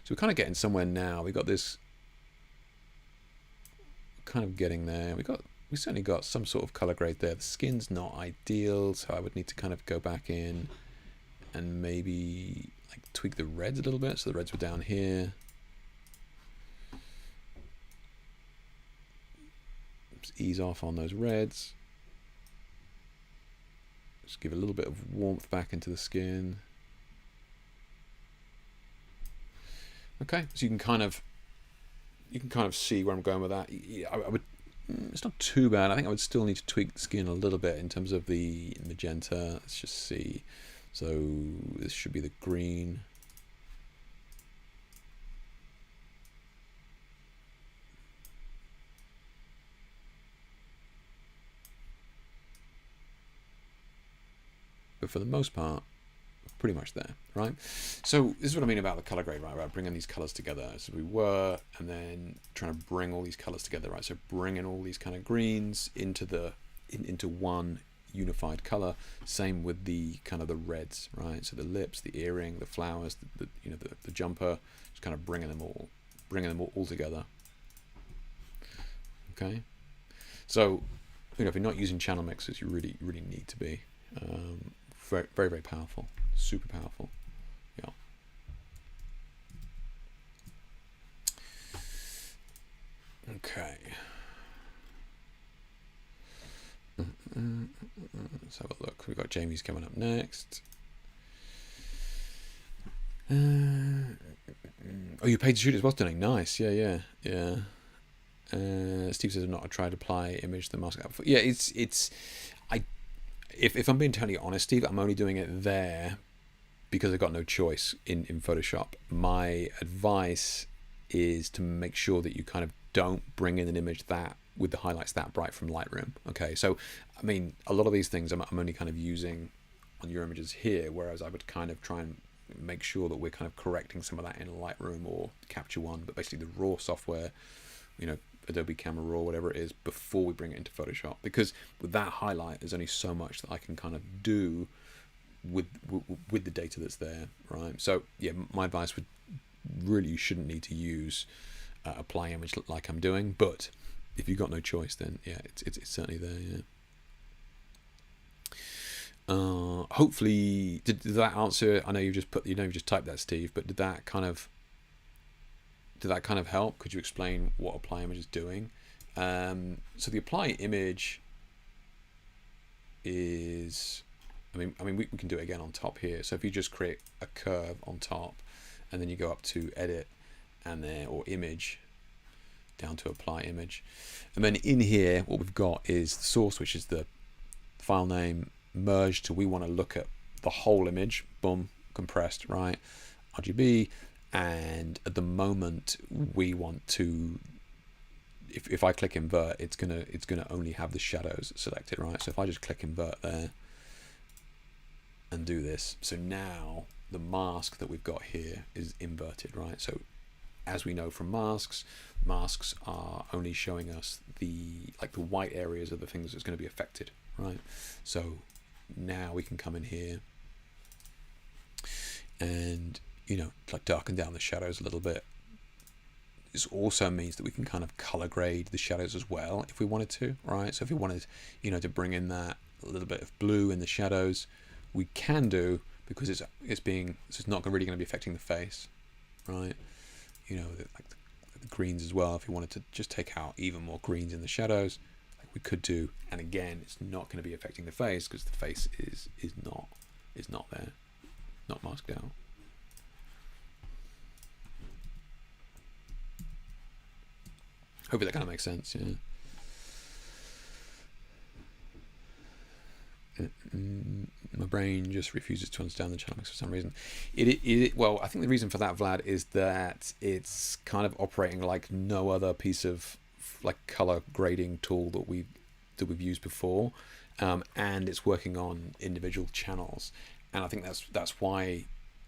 So we're kind of getting somewhere now. We got this kind of getting there. We certainly got some sort of color grade there. The skin's not ideal, so I would need to kind of go back in and maybe like tweak the reds a little bit. So the reds were down here. Just ease off on those reds. Just give a little bit of warmth back into the skin. Okay, so you can kind of see where I'm going with that. I would. It's not too bad. I think I would still need to tweak the skin a little bit in terms of the magenta. Let's just see. So this should be the green. But for the most part, pretty much there, right? So this is what I mean about the color grade, right? About bringing these colors together. So we were, and then trying to bring all these colors together, right? So bringing all these kind of greens into into one unified color. Same with the kind of the reds, right? So the lips, the earring, the flowers, the jumper, just kind of bringing them all together. Okay. So you know, if you're not using channel mixers, you really need to be. Very, very, very powerful. Super powerful. Yeah. Okay. Let's have a look. We've got Jamie's coming up next. Oh, you paid to shoot as well, didn't you? Nice. Yeah. Steve says, "Not try to apply image the mask." Yeah, if I'm being totally honest, Steve, I'm only doing it there because I've got no choice in Photoshop. My advice is to make sure that you kind of don't bring in an image that with the highlights that bright from Lightroom. Okay, so I mean, a lot of these things I'm only kind of using on your images here, whereas I would kind of try and make sure that we're kind of correcting some of that in Lightroom or Capture One, but basically the raw software, you know, Adobe Camera Raw, whatever it is, before we bring it into Photoshop. Because with that highlight, there's only so much that I can kind of do with the data that's there, right? So yeah, my advice would really, you shouldn't need to use apply image like I'm doing, but if you've got no choice, then yeah, it's certainly there. Yeah. Hopefully, did that answer? I know you've just typed that, Steve, but did that kind of help? Could you explain what apply image is doing? So the apply image is, I mean we can do it again on top here. So if you just create a curve on top, and then you go up to edit, and then or image, down to apply image, and then in here what we've got is the source, which is the file name, merged to, we want to look at the whole image, boom, compressed, right, RGB, and at the moment we want to, if I click invert, it's gonna only have the shadows selected, right? So if I just click invert there and do this, so now the mask that we've got here is inverted, right? So as we know from masks are only showing us the white areas of the things that's going to be affected, right? So now we can come in here and like darken down the shadows a little bit. This also means that we can kind of color grade the shadows as well if we wanted to, right? So if we wanted to bring in that a little bit of blue in the shadows, we can do, because it's not really going to be affecting the face, right? Like the greens as well. If you wanted to just take out even more greens in the shadows, like we could do, and again, it's not going to be affecting the face because the face is not there, not masked out. Hopefully that kind of makes sense. Yeah. My brain just refuses to understand the channel mix for some reason. Well, I think the reason for that, Vlad, is that it's kind of operating like no other piece of like color grading tool that we've used before, and it's working on individual channels. And I think that's why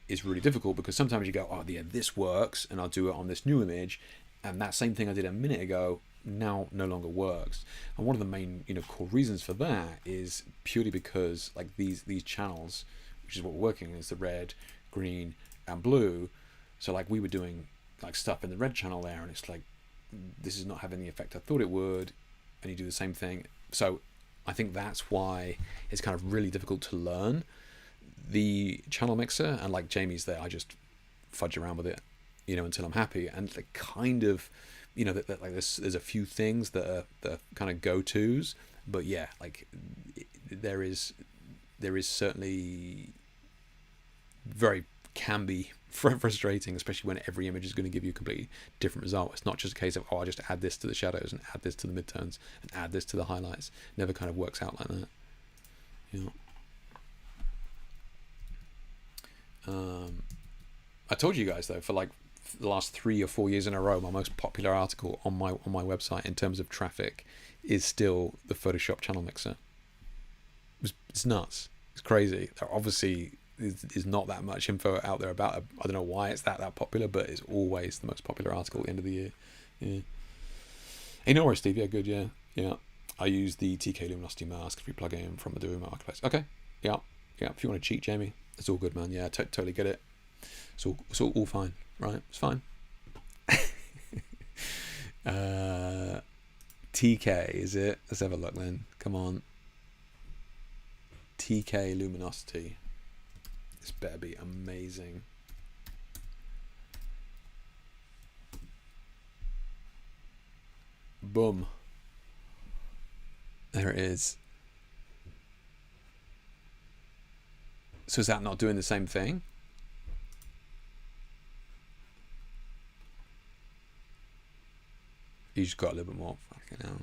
it's really difficult, because sometimes you go, oh yeah, this works, and I'll do it on this new image, and that same thing I did a minute ago now no longer works. And one of the main core reasons for that is purely because like these channels, which is what we're working in, is the red, green and blue. So like we were doing like stuff in the red channel there, and it's like this is not having the effect I thought it would, and you do the same thing. So I think that's why it's kind of really difficult to learn the channel mixer. And like Jamie's there, I just fudge around with it until I'm happy. And like kind of that like there's a few things that are kind of go-tos, but yeah, like there is certainly can be frustrating, especially when every image is going to give you a completely different result. It's not just a case of, oh, I just add this to the shadows and add this to the midtones and add this to the highlights. It never kind of works out like that. I told you guys though, for like the last 3 or 4 years in a row, my most popular article on my website in terms of traffic is still the Photoshop channel mixer. It's nuts. It's crazy. There obviously is not that much info out there about it. I don't know why it's that popular, but it's always the most popular article at the end of the year. Yeah. Hey, no worries, Steve. Yeah, good. Yeah. I use the TK Luminosity mask if you plug it in from Adobe Marketplace. Okay. Yeah. If you want to cheat, Jamie, it's all good, man. Yeah, totally get it. It's all fine, right? It's fine. TK, is it? Let's have a look then. Come on. TK Luminosity. This better be amazing. Boom. There it is. So is that not doing the same thing? You just got a little bit more. Fucking hell.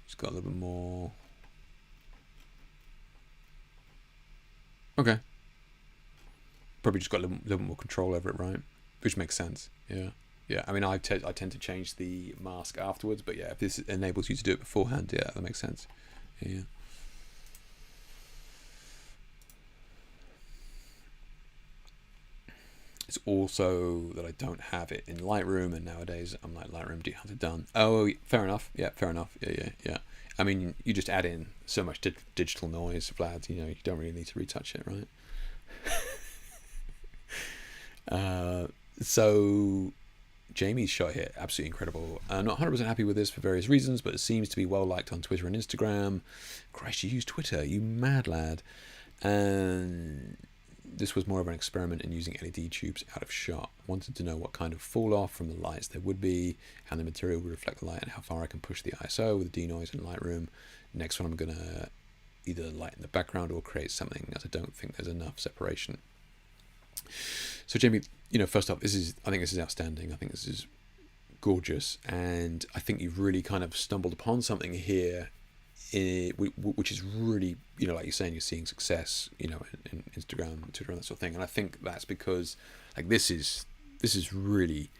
Just got a little bit more. Okay. Probably just got a little bit more control over it, right? Which makes sense. Yeah. I mean, I tend to change the mask afterwards, but yeah, if this enables you to do it beforehand, yeah, that makes sense. Yeah. It's also that I don't have it in Lightroom, and nowadays I'm like, Lightroom, do you have it done? Oh, fair enough. Yeah, fair enough. Yeah. I mean, you just add in so much digital noise, Vlad, you don't really need to retouch it, right? So Jamie's shot here, absolutely incredible. Not 100% happy with this for various reasons, but it seems to be well liked on Twitter and Instagram. Christ, you use Twitter, you mad lad. And this was more of an experiment in using LED tubes out of shot. Wanted to know what kind of fall off from the lights there would be, how the material would reflect the light, and how far I can push the ISO with the denoise in Lightroom. Next one, I'm going to either lighten the background or create something, as I don't think there's enough separation. So Jamie, first off, I think this is outstanding. I think this is gorgeous, and I think you've really kind of stumbled upon something here, which is really, like you're saying, you're seeing success, in Instagram, Twitter, and that sort of thing. And I think that's because, like, this is really,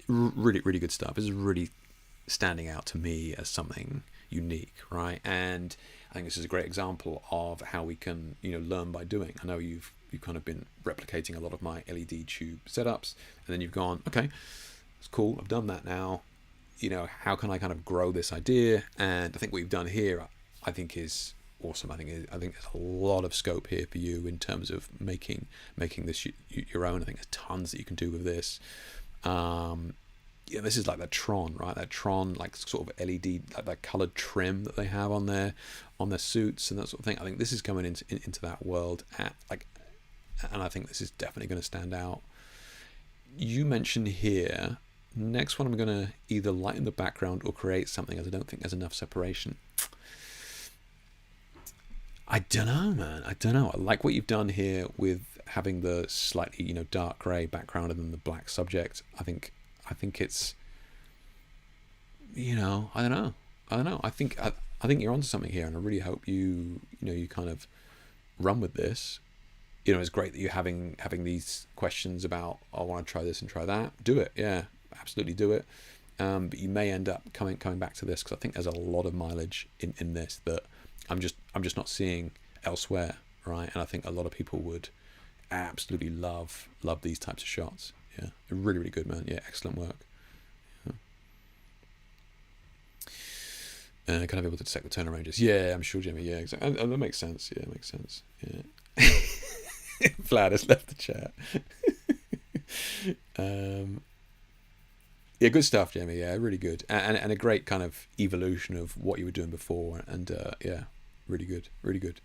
really, really good stuff. This is really standing out to me as something unique, right? And I think this is a great example of how we can, learn by doing. I know you've kind of been replicating a lot of my LED tube setups, and then you've gone, okay, it's cool, I've done that now. How can I kind of grow this idea? And I think what you've done here, I think, is awesome. I think there's a lot of scope here for you in terms of making this your own. I think there's tons that you can do with this. This is like that Tron, right? That Tron, like, sort of LED, like that colored trim that they have on their suits and that sort of thing. I think this is coming into that world, and I think this is definitely going to stand out. You mentioned here, next one I'm going to either lighten the background or create something, as I don't think there's enough separation. I don't know, man. I don't know. I like what you've done here with having the slightly, dark grey background and then the black subject. I think it's, I don't know. I think you're onto something here, and I really hope you kind of run with this. It's great that you're having these questions about, I want to try this and try that. Do it, yeah, absolutely do it. But you may end up coming back to this, because I think there's a lot of mileage in this that I'm just not seeing elsewhere, right? And I think a lot of people would absolutely love these types of shots. Yeah, really, really good, man. Yeah, excellent work. Kind of able to detect the turner ranges. Yeah, I'm sure, Jimmy. Yeah, exactly. And that makes sense. Yeah, it makes sense. Yeah. Vlad has left the chat. Yeah, good stuff, Jamie. Yeah, really good, and a great kind of evolution of what you were doing before. And yeah, really good, really good.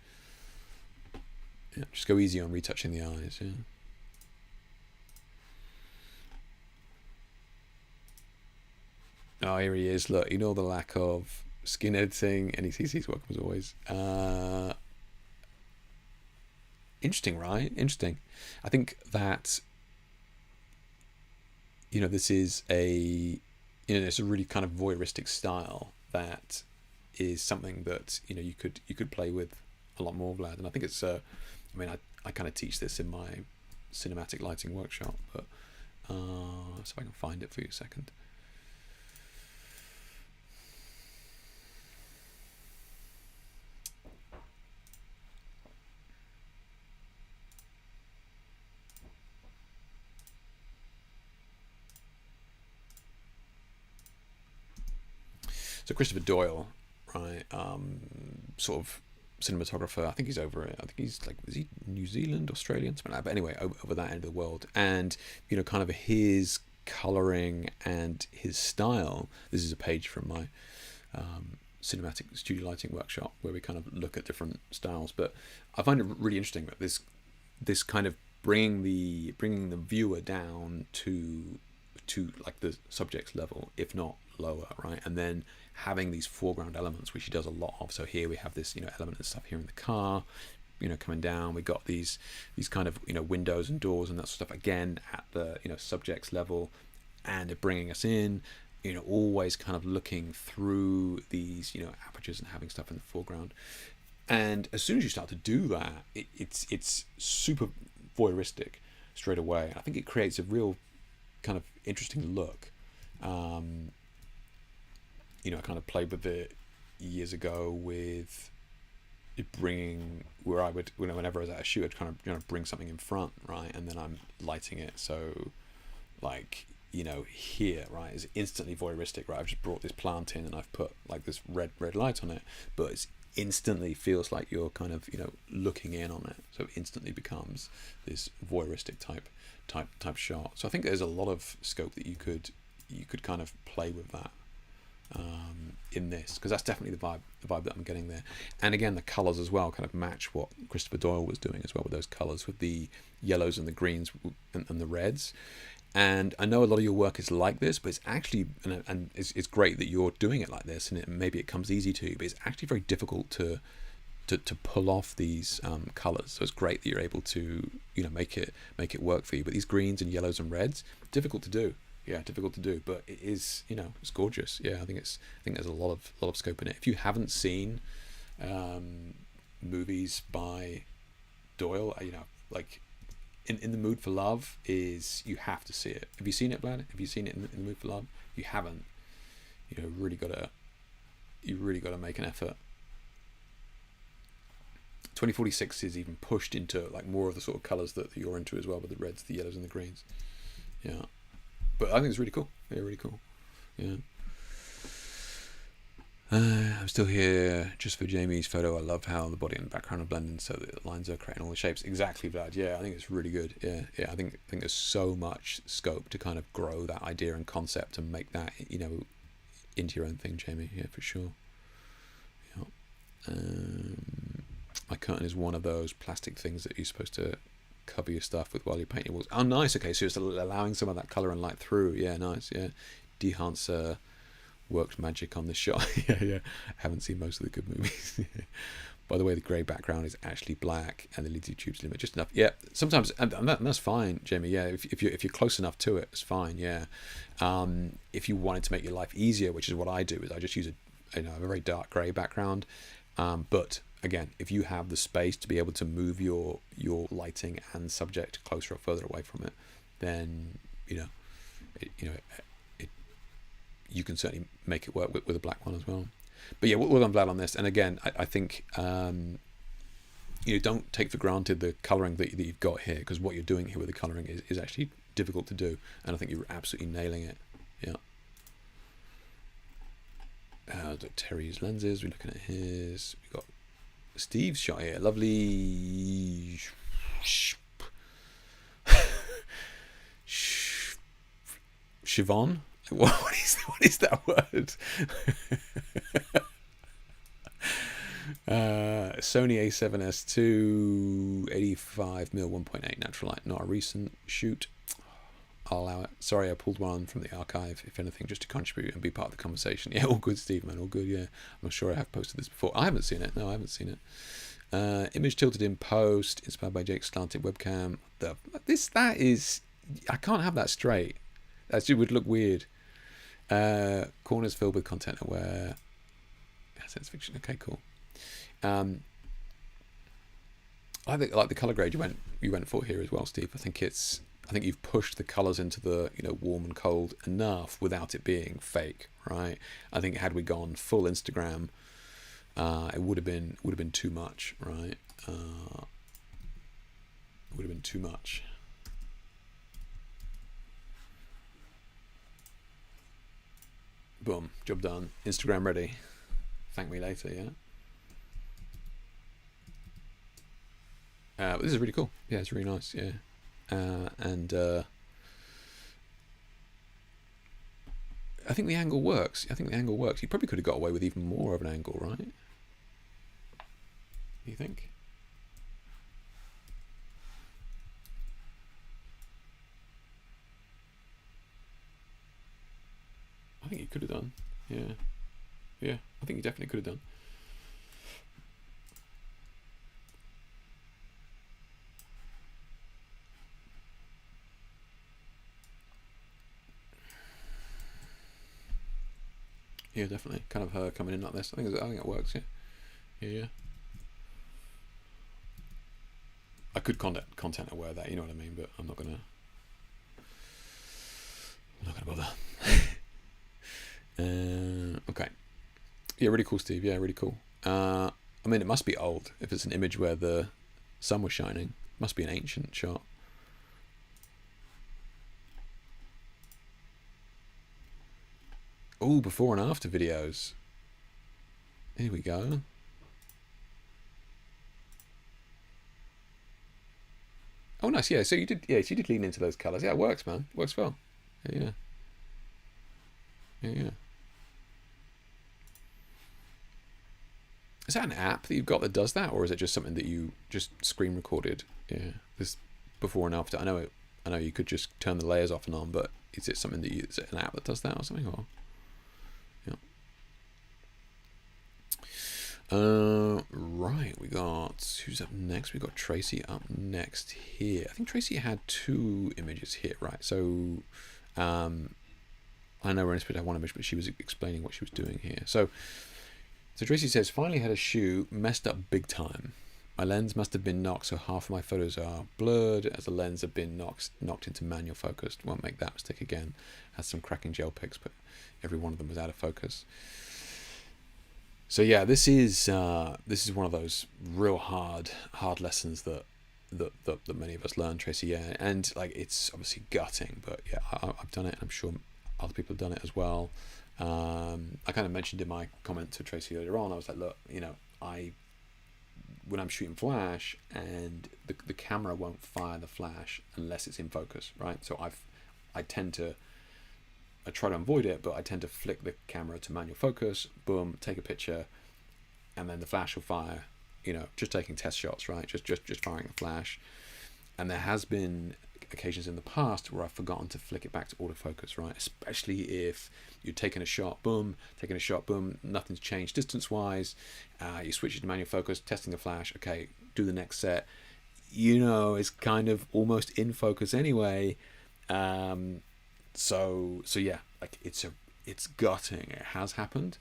Yeah, just go easy on retouching the eyes. Yeah. Oh, here he is. Look, the lack of skin editing. NECC's welcome as always. Interesting, right? Interesting. I think that, this is it's a really kind of voyeuristic style that is something that, you could play with a lot more, Vlad. And I think it's, I kind of teach this in my cinematic lighting workshop, but see if I can find it for you a second. So Christopher Doyle, right, sort of cinematographer. I think he's over it. I think he's like, is he New Zealand, Australian, something like that? But anyway, over that end of the world, and kind of his coloring and his style. This is a page from my cinematic studio lighting workshop where we kind of look at different styles. But I find it really interesting that this kind of bringing the viewer down to like the subject's level, if not lower, right? And then having these foreground elements, which he does a lot of. So here we have this element and stuff here in the car, coming down. We got these kind of windows and doors and that sort of stuff again at the subject's level, and bringing us in, always kind of looking through these apertures and having stuff in the foreground. And as soon as you start to do that, it's super voyeuristic straight away. I think it creates a real kind of interesting look. I kind of played with it years ago with bringing, where I would, whenever I was at a shoot, I'd kind of bring something in front, right, and then I'm lighting it. So, like, here, right, is instantly voyeuristic, right? I've just brought this plant in and I've put like this red light on it, but it instantly feels like you're kind of looking in on it. So it instantly becomes this voyeuristic type shot. So I think there's a lot of scope that you could you could kind of play with that in this, because that's definitely the vibe that I'm getting there. And again, the colors as well kind of match what Christopher Doyle was doing as well with those colors, with the yellows and the greens and the reds. And I know a lot of your work is like this, but it's actually, and it's great that you're doing it like this, and maybe it comes easy to you, but it's actually very difficult to pull off these colors. So it's great that you're able to, you know, make it work for you. But these greens and yellows and reds, difficult to do. Yeah, difficult to do, but it is, you know, it's gorgeous. Yeah, I think there's a lot of scope in it. If you haven't seen movies by Doyle, you know, like in the Mood for Love, is, you have to see it. Have you seen it, Vlad? Have you seen it in the Mood for Love? If you haven't, you know, really gotta make an effort. 2046 is even pushed into like more of the sort of colors that you're into as well, with the reds, the yellows, and the greens. Yeah. But I think it's really cool. Yeah, really cool. Yeah. I'm still here just for Jamie's photo. I love how the body and the background are blending so that the lines are creating all the shapes. Exactly, Vlad. Yeah, I think it's really good. Yeah. I think there's so much scope to kind of grow that idea and concept and make that, you know, into your own thing, Jamie. Yeah, for sure. Yeah. My curtain is one of those plastic things that you're supposed to cover your stuff with while you're painting walls. Oh, nice. Okay, so it's allowing some of that color and light through. Yeah, nice. Yeah, Dehancer worked magic on this shot. yeah. I haven't seen most of the good movies. By the way, the grey background is actually black, and the LED tube's limit just enough. Yeah, sometimes, and that's fine, Jamie. Yeah, if you're close enough to it, it's fine. Yeah, if you wanted to make your life easier, which is what I do, is I just use a very dark grey background, but again, if you have the space to be able to move your lighting and subject closer or further away from it, then you can certainly make it work with a black one as well. But yeah, well done, Vlad, on this. And again, I think don't take for granted the colouring that you've got here, because what you're doing here with the colouring is actually difficult to do, and I think you're absolutely nailing it. Yeah. Terry's lenses. We're looking at his. We got Steve's shot here. Lovely. Siobhan? What is that word? Sony A7S II 85mm 1.8 natural light. Not a recent shoot. I'll allow it. Sorry, I pulled one from the archive, if anything, just to contribute and be part of the conversation. Yeah, all good, Steve, man, all good, yeah. I'm not sure I have posted this before. I haven't seen it. No, I haven't seen it. Image tilted in post, inspired by Jake's slanted webcam. That is, I can't have that straight. That would look weird. Corners filled with content aware. Science fiction. Okay, cool. I think like the color grade you went for here as well, Steve. I think you've pushed the colors into the warm and cold enough without it being fake, right? I think had we gone full Instagram, it would have been too much, right? It would have been too much. Boom, job done. Instagram ready. Thank me later, yeah. But this is really cool. Yeah, it's really nice, yeah. And I think the angle works. You probably could have got away with even more of an angle, right? You think? I think you could have done. Yeah, I think you definitely could have done. Yeah, definitely. Kind of her coming in like this. I think it works. Yeah. I could content aware that, you know what I mean, but I'm not gonna bother. Okay. Yeah, really cool, Steve. Yeah, really cool. I mean, it must be old if it's an image where the sun was shining. It must be an ancient shot. Oh, before and after videos. Here we go. Oh, nice. Yeah, so you did lean into those colours. Yeah, it works, man. It works well. Yeah. Yeah. Is that an app that you've got that does that, or is it just something that you just screen recorded? Yeah, this before and after. I know you could just turn the layers off and on, but is it something that is it an app that does that or something? Or right, we got who's up next? We got Tracy up next here. I think Tracy had 2 images here, right? So, I know we're in had one image, but she was explaining what she was doing here. So Tracy says, finally had a shoot, messed up big time. My lens must have been knocked, so half of my photos are blurred as the lens have been knocked into manual focus. Won't make that mistake again. Had some cracking gel pics, but every one of them was out of focus. So yeah, this is one of those real hard lessons that many of us learn, Tracy. Yeah, and like it's obviously gutting, but yeah, I've done it. I'm sure other people have done it as well. I kind of mentioned in my comment to Tracy earlier on, I was like, look, when I'm shooting flash and the camera won't fire the flash unless it's in focus, right? So I try to avoid it, but I tend to flick the camera to manual focus, boom, take a picture, and then the flash will fire, just taking test shots, right? Just firing a flash. And there has been occasions in the past where I've forgotten to flick it back to autofocus, right? Especially if you're taking a shot, boom, nothing's changed distance-wise, you switch it to manual focus, testing the flash, okay, do the next set, it's kind of almost in focus anyway. So yeah, like it's gutting. It has happened,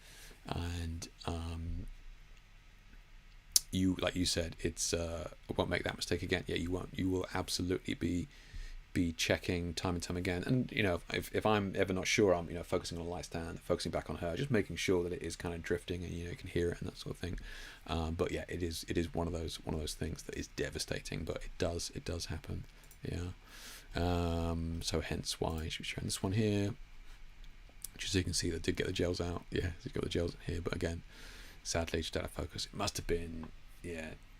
and like you said, it's I won't make that mistake again. Yeah, you won't. You will absolutely be checking time and time again. And if I'm ever not sure, I'm focusing on a light stand, focusing back on her, just making sure that it is kind of drifting, and you can hear it and that sort of thing. But yeah, it is one of those things that is devastating, but it does happen. Yeah. So hence why she was showing this one here, which as you can see, that did get the gels out. Yeah, you got the gels here, but again, sadly, just out of focus. It must have been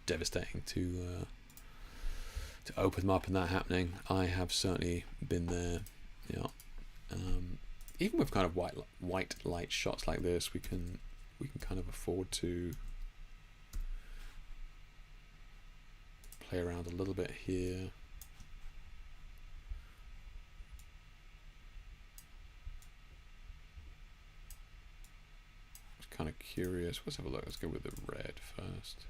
devastating to open them up and that happening. I have certainly been there. Yeah. Even with kind of white light shots like this, we can kind of afford to play around a little bit here. Kind of curious. Let's have a look. Let's go with the red first.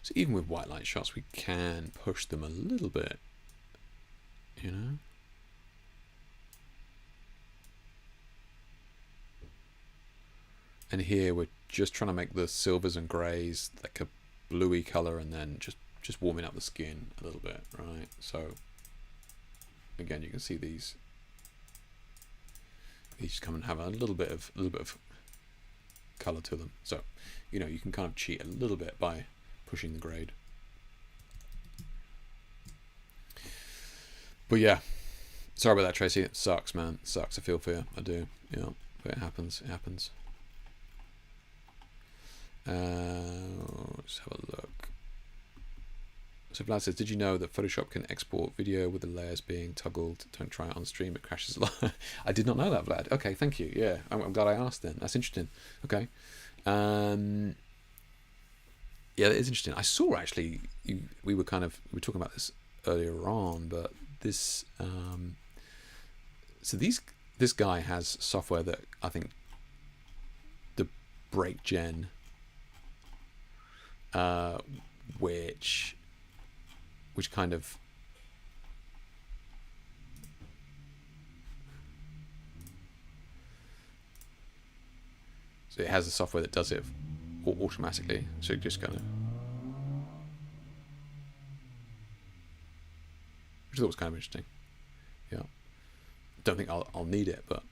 So even with white light shots, we can push them a little bit, And here we're just trying to make the silvers and greys like a bluey color, and then just warming up the skin a little bit, right? So again, you can see these come and have a little bit of color to them. So you can kind of cheat a little bit by pushing the grade. But yeah, sorry about that, Tracy. It sucks, man. It sucks. I feel for you. I do. But it happens. It happens. Let's have a look. So Vlad says, did you know that Photoshop can export video with the layers being toggled? Don't try it on stream, it crashes a lot. I did not know that, Vlad. Okay, thank you. Yeah, I'm glad I asked then. That's interesting. Okay. Yeah, that is interesting. I saw actually, we were talking about this earlier on, but this, so this guy has software that I think the break gen, which kind of so it has a software that does it automatically, so you just kind of, which I thought was kind of interesting. Yeah, don't think I'll need it, but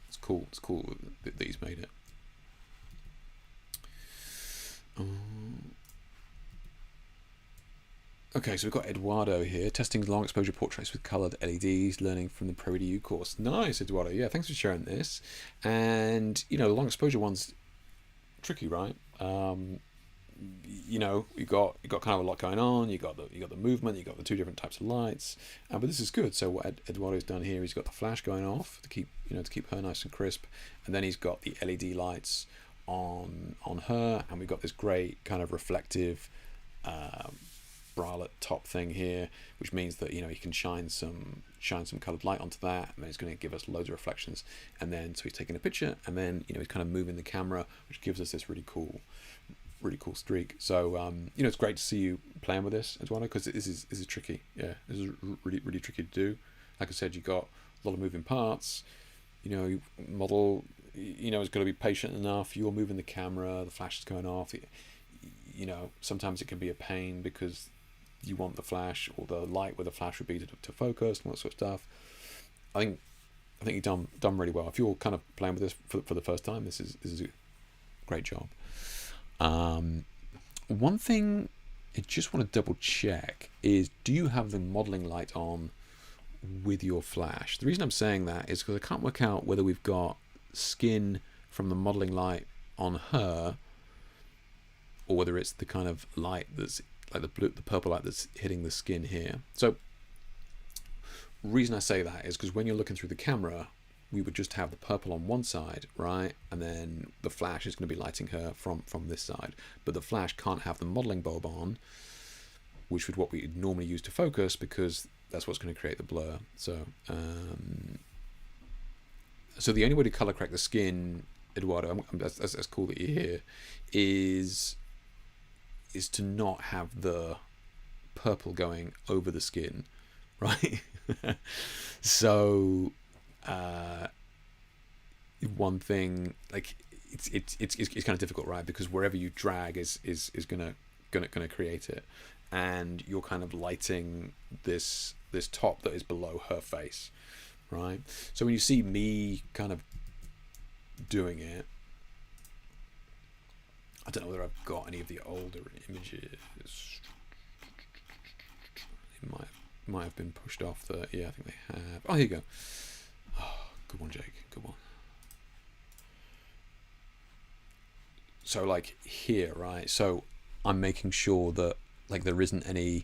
it's cool that he's made it. Okay, so we've got Eduardo here, testing long exposure portraits with coloured LEDs, learning from the ProEDU course. Nice, Eduardo. Yeah, thanks for sharing this. And, you know, the long exposure one's tricky, right? You know, you got kind of a lot going on. You got the movement. You got the two different types of lights. But this is good. So what Eduardo's done here, he's got the flash going off to keep her nice and crisp, and then he's got the LED lights on her, and we've got this great kind of reflective bralette top thing here, which means that, you know, he can shine some coloured light onto that, and then it's going to give us loads of reflections. And then so he's taking a picture, and then, you know, he's kind of moving the camera, which gives us this really cool streak. So you know, it's great to see you playing with this, Eduardo, because this is tricky. Yeah, this is really tricky to do. Like I said, you got a lot of moving parts. You know, model, you know, has got to be patient enough. You're moving the camera, the flash is going off. You know, sometimes it can be a pain because you want the flash or the light where the flash would be to focus and all that sort of stuff. I think you've done really well. If you're kind of playing with this for the first time, this is a great job. One thing I just want to double check is, do you have the modeling light on with your flash? The reason I'm saying that is because I can't work out whether we've got skin from the modeling light on her, or whether it's the kind of light that's like the purple light that's hitting the skin here. So reason I say that is because when you're looking through the camera, we would just have the purple on one side, right? And then the flash is going to be lighting her from this side. But the flash can't have the modeling bulb on, which is what we normally use to focus, because that's what's going to create the blur. So so the only way to color correct the skin, Eduardo, that's cool that you're here, is to not have the purple going over the skin, right? So one thing, like, it's kind of difficult, right? Because wherever you drag is gonna create it, and you're kind of lighting this top that is below her face, right? So when you see me kind of doing it, I don't know whether I've got any of the older images. It might have been pushed off the. Yeah, I think they have. Oh, here you go. Oh, good one, Jake. Good one. So like here, right? So I'm making sure that like there isn't any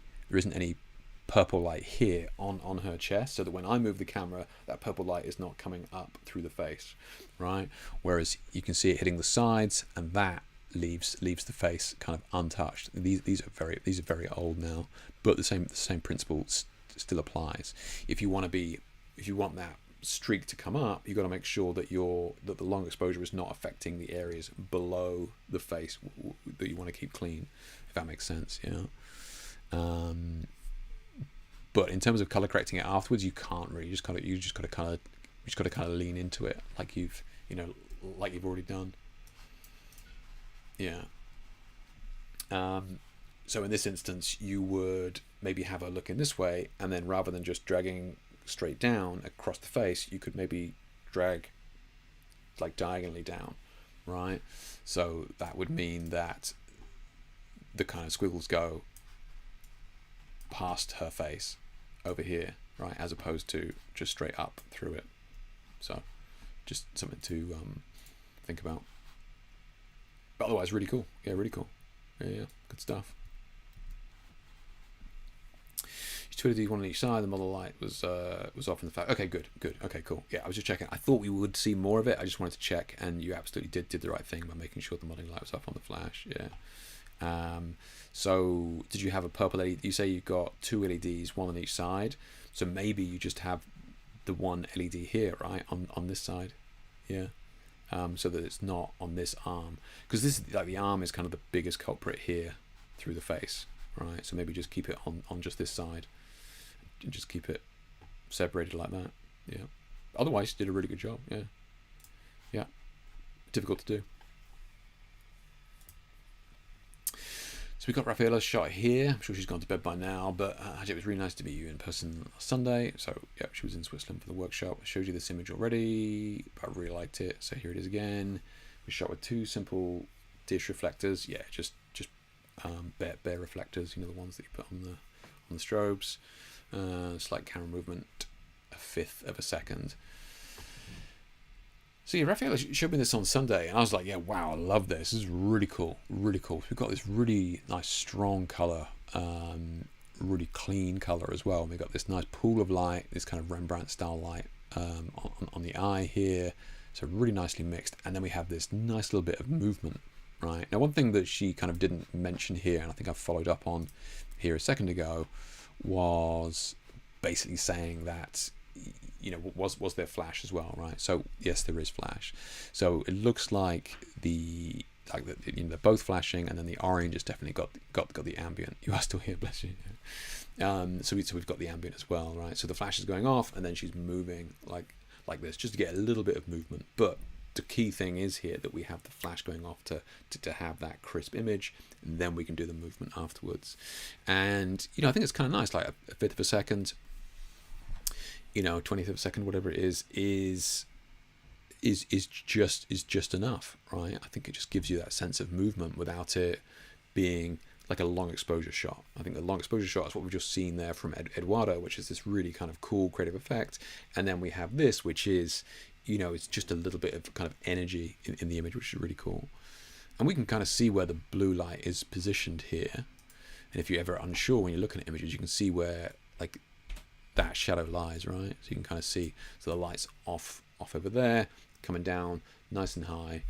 purple light here on her chest, so that when I move the camera, that purple light is not coming up through the face, right? Whereas you can see it hitting the sides, and that leaves the face kind of untouched. These are very old now, but the same principle still applies. If you want that streak to come up, you've got to make sure that the long exposure is not affecting the areas below the face that you want to keep clean, if that makes sense. But in terms of color correcting it afterwards, you can't really. You just got to kind of lean into it, like you've already done. Yeah. So in this instance, you would maybe have her look in this way, and then rather than just dragging straight down across the face, you could maybe drag like diagonally down, right? So that would mean that the kind of squiggles go past her face over here, right, as opposed to just straight up through it. So just something to think about. But otherwise, really cool. Yeah, really cool. Yeah, good stuff. Twitter did one on each side. The model light was off in the fact. Okay, good. Okay, cool. Yeah, I was just checking. I thought we would see more of it. I just wanted to check, and you absolutely did the right thing by making sure the modeling light was up on the flash. Yeah. So did you have a purple LED? You say you've got two LEDs, one on each side. So maybe you just have the one LED here, right, on this side. Yeah. So that it's not on this arm, because this is like the arm is kind of the biggest culprit here through the face, right? So maybe just keep it on just this side, and just keep it separated like that. Yeah. Otherwise, you did a really good job. Yeah. Difficult to do. So we got Rafaela's shot here. I'm sure she's gone to bed by now, but it was really nice to meet you in person last Sunday. So yeah, she was in Switzerland for the workshop. I showed you this image already, but I really liked it. So here it is again. We shot with two simple dish reflectors. Yeah, just bare reflectors. You know, the ones that you put on the strobes. Slight camera movement, 1/5 of a second. So yeah, Raphael showed me this on Sunday, and I was like, yeah, wow, I love this. This is really cool, really cool. We've got this really nice, strong color, really clean color as well. And we've got this nice pool of light, this kind of Rembrandt style light on the eye here. So really nicely mixed. And then we have this nice little bit of movement, right? Now, one thing that she kind of didn't mention here, and I think I followed up on here a second ago, was basically saying that, you know, was there flash as well, right? So yes, there is flash. So it looks like you know, they're both flashing, and then the orange has definitely got the ambient. You are still here, bless you. So we've got the ambient as well, right? So the flash is going off, and then she's moving like this, just to get a little bit of movement. But the key thing is here that we have the flash going off to have that crisp image, and then we can do the movement afterwards. And you know, I think it's kind of nice, like a 1/5 of a second, you know, 20th of a second, whatever it is just enough, right? I think it just gives you that sense of movement without it being like a long exposure shot. I think the long exposure shot is what we've just seen there from Eduardo, which is this really kind of cool creative effect. And then we have this, which is, you know, it's just a little bit of kind of energy in the image, which is really cool. And we can kind of see where the blue light is positioned here. And if you're ever unsure when you're looking at images, you can see where like that shadow lies, right? So you can kind of see, so the light's off over there, coming down nice and high.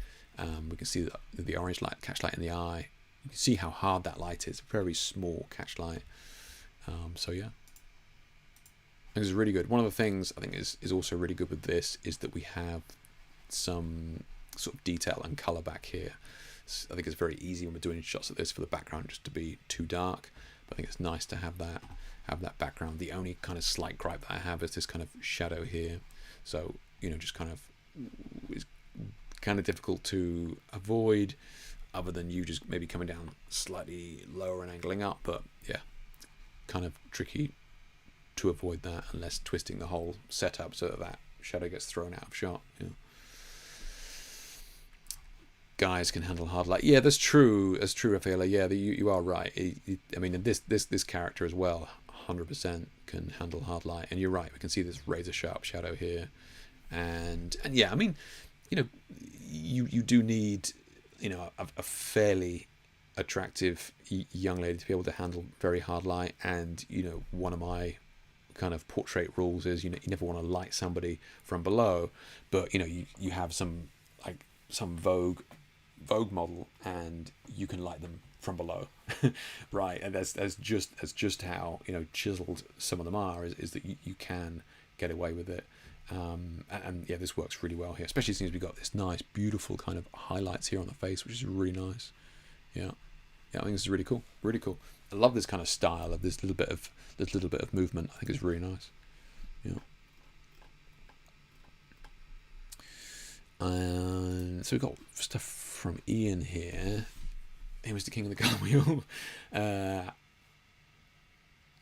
We can see the orange light, catch light in the eye. You can see how hard that light is, very small catch light. So yeah, this is really good. One of the things I think is also really good with this is that we have some sort of detail and color back here. So I think it's very easy when we're doing shots like this for the background just to be too dark. But I think it's nice to have that background. The only kind of slight gripe that I have is this kind of shadow here. So, you know, just kind of is kind of difficult to avoid, other than you just maybe coming down slightly lower and angling up. But yeah, kind of tricky to avoid that unless twisting the whole setup so that shadow gets thrown out of shot. You know. Guys can handle hard light. Yeah, that's true. That's true, Rafaela. Yeah, you are right. I mean, this character as well, 100% can handle hard light. And you're right. We can see this razor sharp shadow here, and yeah, I mean, you know, you do need, you know, a fairly attractive young lady to be able to handle very hard light. And you know, one of my kind of portrait rules is, you know, you never want to light somebody from below, but you know, you have some Vogue model and you can light them from below, right? And that's just how, you know, chiseled some of them are, is that you can get away with it. And yeah, this works really well here, especially since we've got this nice, beautiful kind of highlights here on the face, which is really nice. Yeah, I think this is really cool, really cool. I love this kind of style of this little bit of movement. I think it's really nice. Yeah. And so we've got stuff from Ian here. He was the king of the color wheel. I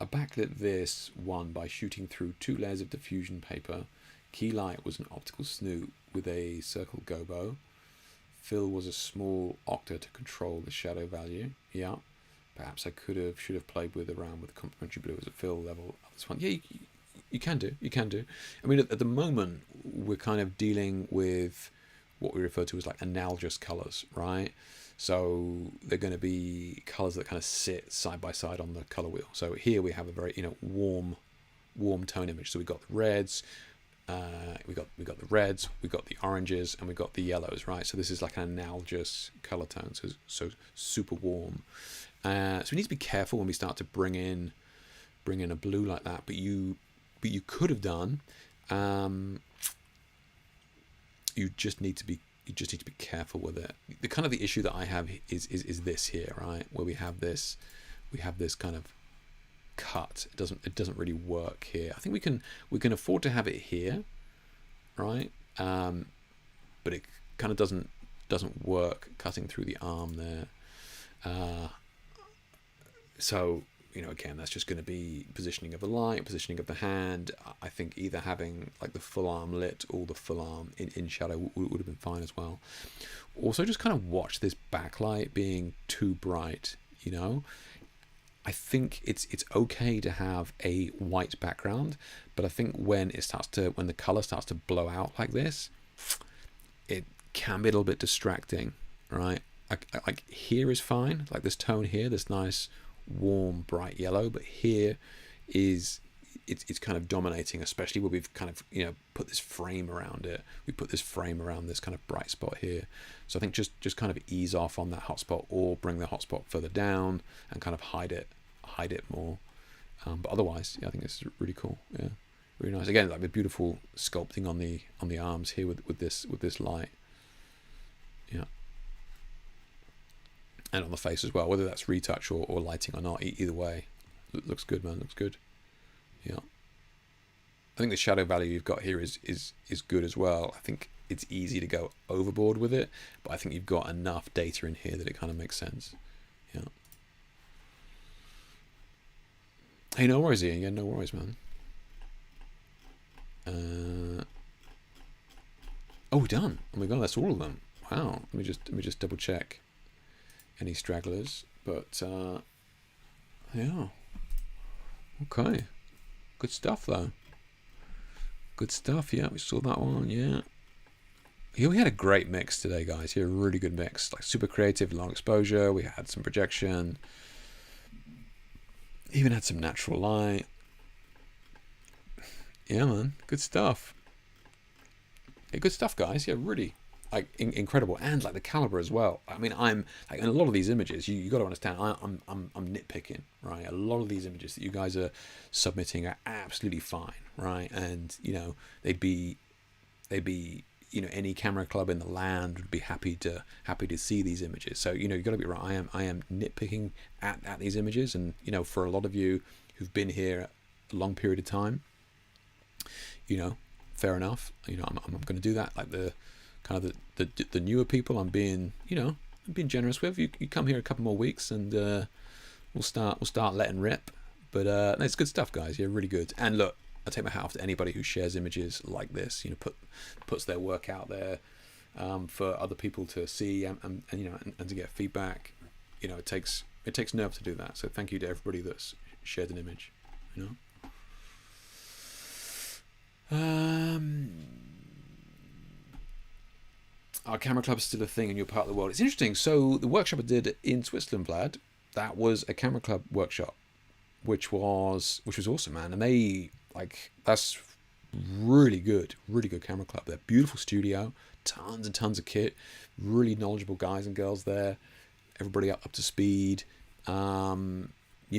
backlit this one by shooting through 2 layers of diffusion paper. Key light was an optical snoot with a circle gobo. Fill was a small octa to control the shadow value. Yeah, perhaps I should have played around with complementary blue as a fill level of this one. Yeah, you can do. I mean, at the moment, we're kind of dealing with what we refer to as like analogous colors, right? So they're going to be colors that kind of sit side by side on the color wheel. So here we have a very, you know, warm tone image. So we got the reds, we got the reds, we got the oranges, and we got the yellows, right? So this is like an analogous color tone, so super warm. So we need to be careful when we start to bring in a blue like that. But you could have done. You just need to be careful with it. The kind of the issue that I have is this here, right? Where we have this kind of cut. It doesn't really work here. I think we can afford to have it here, right? But it kind of doesn't work cutting through the arm there. So, you know, again, that's just going to be positioning of the light, positioning of the hand. I think either having like the full arm lit or the full arm in shadow would have been fine as well. Also, just kind of watch this backlight being too bright, you know. I think it's okay to have a white background, but I think when the color starts to blow out like this, it can be a little bit distracting, right? Like here is fine, like this tone here, this nice warm bright yellow, but here is it's kind of dominating, especially where we've kind of, you know, put this frame around it. We put this frame around this kind of bright spot here. So I think just kind of ease off on that hotspot, or bring the hotspot further down and kind of hide it more. But otherwise, yeah, I think it's really cool. Yeah, really nice. Again, like the beautiful sculpting on the arms here with this light. Yeah. And on the face as well, whether that's retouch or lighting or not, either way, looks good, man. Looks good. Yeah. I think the shadow value you've got here is good as well. I think it's easy to go overboard with it, but I think you've got enough data in here that it kind of makes sense. Yeah. Hey, no worries, Ian. Yeah, no worries, man. Oh, we're done. Oh my god, that's all of them. Wow. Let me just double check any stragglers. But yeah. Okay. Good stuff though. Good stuff. Yeah, we saw that one. Yeah. Yeah, we had a great mix today, guys. Yeah, a really good mix. Like super creative, long exposure. We had some projection. Even had some natural light. Yeah, man. Good stuff. Yeah, good stuff, guys. Yeah, really, like incredible, and like the caliber as well. I mean, I'm like in a lot of these images. You got to understand. I'm nitpicking, right? A lot of these images that you guys are submitting are absolutely fine, right? And you know, they'd be, you know, any camera club in the land would be happy to see these images. So you know, you got to be right. I am nitpicking at these images, and you know, for a lot of you who've been here a long period of time, you know, fair enough. You know, I'm going to do that. Like the kind of the newer people, I'm being generous with. You come here a couple more weeks, and we'll start letting rip. But no, it's good stuff, guys. Yeah, really good. And look, I take my hat off to anybody who shares images like this. You know, puts their work out there for other people to see, and you know, and to get feedback. You know, it takes nerve to do that. So thank you to everybody that's shared an image. You know. Our camera club is still a thing in your part of the world. It's interesting. So the workshop I did in Switzerland, Vlad, that was a camera club workshop, which was awesome, man. And they that's really good camera club. They're beautiful studio, tons and tons of kit, really knowledgeable guys and girls there. Everybody up to speed. You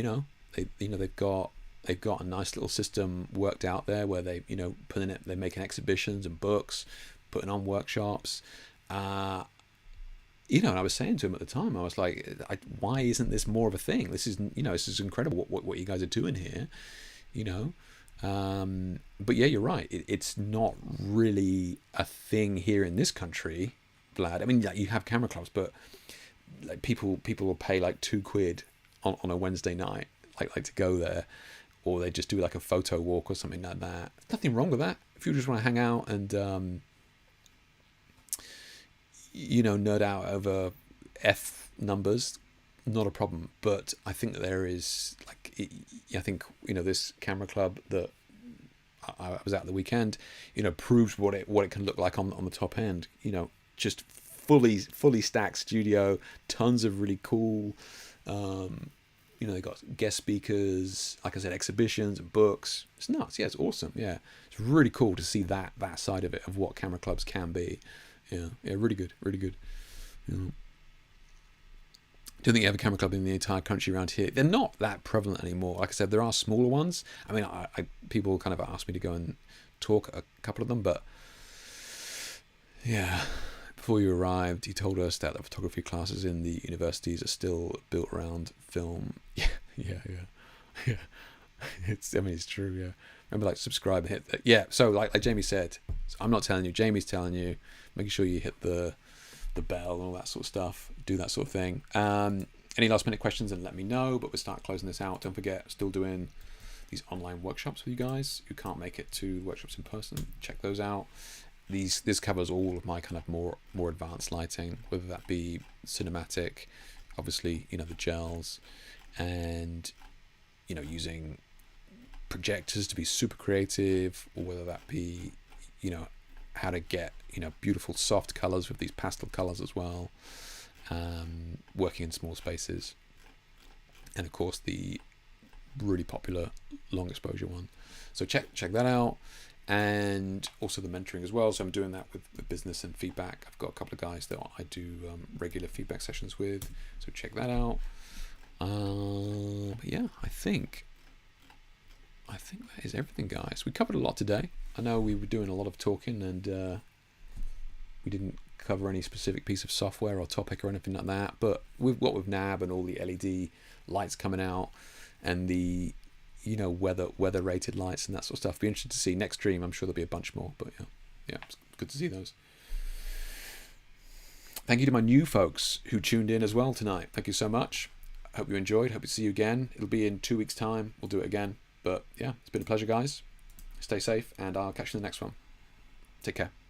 know, they've got a nice little system worked out there where they, you know, they're making exhibitions and books, putting on workshops. You know, and I was saying to him at the time, I was like, why isn't this more of a thing? This is incredible what you guys are doing here, you know. But yeah, you're right. It's not really a thing here in this country, Vlad. I mean, like, you have camera clubs, but like people will pay like £2 on a Wednesday night, like to go there. Or they just do like a photo walk or something like that. Nothing wrong with that. If you just want to hang out and, you know, nerd out over F numbers, not a problem. But I think that there is, like, I think, you know, this camera club that I was at the weekend, you know, proves what it can look like on the top end. You know, just fully stacked studio, tons of really cool. You know, they got guest speakers, like I said, exhibitions and books. It's nuts. Yeah, it's awesome. Yeah, it's really cool to see that side of it, of what camera clubs can be. Yeah, really good. You know. Don't think you have a camera club in the entire country around here. They're not that prevalent anymore. Like I said, there are smaller ones. I mean, people kind of asked me to go and talk at a couple of them, but yeah. Before you arrived, he told us that the photography classes in the universities are still built around film. Yeah. I mean, it's true. Yeah. Remember, like, subscribe and hit that. Yeah. So, like Jamie said, I'm not telling you. Jamie's telling you. Making sure you hit the bell and all that sort of stuff. Do that sort of thing. Any last minute questions? And let me know. But we'll start closing this out. Don't forget, still doing these online workshops with you guys who can't make it to workshops in person. Check those out. This covers all of my kind of more advanced lighting, whether that be cinematic, obviously, you know, the gels, and you know, using projectors to be super creative, or whether that be, you know, how to get, you know, beautiful soft colors with these pastel colors as well, working in small spaces, and of course the really popular long exposure one. So check that out, and also the mentoring as well. So I'm doing that with business and feedback. I've got a couple of guys that I do regular feedback sessions with, so check that out. But yeah, I think that is everything, guys. We covered a lot today. I know we were doing a lot of talking, and we didn't cover any specific piece of software or topic or anything like that. But with what with NAB and all the LED lights coming out, and the, you know, weather rated lights and that sort of stuff, be interested to see next stream. I'm sure there'll be a bunch more, but yeah, it's good to see those. Thank you to my new folks who tuned in as well tonight. Thank you so much. I hope you enjoyed. Hope to see you again. It'll be in 2 weeks' time. We'll do it again. But yeah, it's been a pleasure, guys. Stay safe, and I'll catch you in the next one. Take care.